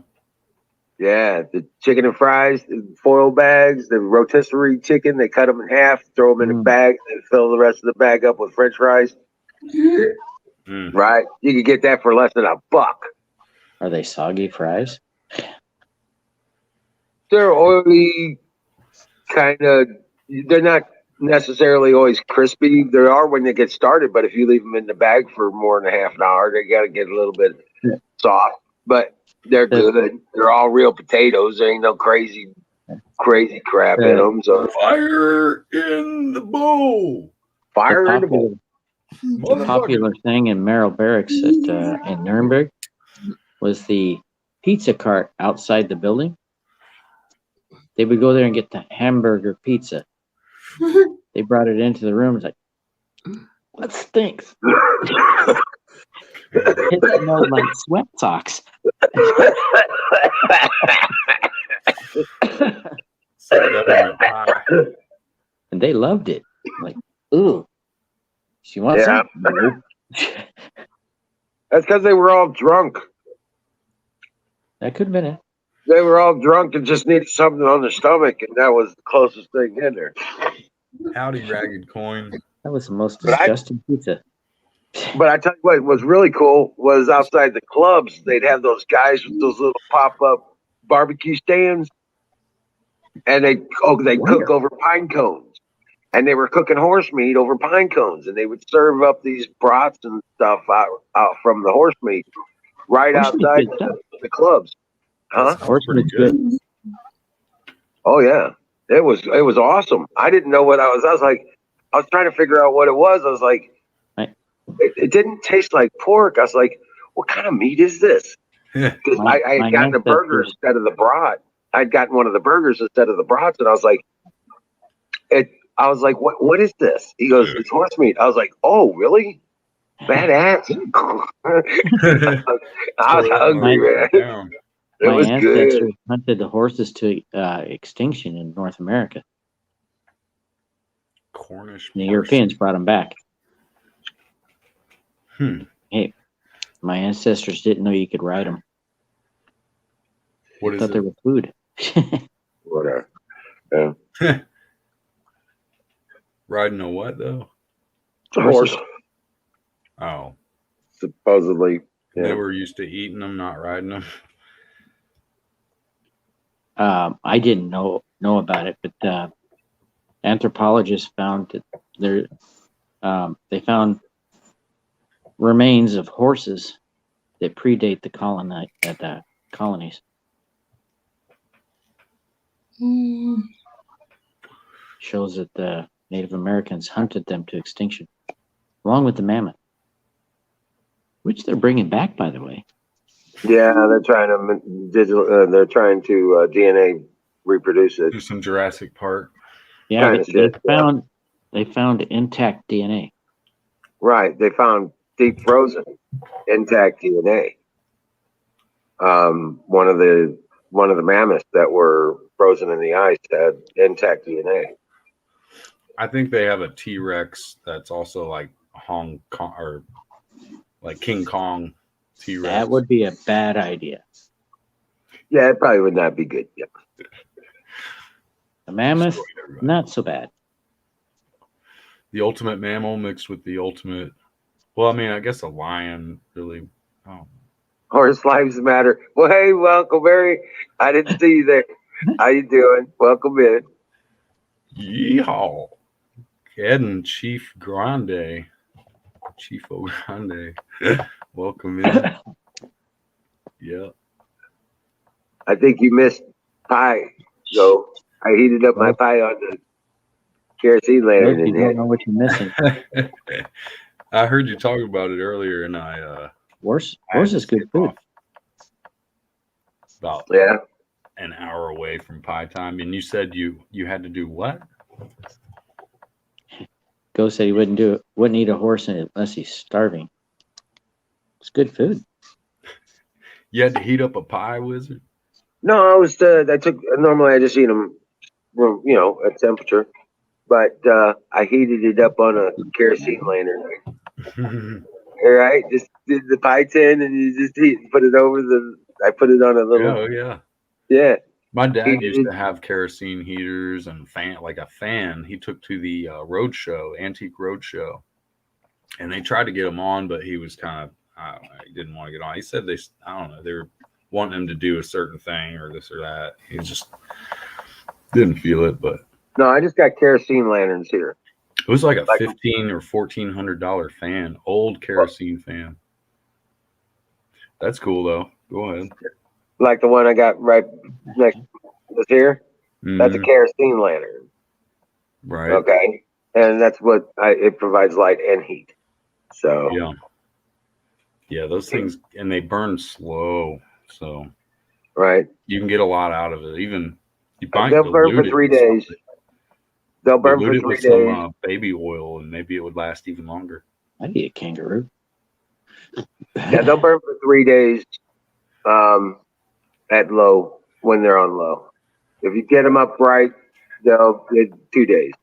Yeah, the chicken and fries, the foil bags, the rotisserie chicken. They cut them in half, throw them in a bag, and fill the rest of the bag up with French fries. Right? You could get that for less than $1. Are they soggy fries? They're oily, kind of. They're not necessarily always crispy. They are when they get started, but if you leave them in the bag for more than a half an hour, they got to get a little bit soft. But they're good. They're all real potatoes. There ain't no crazy crap in them. So fire in the bowl. Fire in the bowl. The popular thing in Merrill Barracks in Nuremberg was the pizza cart outside the building. They would go there and get the hamburger pizza. They brought it into the room. It's like, what stinks? It smelled like sweat socks. And they loved it. Like, ooh. She wants some? No. That's because they were all drunk. That could have been it. They were all drunk and just needed something on their stomach, and that was the closest thing in there. Howdy, Ragged Coin. That was the most disgusting pizza. But I tell you what was really cool was outside the clubs, they'd have those guys with those little pop-up barbecue stands, and they cook over pine cones. And they were cooking horse meat over pine cones, and they would serve up these brats and stuff out from the horse meat right outside the clubs. Huh? Horse meat's good. Oh yeah, it was awesome. I didn't know what I was like. I was trying to figure out what it was. I was like, it didn't taste like pork. I was like, what kind of meat is this? Because I had gotten a burger instead of the brat. I'd gotten one of the burgers instead of the brats, and I was like, what is this? He goes, it's horse meat. I was like, oh, really? Badass. I was hungry, man. It was ancestors good. hunted the horses to extinction in North America. Cornish. And the Europeans brought them back. Hey, my ancestors didn't know you could ride them. What is thought it? they were food. Whatever. Yeah. Riding a what though? Horse. Oh. Supposedly. Yeah. They were used to eating them, not riding them. I didn't know about it, but anthropologists found that they found remains of horses that predate the colonies. Shows that the Native Americans hunted them to extinction, along with the mammoth, which they're bringing back, by the way. Yeah, they're trying to DNA reproduce it. Do some Jurassic Park. Yeah, they found intact DNA. Right, they found deep frozen intact DNA. One of the mammoths that were frozen in the ice had intact DNA. I think they have a T-Rex that's also like Hong Kong or like King Kong T-Rex. That would be a bad idea. Yeah, it probably would not be good. Yeah. The mammoth, not so bad. The ultimate mammal mixed with the ultimate. Well, I mean, I guess a lion really. Oh. Horse lives matter. Well, hey, welcome, Barry. I didn't see you there. How you doing? Welcome in. Yeehaw. Ed and Chief Grande. Chief O'Grande. Welcome in. Yeah. I think you missed pie. So I heated up my pie on the kerosene lantern. You don't know what you're missing. I heard you talk about it earlier, and horse is good food. About an hour away from pie time, and you said you had to do what? Go said he wouldn't eat a horse unless he's starving. It's good food. You had to heat up a pie, Wizard? No, normally I just eat them, at temperature, but I heated it up on a kerosene lantern. All right, just did the pie tin, and you just put it over I put it on a little. Oh yeah. Yeah. My dad used to have kerosene heaters and a fan. He took to the antique roadshow, and they tried to get him on, but he was kind of, he didn't want to get on. He said they were wanting him to do a certain thing or this or that. He just didn't feel it. But no, I just got kerosene lanterns here. It was like a $1,500 or $1,400 fan, old kerosene fan. That's cool though. Go ahead. Like the one I got right next to here. That's a kerosene lantern. Right. Okay. And that's what it provides light and heat. So yeah, those things, and they burn slow, so right, you can get a lot out of it. Even they'll burn for 3 days. They'll burn for 3 days. Some baby oil, and maybe it would last even longer. I'd eat a kangaroo. Yeah, they'll burn for 3 days. At low, when they're on low. If you get them up right, they'll get 2 days,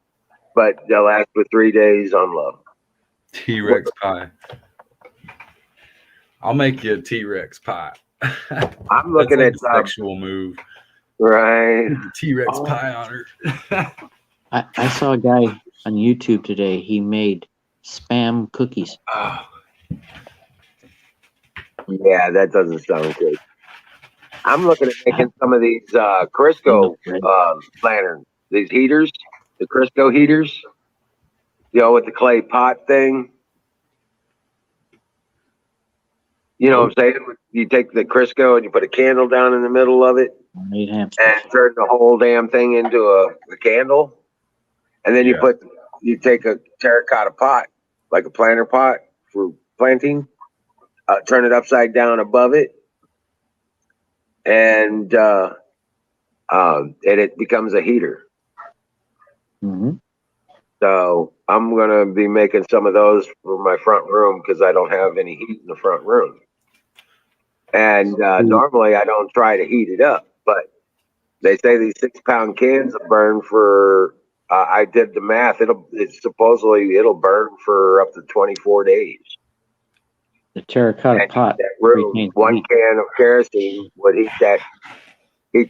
but they'll last for 3 days on low. T-Rex pie. I'll make you a T-Rex pie. I'm looking at sexual move. Right. T-Rex pie on her. I saw a guy on YouTube today. He made Spam cookies. Oh. Yeah, that doesn't sound good. I'm looking at making some of these Crisco lanterns, these heaters, the Crisco heaters, with the clay pot thing. You know what I'm saying? You take the Crisco and you put a candle down in the middle of it and turn the whole damn thing into a candle. And then you take a terracotta pot, like a planter pot, for planting, turn it upside down above it, and it becomes a heater. Mm-hmm. So I'm gonna be making some of those for my front room because I don't have any heat in the front room. And normally I don't try to heat it up, but they say these 6-pound cans will burn for. I did the math. It'll burn for up to 24 days. The terracotta And pot that room, retains one heat. can of kerosene would heat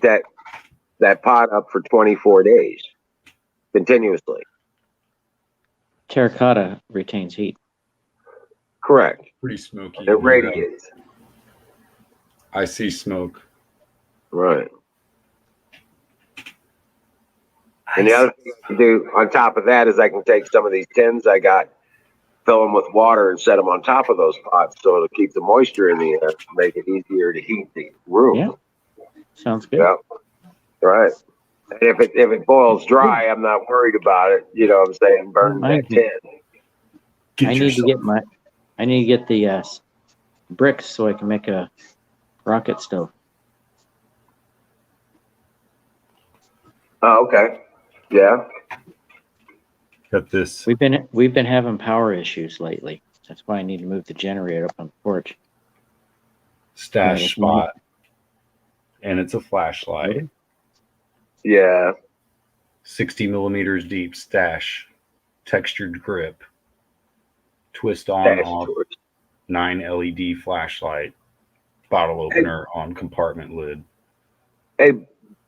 that pot up for 24 days continuously. Terracotta retains heat. Correct. Pretty smoky. It radiates. I see smoke. Right. And the other thing I can do on top of that is I can take some of these tins I got, fill them with water, and set them on top of those pots so it'll keep the moisture in the air, make it easier to heat the room. Yeah. Sounds good. Yeah. Right. And if it boils dry, I'm not worried about it. You know what I'm saying? Burning that tin. I need to get the bricks so I can make a rocket stove. Oh, okay. Yeah. Got this. We've been having power issues lately. That's why I need to move the generator up on the porch. Stash spot. And it's a flashlight. Yeah. 60 millimeters deep stash. Textured grip. Twist on off. 9 LED flashlight. Bottle opener on compartment lid. Hey,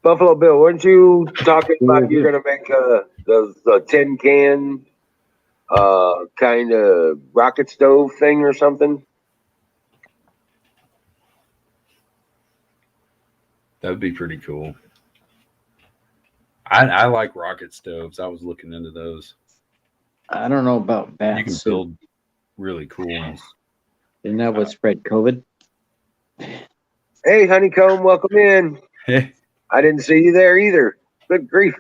Buffalo Bill, weren't you talking about you're going to make the tin can kind of rocket stove thing or something? That would be pretty cool. I like rocket stoves. I was looking into those. I don't know about bats. You can build really cool ones. Isn't that what spread COVID? Hey, Honeycomb, welcome in. I didn't see you there either. Good grief.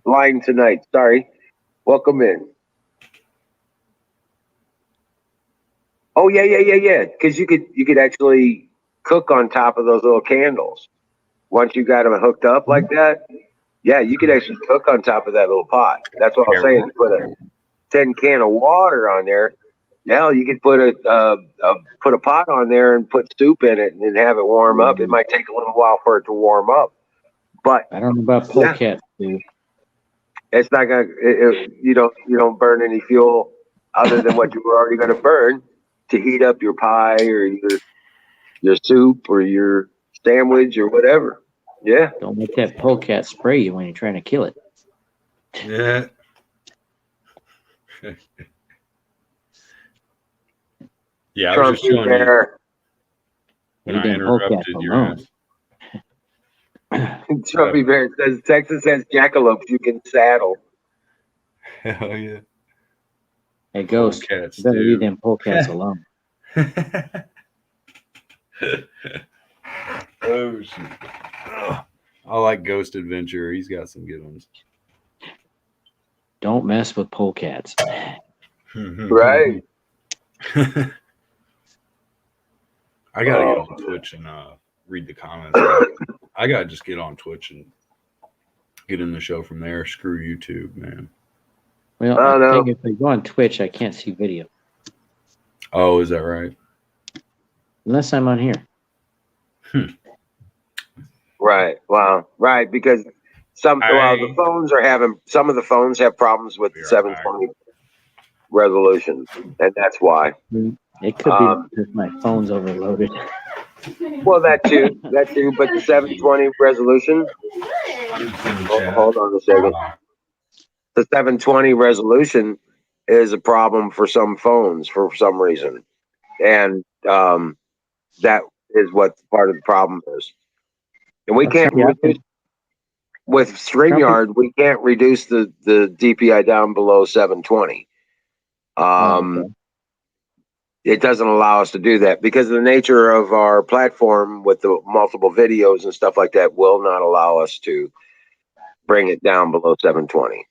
Lying tonight. Sorry. Welcome in. Oh, yeah. Because you could actually cook on top of those little candles. Once you got them hooked up like that, yeah, you could actually cook on top of that little pot. That's what I'm saying. Put a tin can of water on there. Now you could put a pot on there and put soup in it and have it warm up. It might take a little while for it to warm up, but I don't know about polecats, dude. It's not gonna. You don't burn any fuel other than what you were already going to burn to heat up your pie or your soup or your sandwich or whatever. Yeah. Don't let that polecat spray you when you're trying to kill it. Yeah. Yeah, I was just showing you when I interrupted your ass. Trumpy Bear says Texas has jackalopes you can saddle. Hell yeah. Hey, Ghost, you better leave them polecats alone. Oh, shit. I like Ghost Adventure. He's got some good ones. Don't mess with polecats. Right. I got to get on Twitch and read the comments. I got to just get on Twitch and get in the show from there. Screw YouTube, man. Well, I think if I go on Twitch, I can't see video. Oh, is that right? Unless I'm on here. Right. Wow. Right. Because the phones are some of the phones have problems with the 720 resolution, and that's why. It could be because my phone's overloaded. Well, that too, but the 720 resolution. Hold on a second. The 720 resolution is a problem for some phones for some reason, and that is what part of the problem is. And we can't reduce with StreamYard. We can't reduce the DPI down below 720. It doesn't allow us to do that because of the nature of our platform with the multiple videos and stuff like that will not allow us to bring it down below 720.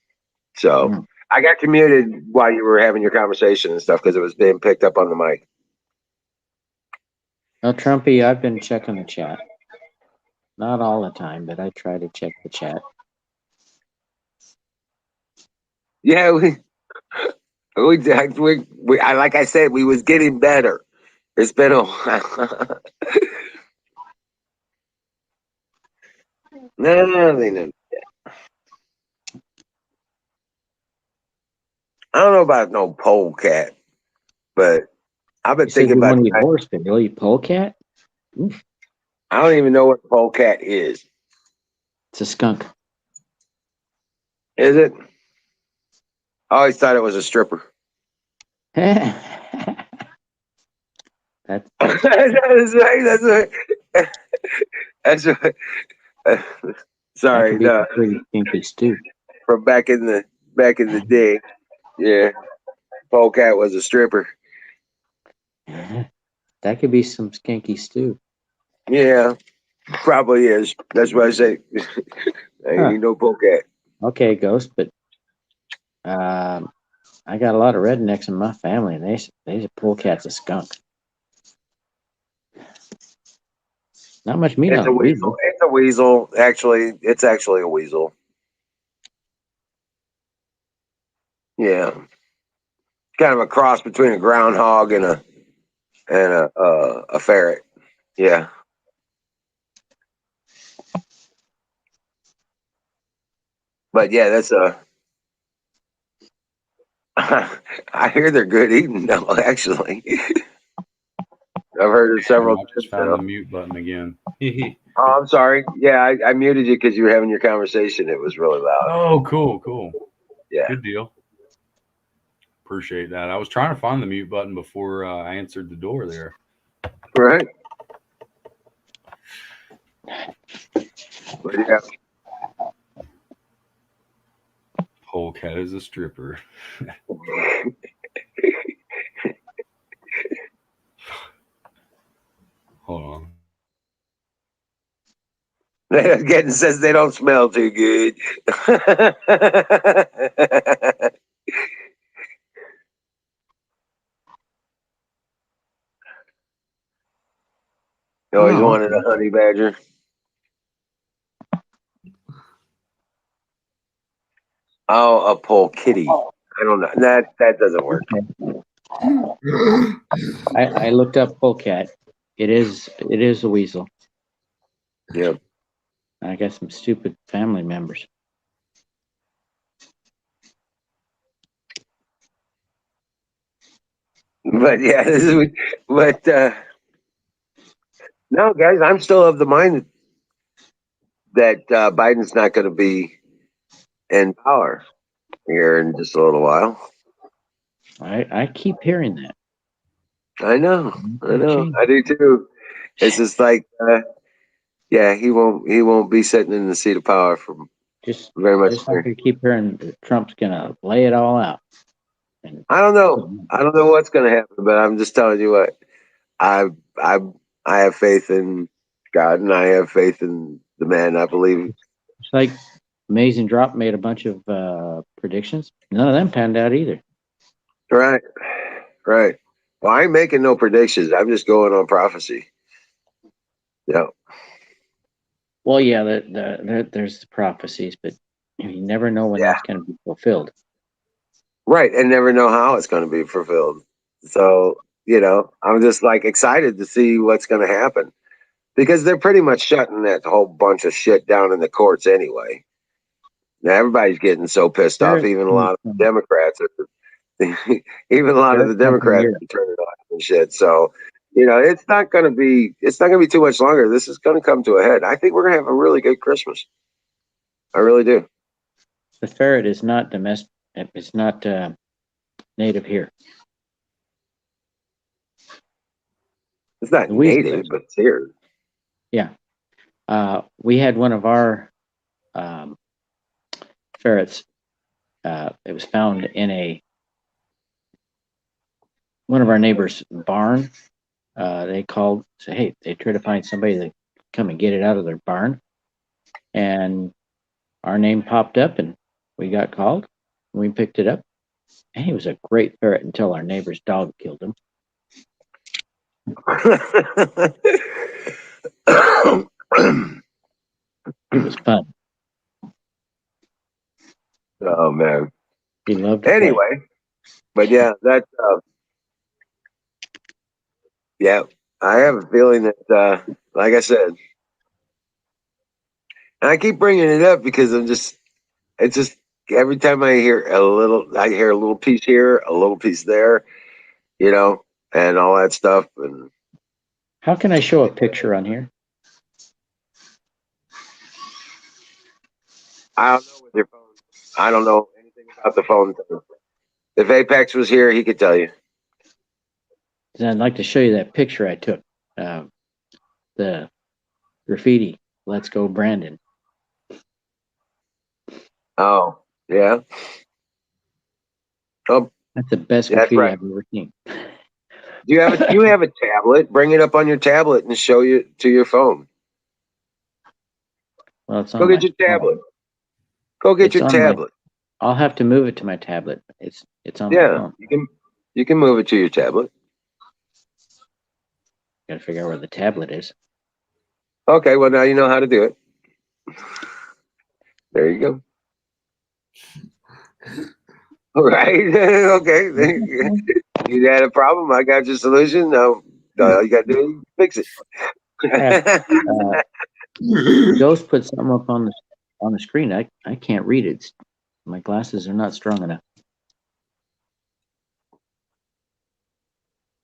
So I got you muted while you were having your conversation and stuff because it was being picked up on the mic. Well, Trumpy, I've been checking the chat. Not all the time, but I try to check the chat. Yeah, like I said, we was getting better. It's been a while. No. I don't know about no polecat, but I've been You said thinking you about. want to eat horse, but you'll eat polecat? Oof. I don't even know what a polecat is. It's a skunk. Is it? I always thought it was a stripper. That's That's right. That's right. Sorry, that could be no. pretty stinky stew. From back in the day, yeah. Polecat was a stripper. That could be some skanky stew. Yeah, probably is. That's what I say. Ain't no polecat. Okay, Ghost, but I got a lot of rednecks in my family, and they say polecat's a skunk. Not much meat It's on a a weasel. weasel. It's a weasel. Actually, it's actually a weasel. Yeah, kind of a cross between a groundhog and a ferret. Yeah. But yeah, that's a. I hear they're good eating though. Actually, I've heard it several I just times found now. the mute button again. Oh, I'm sorry. Yeah, I muted you because you were having your conversation. It was really loud. Oh, cool. Yeah. Good deal. Appreciate that. I was trying to find the mute button before I answered the door there. Right. But yeah. Polecat is a stripper. Hold on. Getting says they don't smell too good. You always wanted a honey badger. Oh, a pole kitty. I don't know. That doesn't work. I looked up polecat. It is a weasel. Yep. I got some stupid family members. But yeah, no, guys, I'm still of the mind that Biden's not going to be in power here in just a little while. I keep hearing that. I know, I do too. It's just like, yeah, he won't be sitting in the seat of power for very much. Just like I keep hearing that Trump's gonna lay it all out. I don't know what's going to happen, but I'm just telling you what, I have faith in God, and I have faith in the man. I believe. It's like Amazing Drop made a bunch of predictions. None of them panned out either. Right. Well, I ain't making no predictions. I'm just going on prophecy. Yeah. Well, yeah, there's the prophecies, but you never know when that's going to be fulfilled. Right, and never know how it's going to be fulfilled. So, I'm just like excited to see what's going to happen because they're pretty much shutting that whole bunch of shit down in the courts anyway. Now everybody's getting so pissed off. Even a lot of Democrats are turning off and shit. So, it's not going to be too much longer. This is going to come to a head. I think we're going to have a really good Christmas. I really do. The ferret is not domestic. It's not native here. It's not native, but it's here. Yeah. We had one of our ferrets. It was found in one of our neighbors' barn. They called, said, hey, they tried to find somebody to come and get it out of their barn. And our name popped up and we got called. We picked it up, and he was a great ferret until our neighbor's dog killed him. It was fun. Oh man. He loved to play. Anyway, but yeah, that's yeah. I have a feeling that, like I said, and I keep bringing it up because it's just every time I hear a little piece here, a little piece there, you know, and all that stuff. And how can I show a picture on here? I don't know with your phone. I don't know anything about the phone. If Apex was here, he could tell you. I'd like to show you that picture I took. The graffiti. Let's go, Brandon. Oh, yeah. Oh, that's the best graffiti I've ever seen. Do you have a tablet? Bring it up on your tablet and show you to your phone. Well, it's on Go get your tablet. Go get your tablet. I'll have to move it to my tablet. It's on my phone. You can move it to your tablet. Got to figure out where the tablet is. Okay, well now you know how to do it. There you go. All right. Okay. You had a problem. I got your solution. Now all you got to do is fix it. Ghost put something up on the screen. I can't read it. My glasses are not strong enough.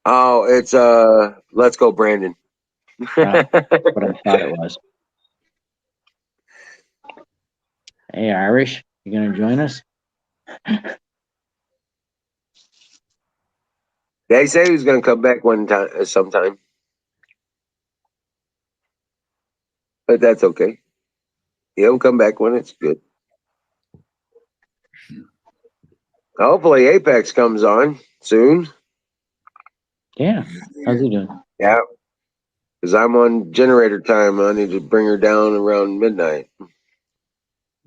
Oh, it's Let's Go, Brandon. What I thought it was. Hey, Irish, you gonna join us? They say he's gonna come back sometime, but that's okay. He'll come back when it's good. Hopefully, Apex comes on soon. Yeah, how's he doing? Yeah, because I'm on generator time. I need to bring her down around midnight.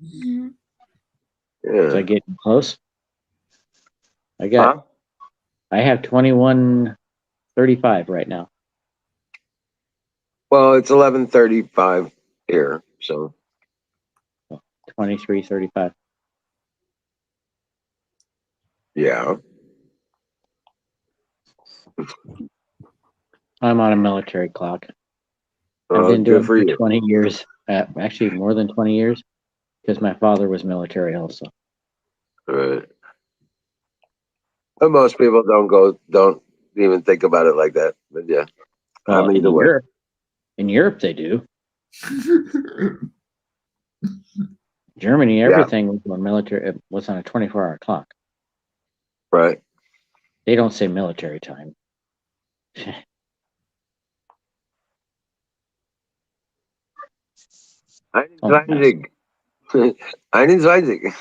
Yeah. Is I getting close? I have 21:35 right now. Well, it's 11:35 here, so 23:35. Yeah. I'm on a military clock. I've been doing it for 20 years. Actually, more than 20 years, because my father was military also. Right. But most people don't even think about it like that. But yeah, well, in Europe they do. Germany, everything was on military. It was on a 24-hour clock. Right. They don't say military time. Einundzwanzig. Einundzwanzig.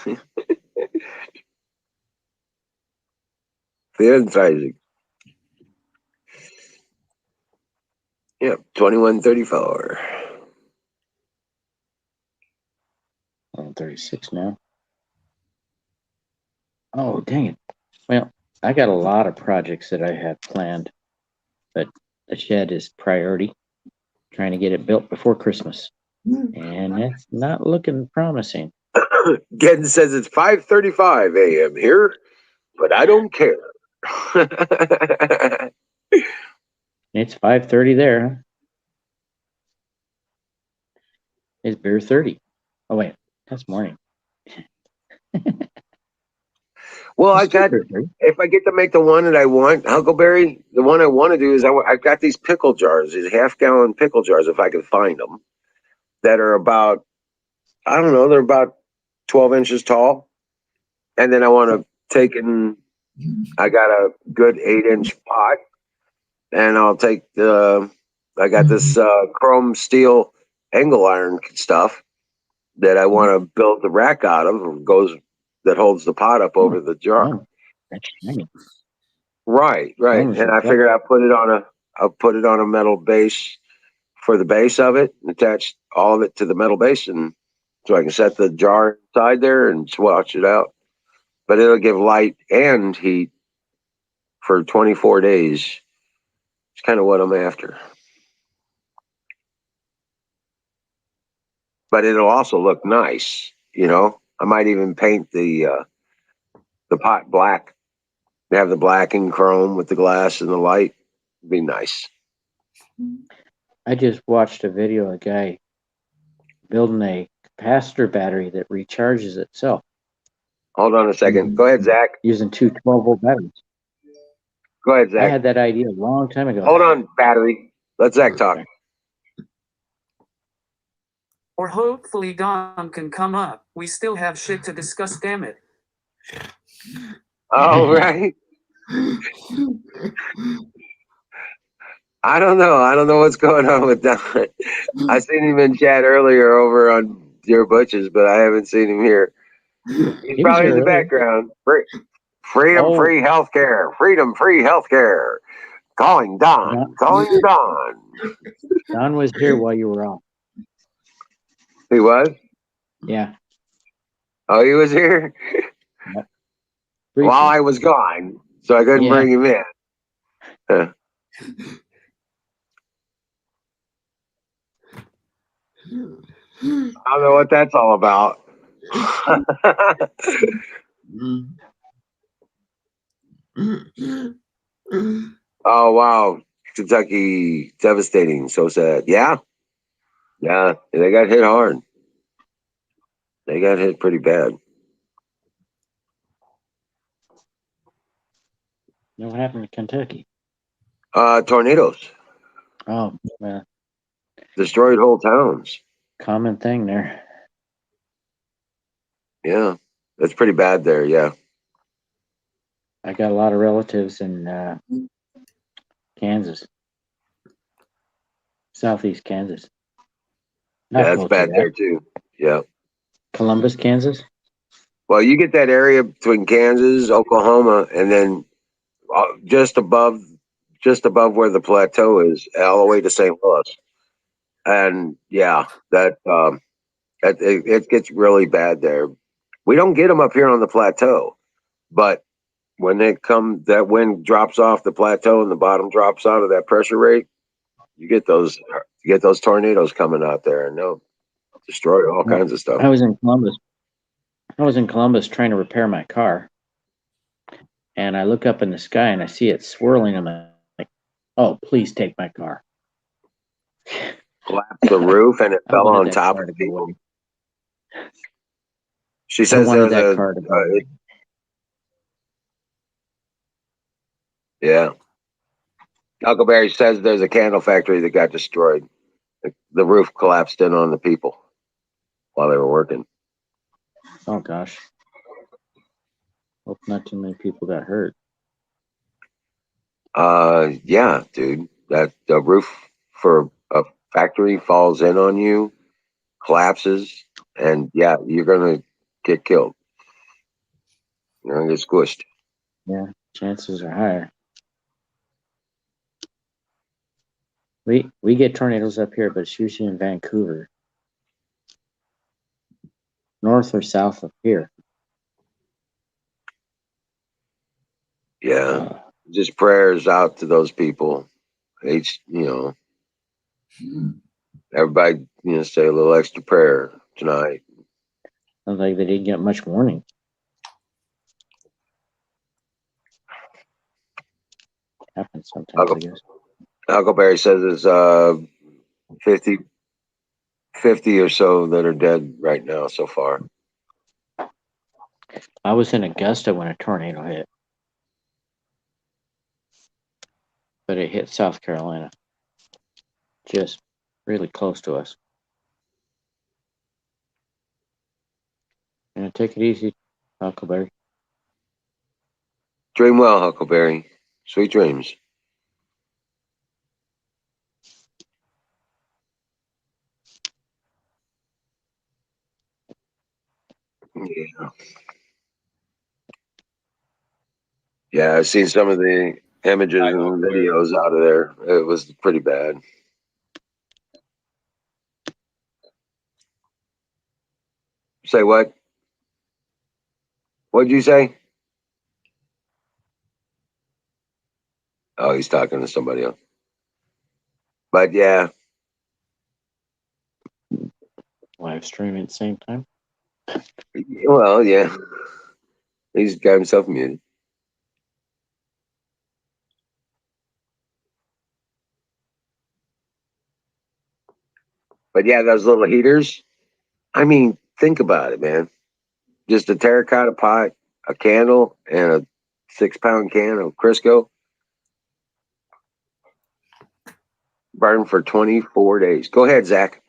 34. Yep, 21:34. I'm 36 now. Oh, dang it. Well, I got a lot of projects that I have planned, but the shed is priority. Trying to get it built before Christmas. And that's not looking promising. Gedden says it's 5:35 a.m. here, but I don't care. It's 5:30 there, huh? It's beer 30. Oh wait, that's morning. Well, if I get to make the one that I want, Huckleberry, the one I want to do is I've got these pickle jars, these half-gallon pickle jars, if I can find them, that are about, I don't know, they're about 12 inches tall. And then I want to I got a good 8-inch pot, and I'll take I got this chrome steel angle iron stuff that I want to build the rack out of, that holds the pot up over the jar. Oh, that's shiny. Right. And I figured I'll put it on a metal base for the base of it, and attach all of it to the metal base, and so I can set the jar inside there and swatch it out. but it'll give light and heat for 24 days. It's kind of what I'm after. But it'll also look nice, you know. I might even paint the pot black. Have the black and chrome with the glass and the light. It'd be nice. I just watched a video of a guy building a capacitor battery that recharges itself. Hold on a second. Go ahead, Zach. Using two 12-volt batteries. Go ahead, Zach. I had that idea a long time ago. Hold on, battery. Let Zach talk. Or hopefully Don can come up. We still have shit to discuss, damn it. All right. I don't know. I don't know what's going on with Don. I seen him in chat earlier over on Dear Butches, but I haven't seen him here. He's probably in the background. Freedom, free healthcare. Freedom, free healthcare. Calling Don. Calling Don. Don was here while you were off. He was? Yeah. Oh, he was here? Yep. While I was gone, so I couldn't bring him in. I don't know what that's all about. Oh, wow. Kentucky, devastating. So sad. Yeah. Yeah. They got hit hard. They got hit pretty bad. What happened to Kentucky? Tornadoes. Oh, man. Destroyed whole towns. Common thing there. Yeah. That's pretty bad there. Yeah. I got a lot of relatives in Kansas. Southeast Kansas. Yeah, that's bad there too. Yeah. Columbus, Kansas? Well, you get that area between Kansas, Oklahoma, and then just above where the plateau is, all the way to St. Louis. And yeah, it gets really bad there. We don't get them up here on the plateau, but when they come, that wind drops off the plateau and the bottom drops out of that pressure rate, you get those tornadoes coming out there, and they'll destroy all kinds of stuff. I was in Columbus trying to repair my car, and I look up in the sky and I see it swirling. I'm like, "Oh, please take my car!" Collapsed the roof and it fell on top of the people. She says there's that car to go. Yeah. Huckleberry says there's a candle factory that got destroyed. The roof collapsed in on the people while they were working. Oh gosh. Hope not too many people got hurt. Yeah, dude. That the roof for a factory falls in on you, collapses, and yeah, you're gonna get killed. You're gonna get squished. Yeah, chances are higher. We get tornadoes up here, but it's usually in Vancouver. North or south of here. Yeah. Just prayers out to those people. Everybody, say a little extra prayer tonight. Sounds like they didn't get much warning. Happens sometimes, I guess. Huckleberry says it's 50 or so that are dead right now so far. I was in Augusta when a tornado hit. But it hit South Carolina. Just really close to us. Take it easy, Huckleberry. Dream well, Huckleberry. Sweet dreams. Yeah. Yeah, I've seen some of the images and videos out of there. It was pretty bad. Say what? What'd you say? Oh, he's talking to somebody else. But yeah. Live streaming at the same time. Well, yeah. He's got himself muted. But yeah, those little heaters. I mean, think about it, man. Just a terracotta pot, a candle, and a 6-pound can of Crisco. Burn for 24 days. Go ahead, Zach.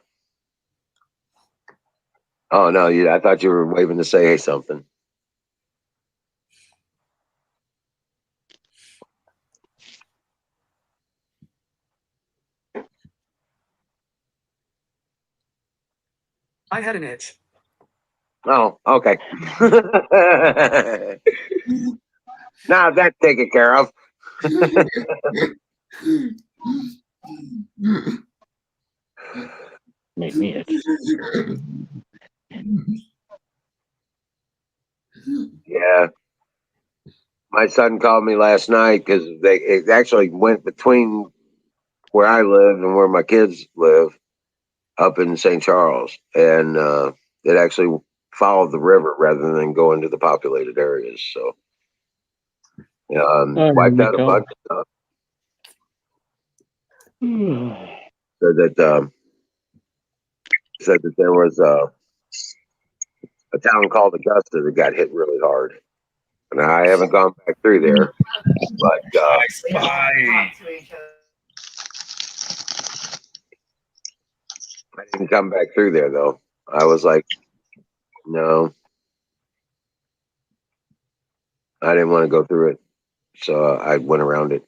Oh, no, I thought you were waving to say hey something. I had an itch. Oh, okay. Now that's taken care of. Made me itch. Yeah. My son called me last night because it actually went between where I live and where my kids live up in St. Charles. And it actually followed the river rather than go into the populated areas. So, wiped out a bunch of stuff. Said that there was a town called Augusta that got hit really hard. And I haven't gone back through there, but I didn't come back through there though. I was like, no, I didn't want to go through it, so I went around it.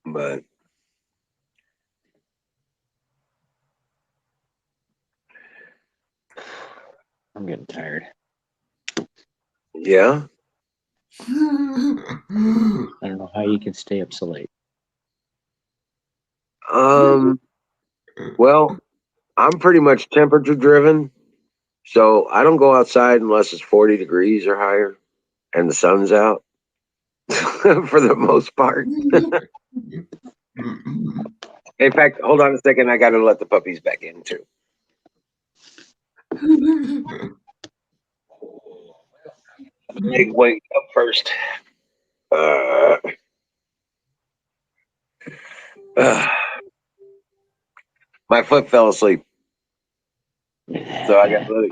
But I'm getting tired. Yeah. I don't know how you can stay up so late. Well, I'm pretty much temperature driven, so I don't go outside unless it's 40 degrees or higher and the sun's out for the most part. In fact, hold on a second. I got to let the puppies back in too. They wake up first. My foot fell asleep, so I got to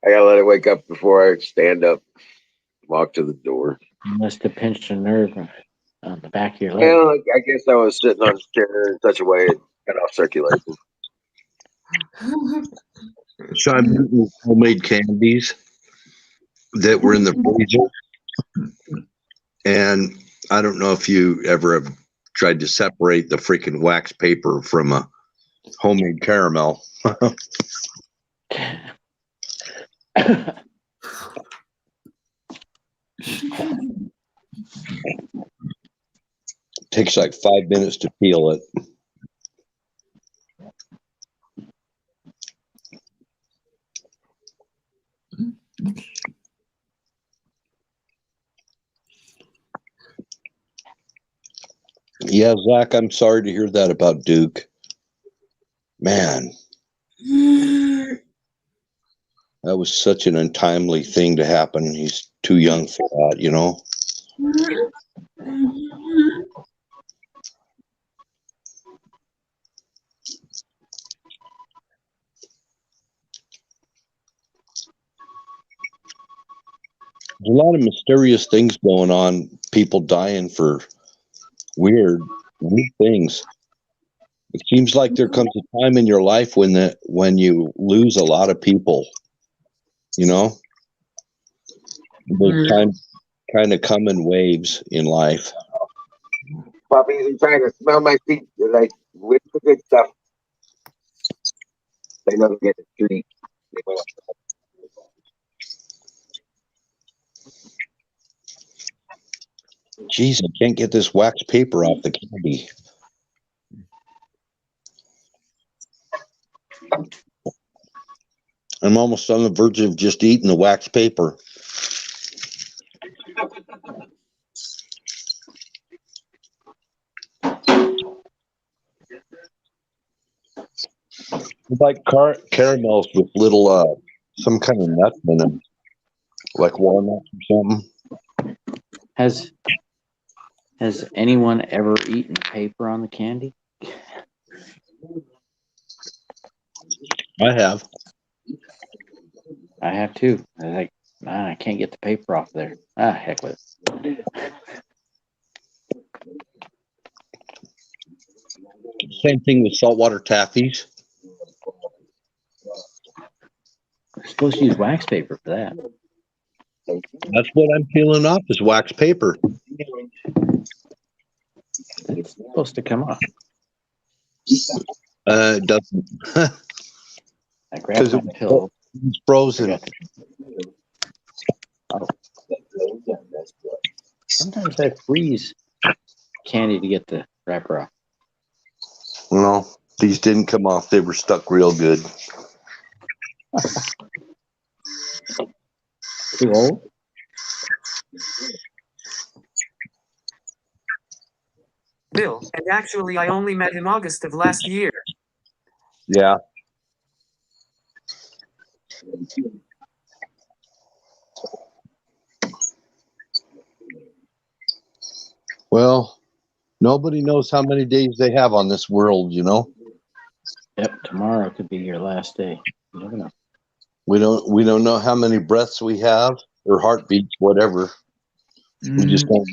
let it wake up before I stand up, walk to the door. You must have pinched a nerve on the back of your leg. Well, I guess I was sitting on the chair in such a way it cut off circulation. So I'm eating homemade candies that were in the freezer. And I don't know if you ever have tried to separate the freaking wax paper from a homemade caramel. Takes like 5 minutes to peel it. Yeah, Zach, I'm sorry to hear that about Duke. Man, that was such an untimely thing to happen. He's too young for that, you know? There's a lot of mysterious things going on, people dying for weird things. It seems like there comes a time in your life when you lose a lot of people, you know? Those times kind of come in waves in life. Puppies are trying to smell my feet. They're like, where's the good stuff? They never get a treat. Jeez, I can't get this wax paper off the candy. I'm almost on the verge of just eating the wax paper. Like caramels with little some kind of nuts in them, like walnuts or something. Has anyone ever eaten paper on the candy? I have. I have too. I was like, I can't get the paper off there. Heck with it. Same thing with saltwater taffies. We're supposed to use wax paper for that. That's what I'm peeling off is wax paper. It's supposed to come off. It doesn't. I grabbed my pill. It's frozen. Oh. Sometimes I freeze candy to get the wrapper off. No, these didn't come off. They were stuck real good. Too old? Bill, and actually I only met him August of last year. Yeah. Well, nobody knows how many days they have on this world, you know? Yep, tomorrow could be your last day. You never know. We don't know how many breaths we have or heartbeats, whatever. We just don't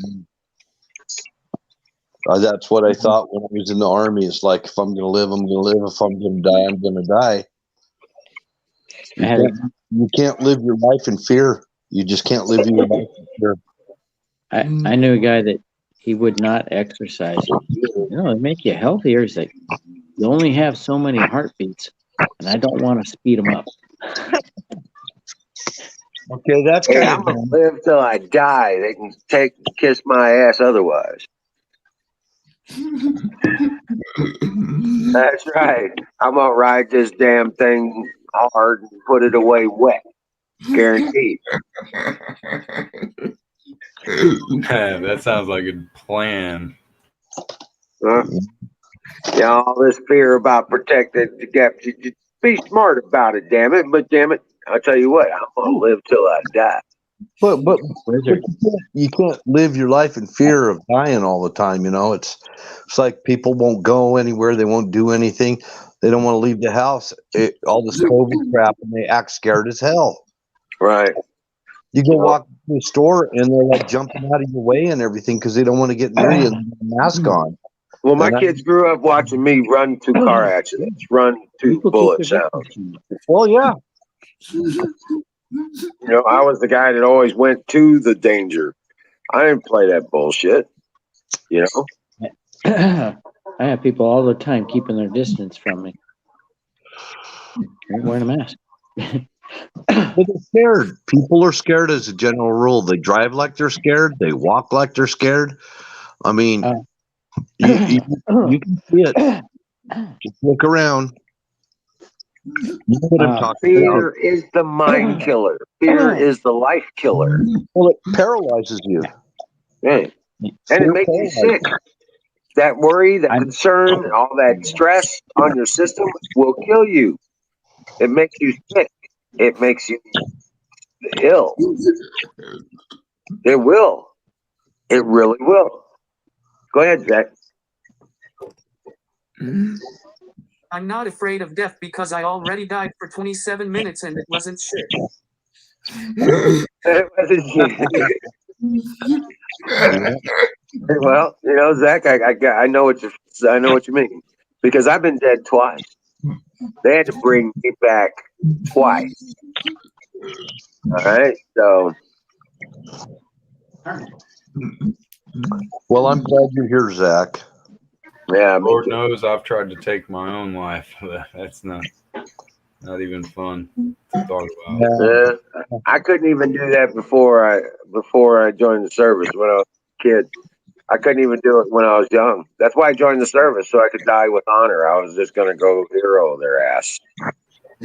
know. That's what I thought when I was in the Army. It's like, if I'm going to live, I'm going to live. If I'm going to die, I'm going to die. You can't live your life in fear. You just can't live your life in fear. I knew a guy that he would not exercise. You know, it make you healthier. He's like, you only have so many heartbeats, and I don't want to speed them up. Okay, that's Hey, kind I'm of gonna live till I die. They can kiss my ass otherwise. That's right. I'm gonna ride this damn thing hard and put it away wet. Guaranteed. That sounds like a plan. Yeah, all this fear about protected. Be smart about it, damn it. But damn it, I'll tell you what, I'm gonna live till I die. But you can't live your life in fear of dying all the time. You know, it's like people won't go anywhere. They won't do anything. They don't want to leave the house. All this COVID crap, and they act scared as hell. Right. You go walk to the store, and they're like jumping out of your way and everything because they don't want to get near you and have a mask on. Well, my kids grew up watching me run 2 car accidents, run 2 bullet sounds. Well, yeah. You know, I was the guy that always went to the danger. I didn't play that bullshit. You know? I have people all the time keeping their distance from me. They're wearing a mask. But they're scared. People are scared as a general rule. They drive like they're scared. They walk like they're scared. I mean, you can see it. Just look around. You know what I'm talking Fear about. is the mind killer. Fear is the life killer. Well, it paralyzes you. Right. And it makes you sick. That worry, that concern, all that stress on your system will kill you. It makes you sick. It makes you ill. It will. It really will. Go ahead, Zach. I'm not afraid of death because I already died for 27 minutes and it wasn't shit. Well, you know, Zach, I know what you mean, because I've been dead twice. They had to bring me back twice. All right, so. Well, I'm glad you're here, Zach. Yeah, Lord knows I've tried to take my own life. That's not even fun to talk about. Yeah, I couldn't even do that before I joined the service when I was a kid. I couldn't even do it when I was young. That's why I joined the service, so I could die with honor. I was just going to go hero their ass.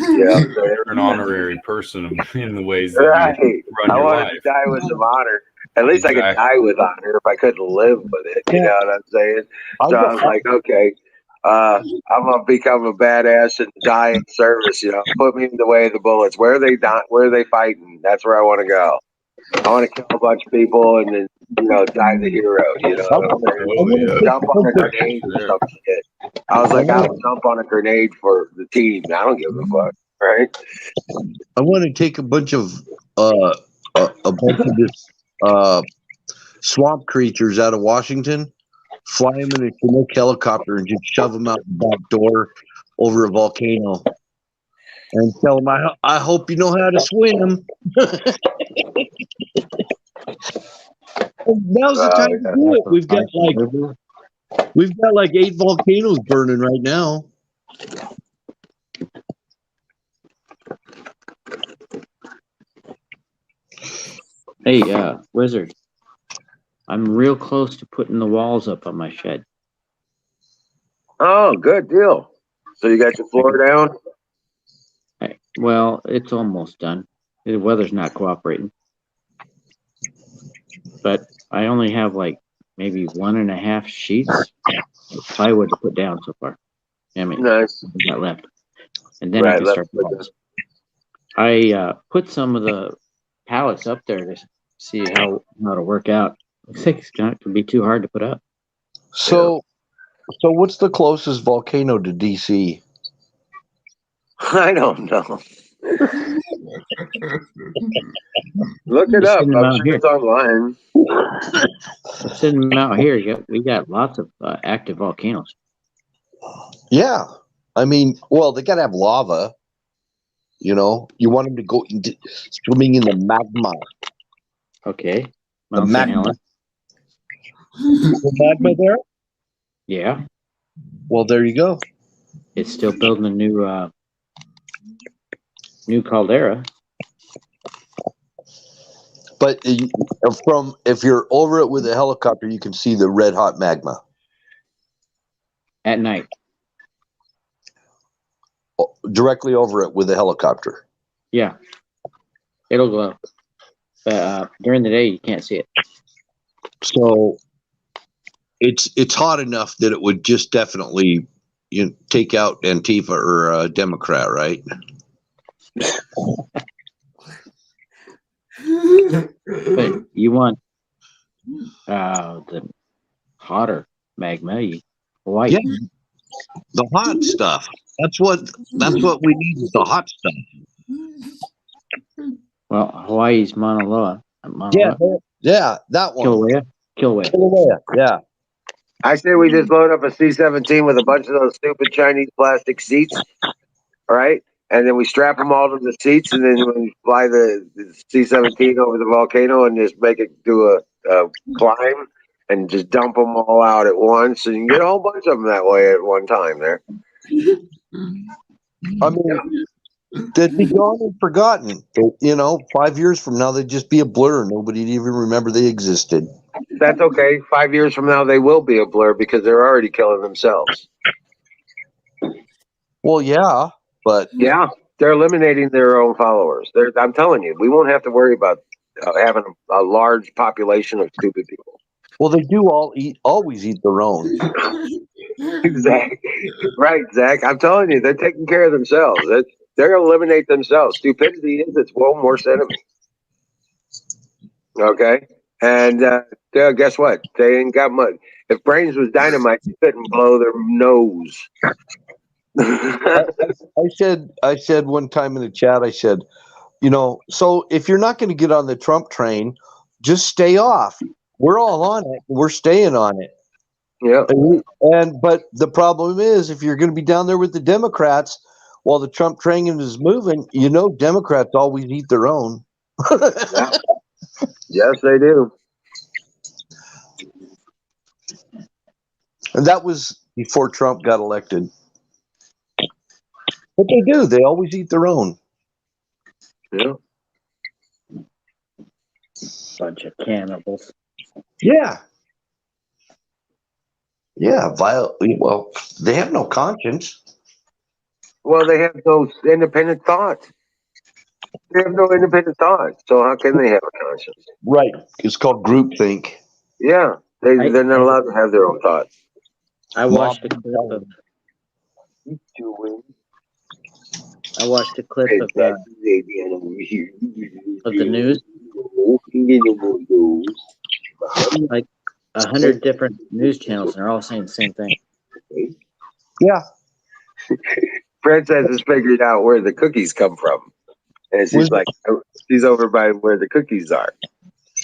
Yeah, You're an honorary person in the ways that right. you run I your wanted life. to die with some honor. At least I could Exactly. die with honor if I couldn't live with it. You know what I'm saying? So I was like, okay, I'm gonna become a badass and die in service. You know, put me in the way of the bullets. Where are they where are they fighting? That's where I want to go. I want to kill a bunch of people and then die the hero. You know what I'm saying? Oh, yeah. Jump on a grenade or some shit. I was like, I would jump on a grenade for the team. I don't give a fuck. Right? I want to take a bunch of this swamp creatures out of Washington, fly them in a Chinook helicopter, and just shove them out the back door over a volcano, and tell them, I hope you know how to swim. Now's the time to do it. We've got like 8 volcanoes burning right now. Hey, Wizard. I'm real close to putting the walls up on my shed. Oh, good deal. So you got your floor down? Well, it's almost done. The weather's not cooperating. But I only have like maybe 1.5 sheets of plywood to put down so far. I mean, nice. Got left. And then I can start the walls. I put some of the pallets up there to see how it'll work out. I think it's going to be too hard to put up. So what's the closest volcano to DC? I don't know. Look it up. I'm sure it's online. Sitting out here, we got lots of active volcanoes. Yeah. I mean, well, they got to have lava. You know, you want them to go swimming in the magma. Okay. The magma. The magma there? Yeah. Well, there you go. It's still building a new caldera. But if you're over it with a helicopter, you can see the red hot magma. At night. Directly over it with a helicopter. Yeah. It'll glow. But during the day, you can't see it. So it's hot enough that it would just definitely take out Antifa or a Democrat, right? But you want the hotter magma, white. Yeah, the hot stuff. That's what we need is the hot stuff. Well, Hawaii's Mauna Loa. Yeah, that one. Kilauea. Yeah. I say we just load up a C-17 with a bunch of those stupid Chinese plastic seats, all right? And then we strap them all to the seats, and then we fly the C-17 over the volcano and just make it do a climb and just dump them all out at once. And you can get a whole bunch of them that way at one time there. I mean, they'd be gone and forgotten. 5 years from now, they'd just be a blur. Nobody'd even remember they existed. That's okay. 5 years from now, they will be a blur because they're already killing themselves. Well, yeah, but... Yeah, they're eliminating their own followers. I'm telling you, we won't have to worry about having a large population of stupid people. Well, they do always eat their own. Exactly. Right, Zach. I'm telling you, they're taking care of themselves. They're going to eliminate themselves. Stupidity is its own worst enemy. Okay? And guess what? They ain't got much. If brains was dynamite, you couldn't blow their nose. I said one time in the chat, I said, so if you're not going to get on the Trump train, just stay off. We're all on it. We're staying on it. Yeah. But the problem is, if you're going to be down there with the Democrats while the Trump train is moving, Democrats always eat their own. Yeah. Yes, they do. And that was before Trump got elected. But they do. They always eat their own. Yeah. Bunch of cannibals. Yeah. Yeah. Well, they have no conscience. Well, they have no independent thoughts. They have no independent thoughts. So how can they have a conscience? Right. It's called groupthink. Yeah, they're not allowed to have their own thoughts. I watched a clip of the news. Like 100 different news channels, and they're all saying the same thing. Yeah. Princess has figured out where the cookies come from, and she's like, she's over by where the cookies are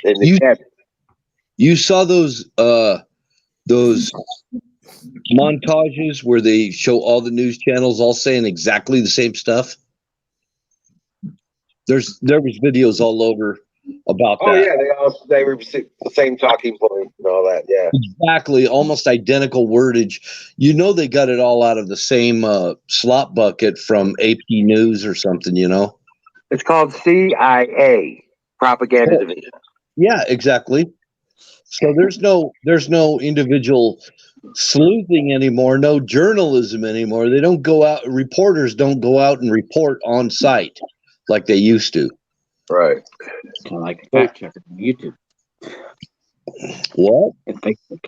in the cabinet. You saw those montages where they show all the news channels all saying exactly the same stuff. There was videos all over about that. Oh yeah, they were the same talking points and all that. Yeah, exactly, almost identical wordage. You know, they got it all out of the same slop bucket from AP News or something. You know, it's called CIA, Propaganda Division. Yeah, exactly. So there's no individual sleuthing anymore, no journalism anymore. They don't go out. Reporters don't go out and report on site like they used to. Right. Kind of like a fact checker on YouTube. What? And Facebook.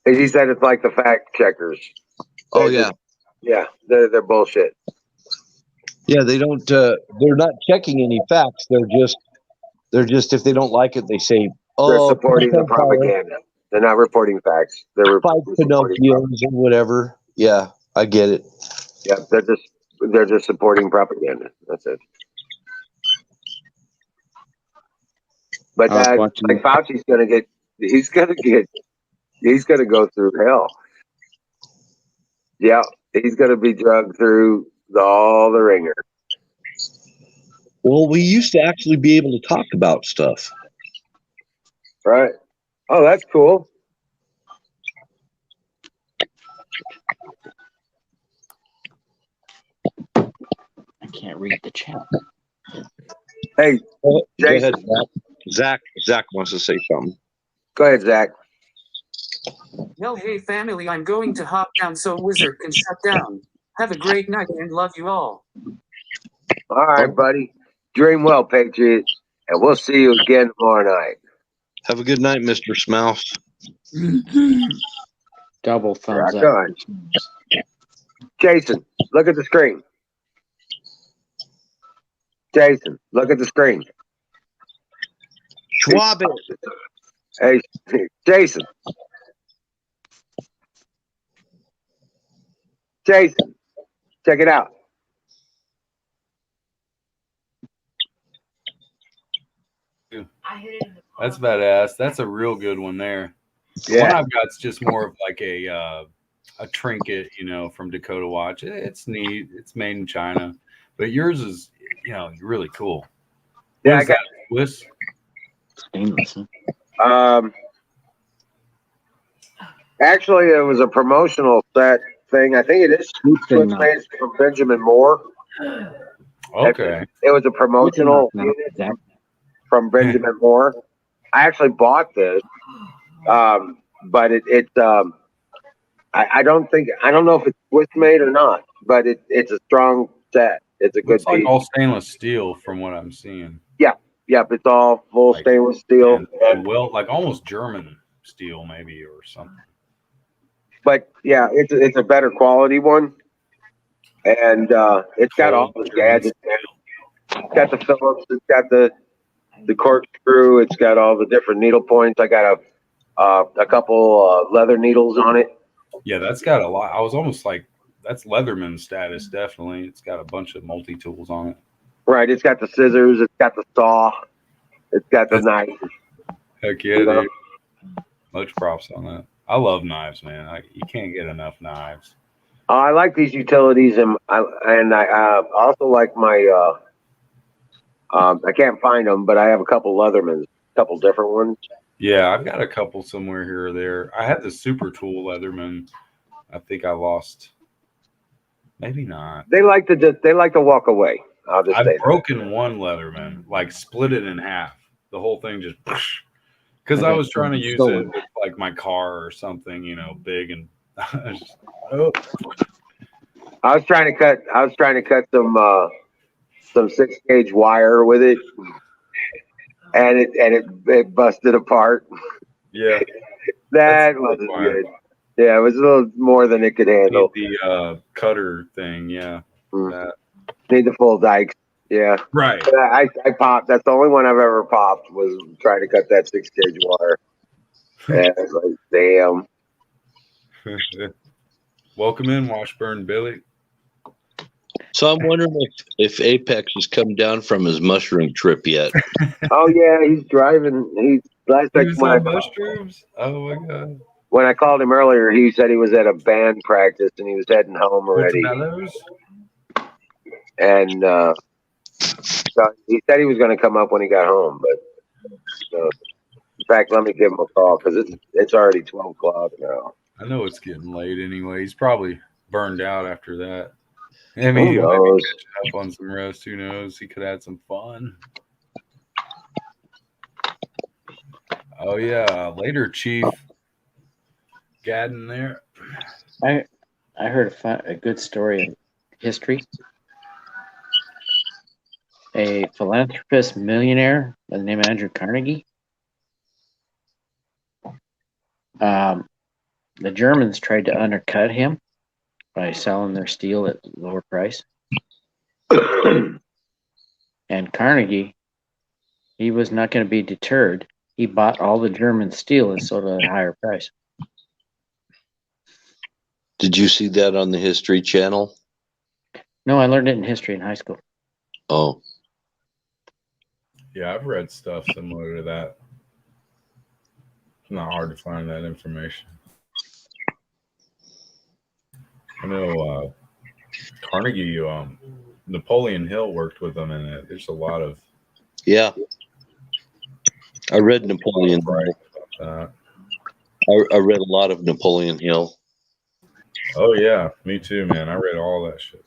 He said it's like the fact checkers. Oh yeah. They're bullshit. Yeah, they don't. They're not checking any facts. They're just if they don't like it, they say, "Oh, they're supporting the propaganda." They're not reporting facts. They're five Pinocchios and whatever. Yeah, I get it. Yeah, they're just supporting propaganda. That's it. But like Fauci's gonna get. He's gonna go through hell. Yeah, he's gonna be drugged through all the ringer. Well, we used to actually be able to talk about stuff. Right. Oh, that's cool. I can't read the chat. Hey, Jason. Go ahead, Zach wants to say something. Go ahead, Zach. No, hey family, I'm going to hop down so Wizard can shut down. Have a great night and love you all. All right, buddy. Dream well, Patriot, and we'll see you again tomorrow night. Have a good night, Mr. Smouse. Double thumbs Rock up. on. Jason, look at the screen. Jason, look at the screen. Schwab it. Hey, Jason. Jason, check it out. That's badass. That's a real good one there. The Yeah. one I've got's just more of like a trinket, from Dakota Watch. It's neat. It's made in China, but yours is, really cool. Yeah, I got Swiss. Stainless. Actually, it was a promotional set thing. I think it is Swiss made from Benjamin Moore. Okay. It was a promotional unit from Benjamin Moore. I actually bought this, but I don't know if it's Swiss made or not, but it's a strong set. It's a good It's like piece. all stainless steel from what I'm seeing. Yep, it's all full stainless steel. And well, like almost German steel maybe or something. But yeah, it's a better quality one, and it's got all the gadgets. It's got the Phillips. It's got the corkscrew. It's got all the different needle points. I got a couple leather needles on it. Yeah, that's got a lot. I was almost like, that's Leatherman status, definitely. It's got a bunch of multi-tools on it. Right. It's got the scissors. It's got the saw. It's got the knife. Heck yeah, dude. Much props on that. I love knives, man. You can't get enough knives. I like these utilities, and I also like my. I can't find them, but I have a couple Leathermans, a couple different ones. Yeah, I've got a couple somewhere here or there. I had the Super Tool Leatherman. I think I lost. Maybe not. They like to walk away. I'll just say I've broken one Leatherman, like split it in half. The whole thing just because I was trying to use it with like my car or something, big and I was trying to cut some 6-gauge wire with it, and it busted apart. Yeah. That wasn't good. Yeah, it was a little more than it could handle. The cutter thing, yeah. That. Need the full dikes. Yeah. Right. But I popped. That's the only one I've ever popped was trying to cut that 6-gauge wire. And I was like, damn. Welcome in, Washburn Billy. So I'm wondering if Apex has come down from his mushroom trip yet. Oh yeah, he's driving. He was on mushrooms. Oh my god. When I called him earlier, he said he was at a band practice and he was heading home already. And so he said he was going to come up when he got home, but in fact, let me give him a call because it's already 12 o'clock now. I know it's getting late anyway. He's probably burned out after that. I mean, he might be catching up on some rest. Who knows? He could have had some fun. Oh yeah, later, Chief Gadden there. I heard a good story in history. A philanthropist millionaire by the name of Andrew Carnegie. The Germans tried to undercut him by selling their steel at a lower price. And Carnegie, he was not going to be deterred. He bought all the German steel and sold it at a higher price. Did you see that on the History Channel? No, I learned it in history in high school. Oh. Yeah, I've read stuff similar to that. It's not hard to find that information. I know Carnegie, Napoleon Hill worked with them in it. There's a lot of... Yeah. I read Napoleon Hill. I read a lot of Napoleon Hill. Oh, yeah. Me too, man. I read all that shit.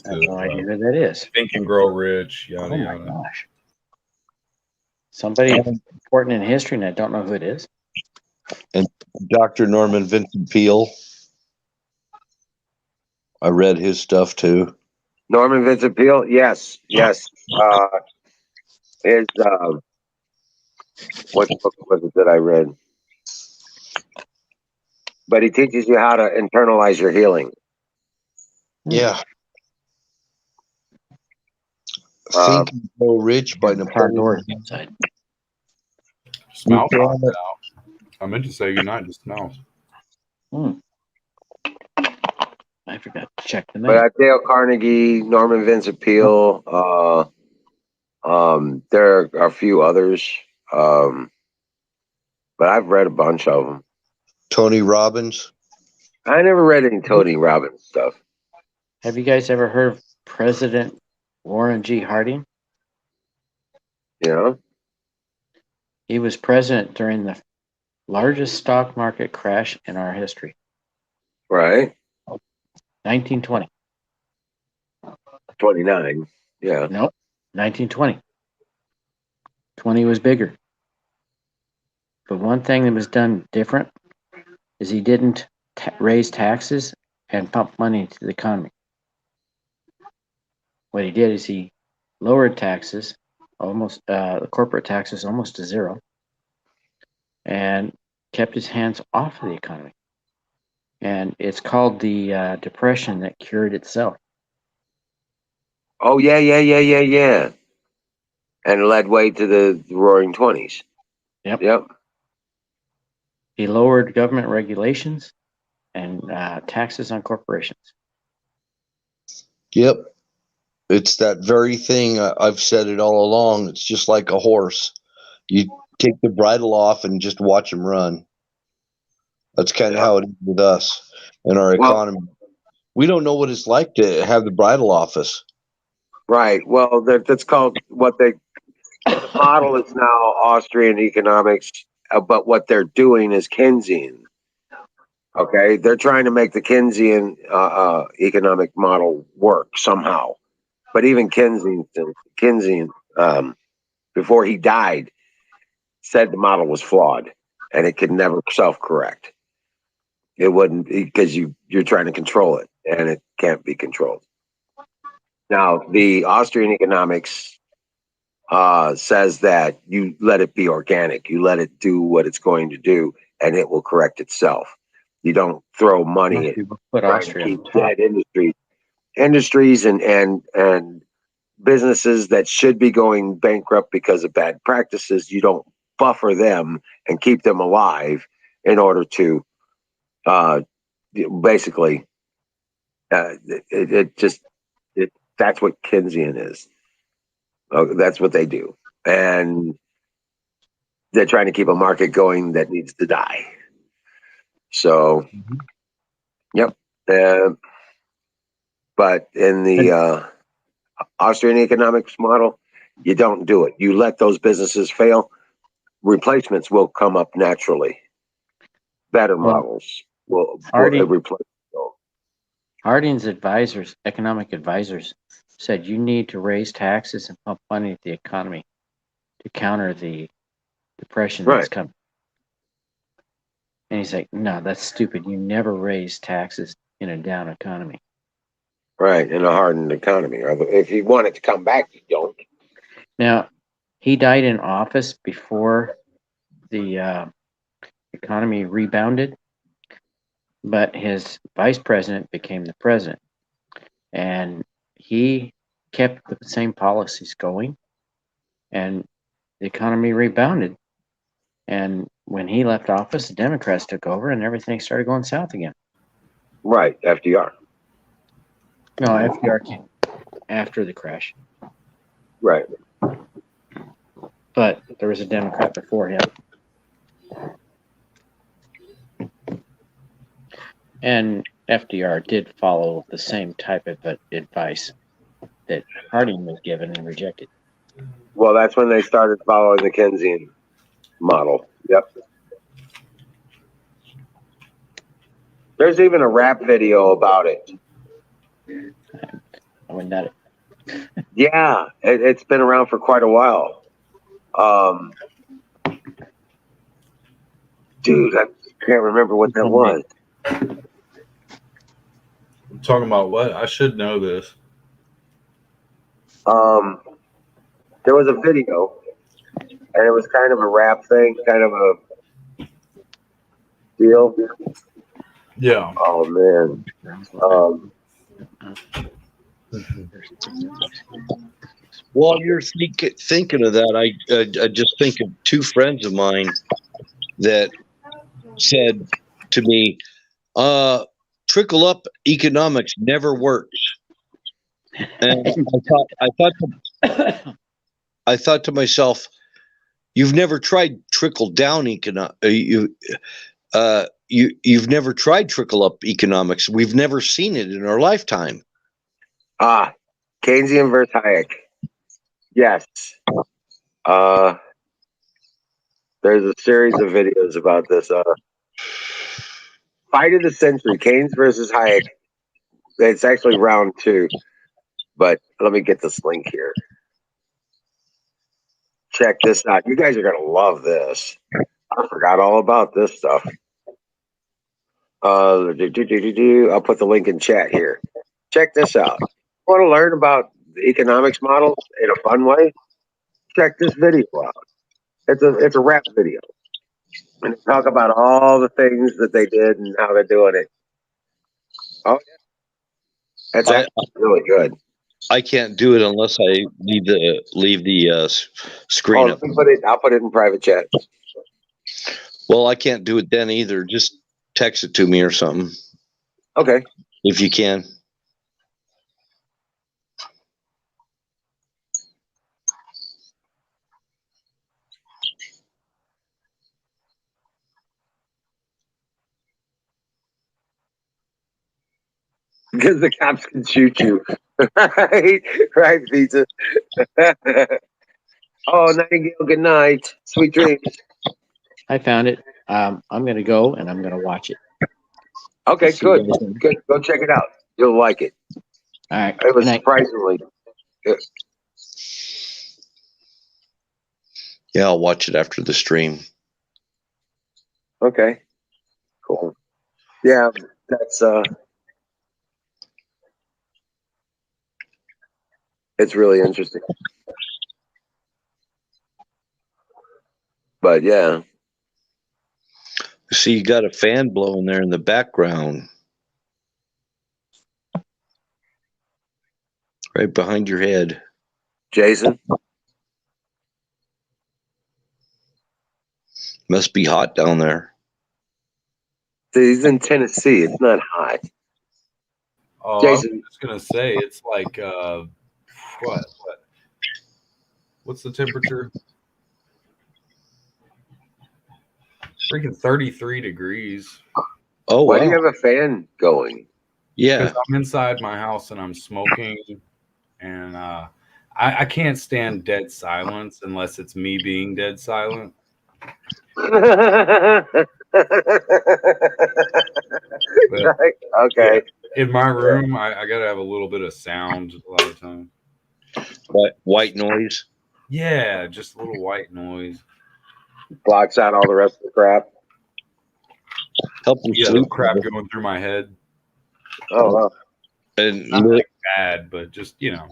I have no idea who that is. Think and Grow Rich, yada, yada. Oh, my gosh. Somebody important in history, and I don't know who it is. And Dr. Norman Vincent Peale. I read his stuff too. Norman Vincent Peale? Yes. His what book was it that I read? But he teaches you how to internalize your healing. Yeah. Think and Grow Rich by Napoleon. Smell popped out. I meant to say goodnight to Smell. I forgot to check the mail. But Dale Carnegie, Norman Vincent Peale, there are a few others, but I've read a bunch of them. Tony Robbins. I never read any Tony Robbins stuff. Have you guys ever heard of President Warren G. Harding? Yeah. He was president during the largest stock market crash in our history. Right. 1920. 29. Yeah. Nope. 1920. 20 was bigger. But one thing that was done different is he didn't raise taxes and pump money into the economy. What he did is he lowered taxes, the corporate taxes almost to zero, and kept his hands off of the economy. And it's called the Depression that cured itself. Oh, yeah. And it led way to the Roaring 20s. Yep. He lowered government regulations and taxes on corporations. Yep. It's that very thing. I've said it all along. It's just like a horse. You take the bridle off and just watch him run. That's kind of how it is with us and our economy. We don't know what it's like to have the bridle off us. Right. Well, that's called the model is now Austrian economics, but what they're doing is Keynesian. Okay. They're trying to make the Keynesian economic model work somehow. But even Keynesian, before he died, said the model was flawed and it could never self-correct. It wouldn't, because you're trying to control it, and it can't be controlled. Now, the Austrian economics says that you let it be organic. You let it do what it's going to do, and it will correct itself. You don't throw money at trying to keep dead industries and businesses that should be going bankrupt because of bad practices. You don't buffer them and keep them alive in order to basically that's what Keynesian is. That's what they do, and they're trying to keep a market going that needs to die. So, yep. But in the Austrian economics model, you don't do it. You let those businesses fail. Replacements will come up naturally. Better models will replace. Harding's advisors, economic advisors, said you need to raise taxes and pump money into the economy to counter the depression that's coming. And he's like, no, that's stupid. You never raise taxes in a down economy. Right, in a hardened economy. If you want it to come back, you don't. Now, he died in office before the economy rebounded, but his vice president became the president. And he kept the same policies going, and the economy rebounded. And when he left office, the Democrats took over, and everything started going south again. Right, FDR. No, FDR came after the crash. Right. But there was a Democrat before him. And FDR did follow the same type of advice that Harding was given and rejected. Well, that's when they started following the Keynesian model. Yep. There's even a rap video about it. I wouldn't doubt it. Yeah, it's been around for quite a while. Dude, I can't remember what that was. Talking about what? I should know this. There was a video, and it was kind of a rap thing, kind of a deal. Yeah. Oh man. While you're thinking of that, I just think of two friends of mine that said to me, trickle up economics never works. And I thought to myself, you've never tried trickle down you've never tried trickle up economics. We've never seen it in our lifetime. Keynesian versus Hayek. Yes. There's a series of videos about this. Fight of the century, Keynes versus Hayek. It's actually round 2. But let me get this link here. Check this out. You guys are going to love this. I forgot all about this stuff. I'll put the link in chat here. Check this out. Want to learn about the economics models in a fun way? Check this video out. It's a rap video. And they talk about all the things that they did and how they're doing it. Oh, yeah. That's actually really good. I can't do it unless I leave the screen up. I'll put it in private chat. Well, I can't do it then either. Just text it to me or something. Okay. If you can. Because the cops can shoot you. right, Pizza. Oh, Nightingale, good night. Sweet dreams. I found it. I'm going to go and I'm going to watch it. Okay, good. Good. Go check it out. You'll like it. All right. It was surprisingly good. Yeah, I'll watch it after the stream. Okay. Cool. Yeah, that's it's really interesting. But yeah. See, you got a fan blowing there in the background. Right behind your head. Jason? Must be hot down there. He's in Tennessee. It's not hot. Oh, Jason. I was just gonna say it's like what's the temperature? Freaking 33 degrees. Oh, why wow. do you have a fan going? Yeah. Because I'm inside my house and I'm smoking, and I can't stand dead silence unless it's me being dead silent. Okay. Yeah, in my room, I gotta have a little bit of sound a lot of time. White noise? Yeah, just a little white noise. Blocks out all the rest of the crap. Help you Yeah, sleep. the crap going through my head. Oh, wow. And not like bad, but just, you know,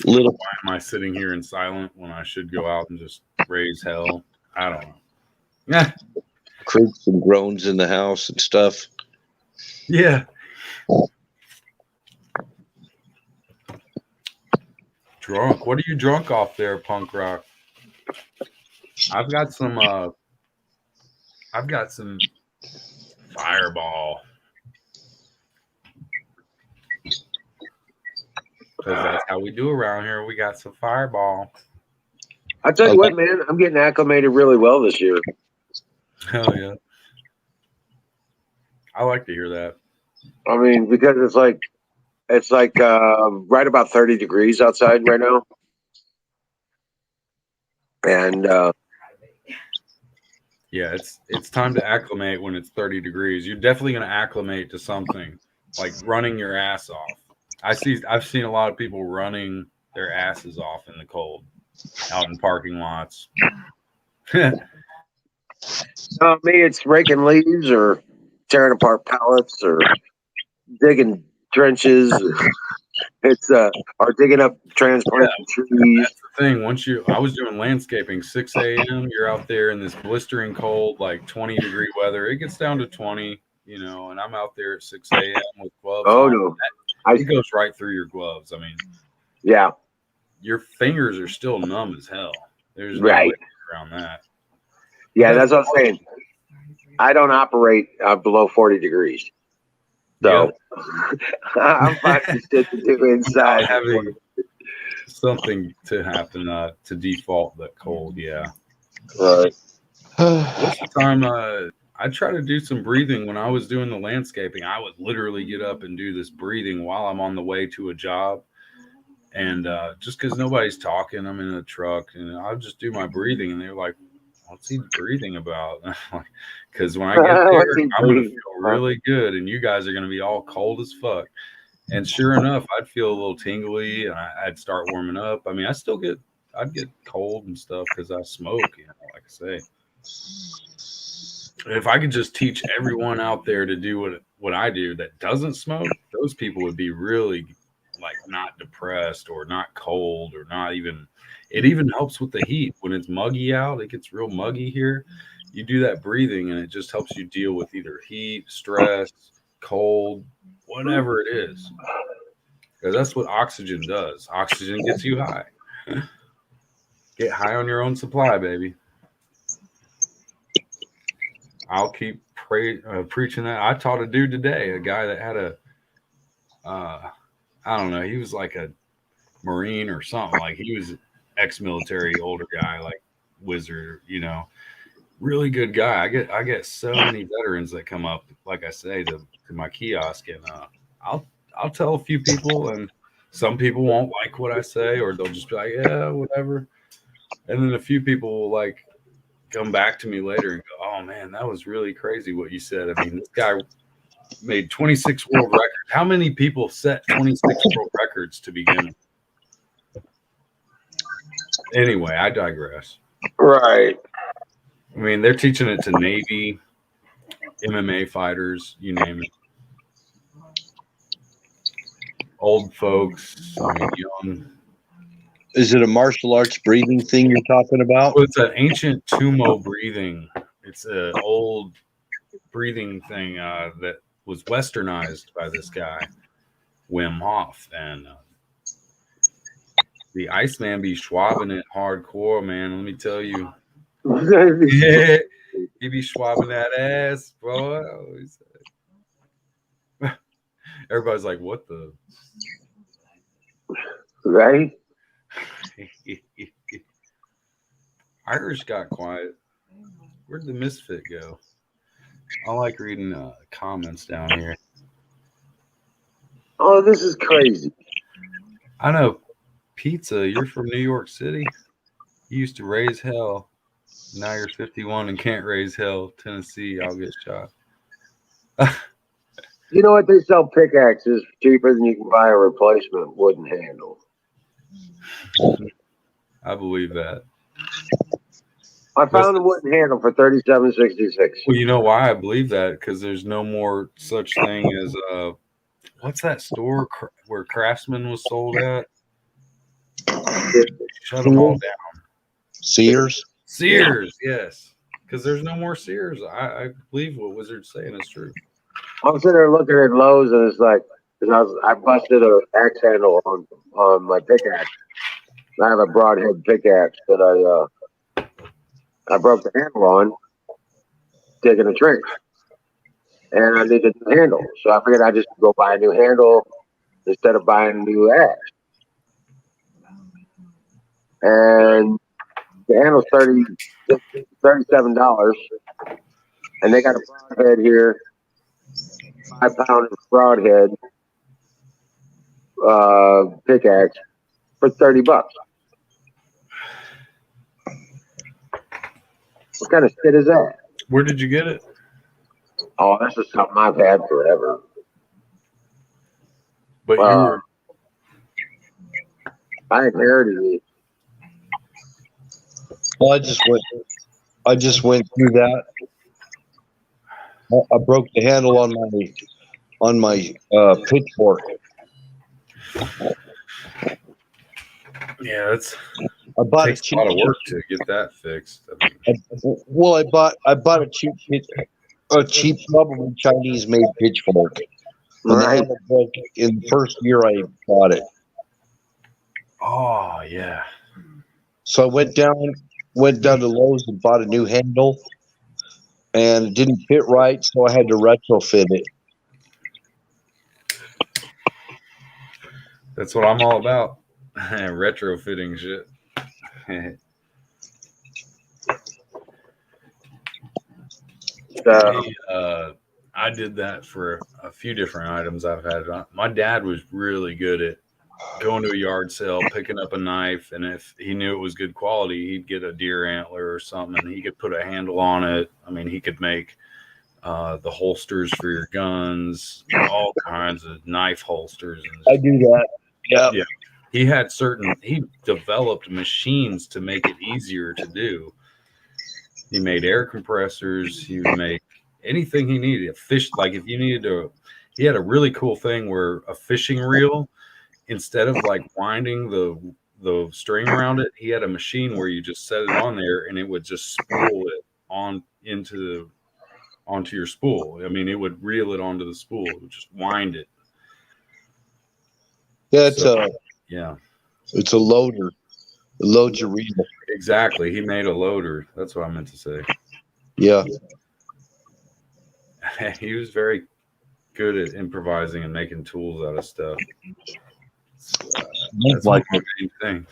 little. Why am I sitting here in silent when I should go out and just raise hell? I don't know. Yeah. Creaks and groans in the house and stuff. Yeah. Drunk. What are you drunk off there, punk rock? I've got some Fireball. Because that's how we do around here. We got some Fireball. I tell you what, man, I'm getting acclimated really well this year. Hell yeah. I like to hear that. I mean, because it's like right about 30 degrees outside right now. And yeah, it's time to acclimate when it's 30 degrees. You're definitely going to acclimate to something like running your ass off. I've seen a lot of people running their asses off in the cold out in parking lots. me, it's raking leaves or tearing apart pallets or digging trenches. It's or digging up transplanted trees. That's the thing. I was doing landscaping 6 a.m. You're out there in this blistering cold, like 20 degree weather. It gets down to 20, you know, and I'm out there at 6 a.m. with gloves on. No. It goes right through your gloves. I mean, yeah, your fingers are still numb as hell. There's no right way around that. Yeah, that's what I'm saying. I don't operate below 40 degrees. So I'm finding shit to do inside. Having something to happen to default that cold, yeah. Right. Most of the time, I try to do some breathing when I was doing the landscaping. I would literally get up and do this breathing while I'm on the way to a job. And just because nobody's talking, I'm in a truck, and I'll just do my breathing. And they're like, what's he breathing about? Because when I get there, I'm going to feel really good, and you guys are going to be all cold as fuck. And sure enough, I'd feel a little tingly, and I'd start warming up. I mean, I'd get cold and stuff because I smoke, you know, like I say. If I could just teach everyone out there to do what I do that doesn't smoke, those people would be really like not depressed or not cold or not even. It even helps with the heat when it's muggy out. It gets real muggy here. You do that breathing, and it just helps you deal with either heat, stress, cold, whatever it is. Because that's what oxygen does. Oxygen gets you high. Get high on your own supply, baby. I'll keep preaching that. I taught a dude today, a guy that had I don't know, he was like a Marine or something. Like he was ex-military, older guy, like wizard, you know, really good guy. I get so many veterans that come up, like I say, to my kiosk, and I'll tell a few people, and some people won't like what I say, or they'll just be like, yeah, whatever. And then a few people will like come back to me later and go, oh man, that was really crazy what you said. I mean, this guy made 26 world records. How many people set 26 world records to begin with? Anyway, I digress. Right. I mean, they're teaching it to Navy, MMA fighters, you name it. Old folks, I mean, young. Is it a martial arts breathing thing you're talking about? Well, it's an ancient Tumo breathing. It's an old breathing thing that was westernized by this guy, Wim Hof. And the Iceman be schwabbing it hardcore, man. Let me tell you. Yeah, he be schwabbing that ass, bro. Everybody's like, what the? Right? Irish got quiet. Where'd the misfit go? I like reading comments down here. Oh, this is crazy. I know. Pizza, you're from New York City. You used to raise hell. Now you're 51 and can't raise hell. Tennessee, I'll get shot. You know what? They sell pickaxes cheaper than you can buy a replacement wooden handle. I believe that. I found a wooden handle for $37.66. Well, you know why I believe that? Because there's no more such thing as what's that store where Craftsman was sold at? Shut them all down. Sears? Sears, yes. Because there's no more Sears. I believe what Wizard's saying is true. I'm sitting there looking at Lowe's, and it's like, I busted an axe handle on my pickaxe. I have a broadhead pickaxe that I broke the handle on digging a trench, and I needed a new handle. So I figured I'd just go buy a new handle instead of buying a new axe. And the handle's $37, and they got a broadhead here, 5-pound broadhead pickaxe for $30. What kind of shit is that? Where did you get it? Oh, this is something I've had forever. But you I inherited it. Well, I just went through that. I broke the handle on my pitchfork. Yeah, I bought takes a lot of work to get that fixed. I bought a cheap probably Chinese made pitchfork. And the handle broke in the first year I bought it. Oh yeah. So I went down to Lowe's and bought a new handle, and it didn't fit right, so I had to retrofit it. That's what I'm all about. Retrofitting shit. I did that for a few different items I've had. My dad was really good at going to a yard sale, picking up a knife, and if he knew it was good quality, he'd get a deer antler or something, and he could put a handle on it. I mean, he could make the holsters for your guns, all kinds of knife holsters. I do that. Yeah. He developed machines to make it easier to do. He made air compressors. He would make anything he needed. If you needed he had a really cool thing where a fishing reel, instead of like winding the string around it, he had a machine where you just set it on there and it would just spool it onto your spool. I mean, it would reel it onto the spool. It would just wind it. Yeah, it's a loader. It loads your reel. Exactly. He made a loader. That's what I meant to say. Yeah. He was very good at improvising and making tools out of stuff. That's like my main thing.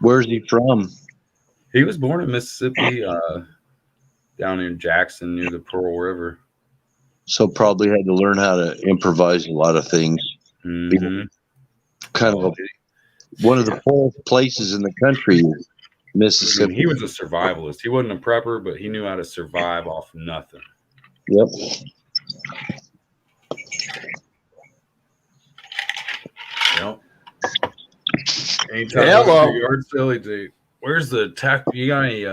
Where's he from? He was born in Mississippi, down in Jackson near the Pearl River. So probably had to learn how to improvise a lot of things. Mm-hmm. Kind of one of the poorest places in the country is Mississippi. He was a survivalist. He wasn't a prepper, but he knew how to survive off nothing. Yep. Yep. Anytime you go to yard sale, where's the tack? You got any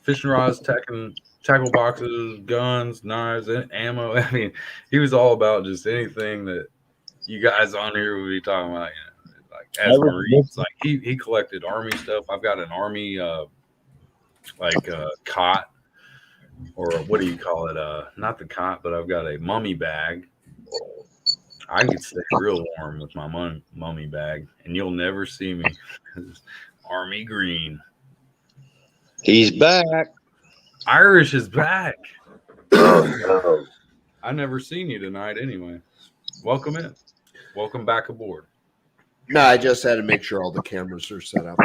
fishing rods, tacking tackle boxes, guns, knives, ammo. I mean, he was all about just anything that you guys on here would be talking about. You know, like as Marines, like he collected Army stuff. I've got an Army cot, or what do you call it? Not the cot, but I've got a mummy bag. I can stay real warm with my mummy bag, and you'll never see me. Army green. He's back. Irish is back. Oh, I never seen you tonight anyway. Welcome in. Welcome back aboard. No, I just had to make sure all the cameras are set up.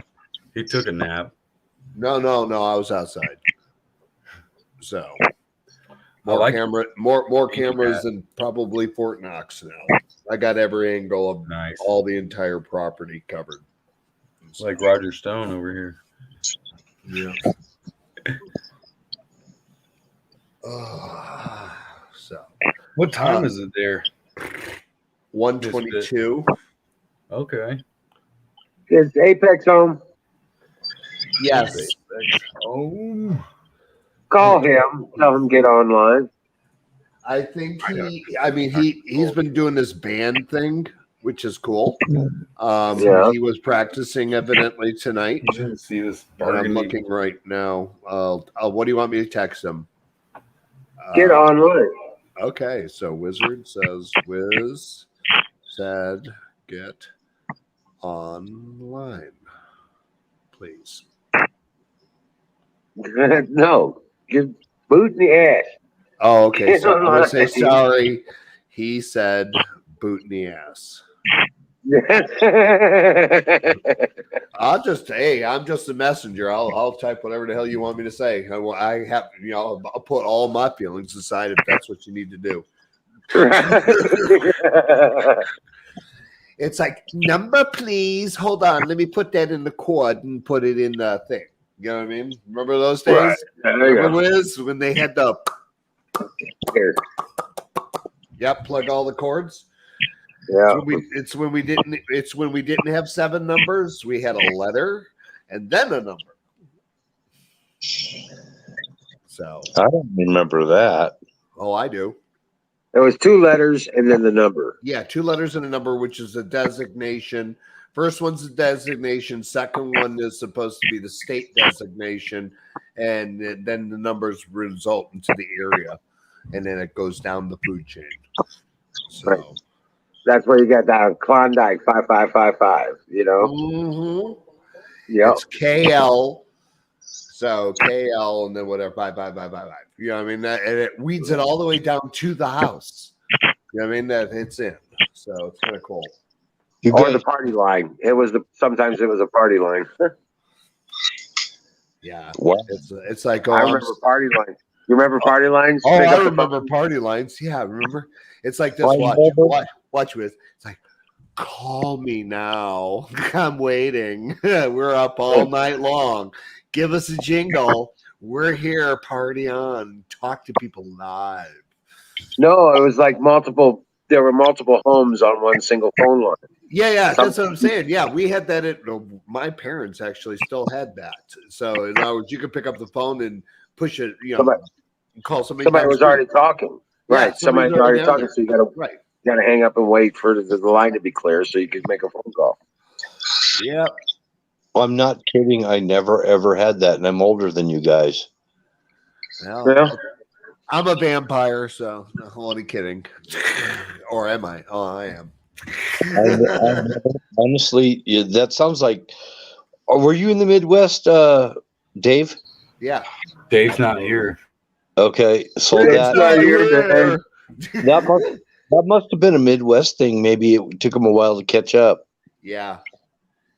He took a nap. No. I was outside. So more cameras than probably Fort Knox now. I got every angle of all the entire property covered. It's like Roger Stone over here. Yeah. So what time is it there? 1:22. Okay. is Apex home? Yes. Oh. Call him. Tell him get online. I think he's been doing this band thing, which is cool. He was practicing evidently tonight. You didn't see this. And I'm looking right now. What do you want me to text him? Get online. Okay, so Wizard says Wiz said get online, please. No, give boot in the ass. Oh, okay. So I'm gonna say sorry. He said boot in the ass. I'm just a messenger. I'll type whatever the hell you want me to say. I have, I'll put all my feelings aside if that's what you need to do. It's like, number, please. Hold on. Let me put that in the cord and put it in the thing. You know what I mean? Remember those days? Right. Remember, Wiz, when they had the Here. Yep, plug all the cords. Yeah. It's when we didn't have 7 numbers. We had a letter and then a number. So I don't remember that. Oh, I do. It was 2 letters and then the number. Yeah, 2 letters and a number, which is a designation. First one's a designation. Second one is supposed to be the state designation, and then the numbers result into the area, and then it goes down the food chain. So right. That's where you got that Klondike 5555. You know. Mm-hmm. Yeah. It's KL. So KL and then whatever 5. You know what I mean? And it weeds it all the way down to the house. You know what I mean? That it's in. So it's kind of cool. Or the party line. Sometimes it was a party line. Yeah. What? It's like I remember party lines. You remember party lines? Oh, I remember party lines. Yeah, remember? It's like this. Watch with. It's like, call me now. I'm waiting. We're up all night long. Give us a jingle. We're here. Party on. Talk to people live. No, it was like multiple. There were multiple homes on one single phone line. Yeah, that's what I'm saying. Yeah, we had that. My parents actually still had that. So in other words, you could pick up the phone and push it. Call somebody. Somebody was already talking. Right. Somebody's already talking. So you got to hang up and wait for the line to be clear so you can make a phone call. Yep. Well, I'm not kidding. I never ever had that, and I'm older than you guys. Well, I'm a vampire, so I'm only kidding. Or am I? Oh, I am. Honestly, that sounds like. Were you in the Midwest, Dave? Yeah. Dave's not here. Okay, so that must have been a Midwest thing. Maybe it took him a while to catch up. Yeah,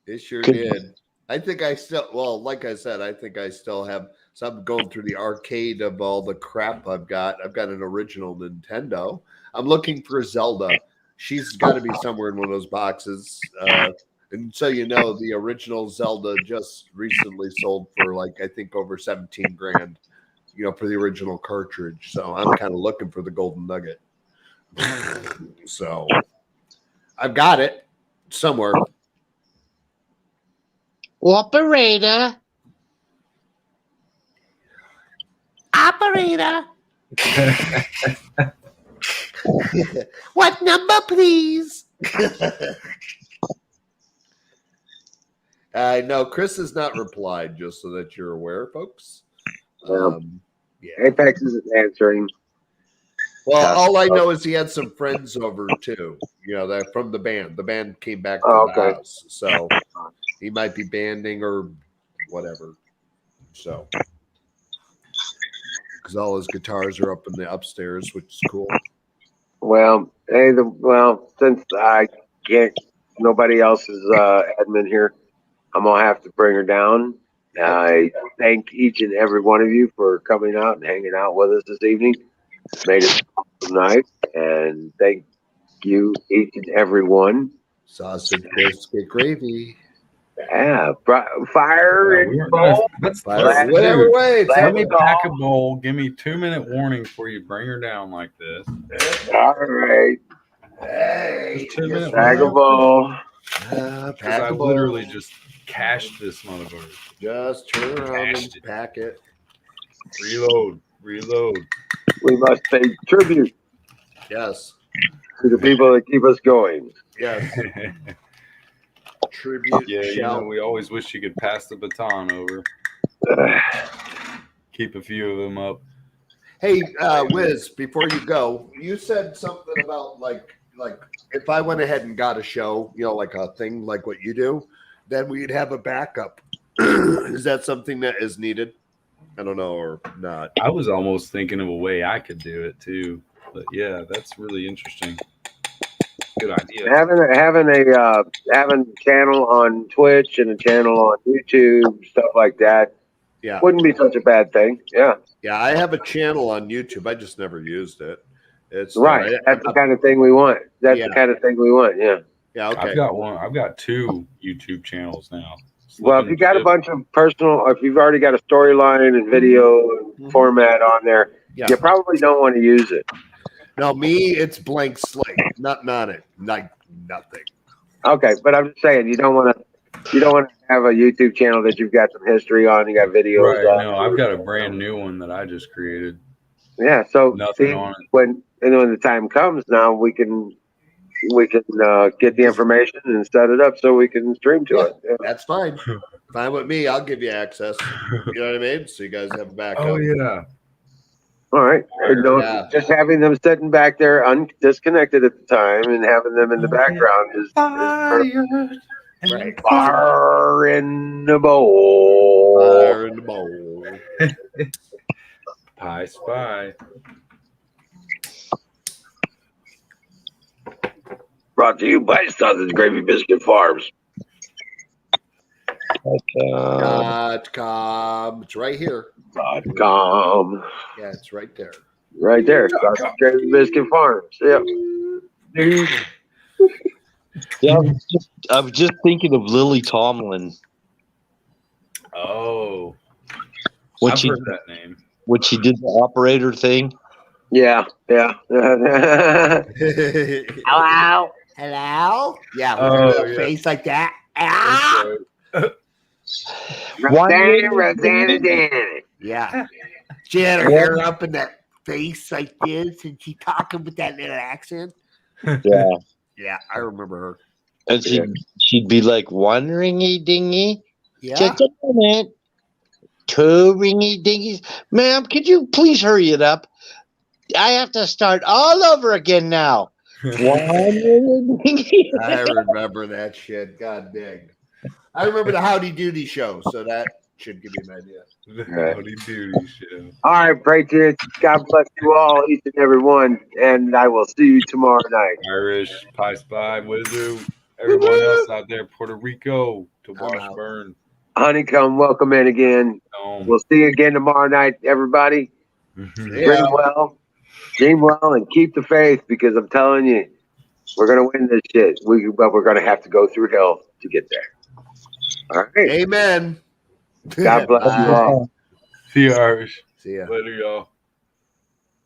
it sure did. I think I still, like I said, I think I still have. So I'm going through the arcade of all the crap I've got. I've got an original Nintendo. I'm looking for Zelda. She's got to be somewhere in one of those boxes. And so the original Zelda just recently sold for I think over 17 grand. For the original cartridge. So I'm kind of looking for the golden nugget. So I've got it somewhere. Operator. Operator. What number, please? No, Chris has not replied, just so that you're aware, folks. Yeah. Apex isn't answering. Well, all I know is he had some friends over too. That from the band. The band came back to the house, so he might be banding or whatever. So, because all his guitars are up in the upstairs, which is cool. Well, since I can't, nobody else is admin here, I'm gonna have to bring her down. I thank each and every one of you for coming out and hanging out with us this evening. Made it awesome night, and thank you each and every one. Sausage, biscuit, gravy. Yeah, fire and bowl. Whatever way. Let me pack a bowl. Give me 2-minute warning before you bring her down like this. All right. Hey, 2-minute pack a bowl. Because I literally just cashed this motherfucker. Just turn around and pack it. Reload. We must pay tribute. Yes. To the people that keep us going. Yes. Tribute. Yeah, we always wish you could pass the baton over. Keep a few of them up. Hey, Wiz, before you go, you said something about like if I went ahead and got a show, like a thing like what you do, then we'd have a backup. Is that something that is needed? I don't know, or not. I was almost thinking of a way I could do it too, but yeah, that's really interesting. Good idea. Having a channel on Twitch and a channel on YouTube, stuff like that, wouldn't be such a bad thing. Yeah. Yeah, I have a channel on YouTube. I just never used it. It's right. That's the kind of thing we want. That's the kind of thing we want. Yeah. Yeah. Okay. I've got 2 YouTube channels now. Well, if you got a bunch of personal, if you've already got a storyline and video format on there, you probably don't want to use it. No, me, it's blank slate. Nothing on it. Like nothing. Okay, but I'm just saying you don't want to have a YouTube channel that you've got some history on. You got videos. Right. No, I've got a brand new one that I just created. Yeah. So nothing on it. When the time comes, now we can get the information and set it up so we can stream to it. Yeah. That's fine. Fine with me. I'll give you access. You know what I mean? So you guys have a backup. Oh yeah. All right. Just having them sitting back there disconnected at the time and having them in the background is right. Fire in the bowl. Fire in the bowl. Pie Spy. Brought to you by Sausage Gravy Biscuit Farms. .com. It's right here. .com. Yeah, it's right there. Right there. Sausage Gravy Biscuit Farms. Yep. Yeah, I was just thinking of Lily Tomlin. Oh. I've heard that name. When she did the operator thing. Yeah. Hello? Yeah. Face like that. Roseanne. Yeah. She had her hair up in that face like this, and she talking with that little accent. Yeah. Yeah, I remember her. And she'd be like, 1 ringy dingy. Yeah. Just a minute. 2 ringy dingies. Ma'am, could you please hurry it up? I have to start all over again now. 1 ringy dingy. I remember that shit. God dang. I remember the Howdy Doody show, so that should give you an idea. The Howdy Doody show. All right, pray to God bless you all, each and every one, and I will see you tomorrow night. Irish, Pie Spy, Wizoo, everyone else out there, Puerto Rico, to Washburn. Honeycomb, welcome in again. We'll see you again tomorrow night, everybody. Dream well, and keep the faith, because I'm telling you, we're going to win this shit. But we're going to have to go through hell to get there. All right. Amen. God bless you all. See you, Irish. See ya. Later, y'all.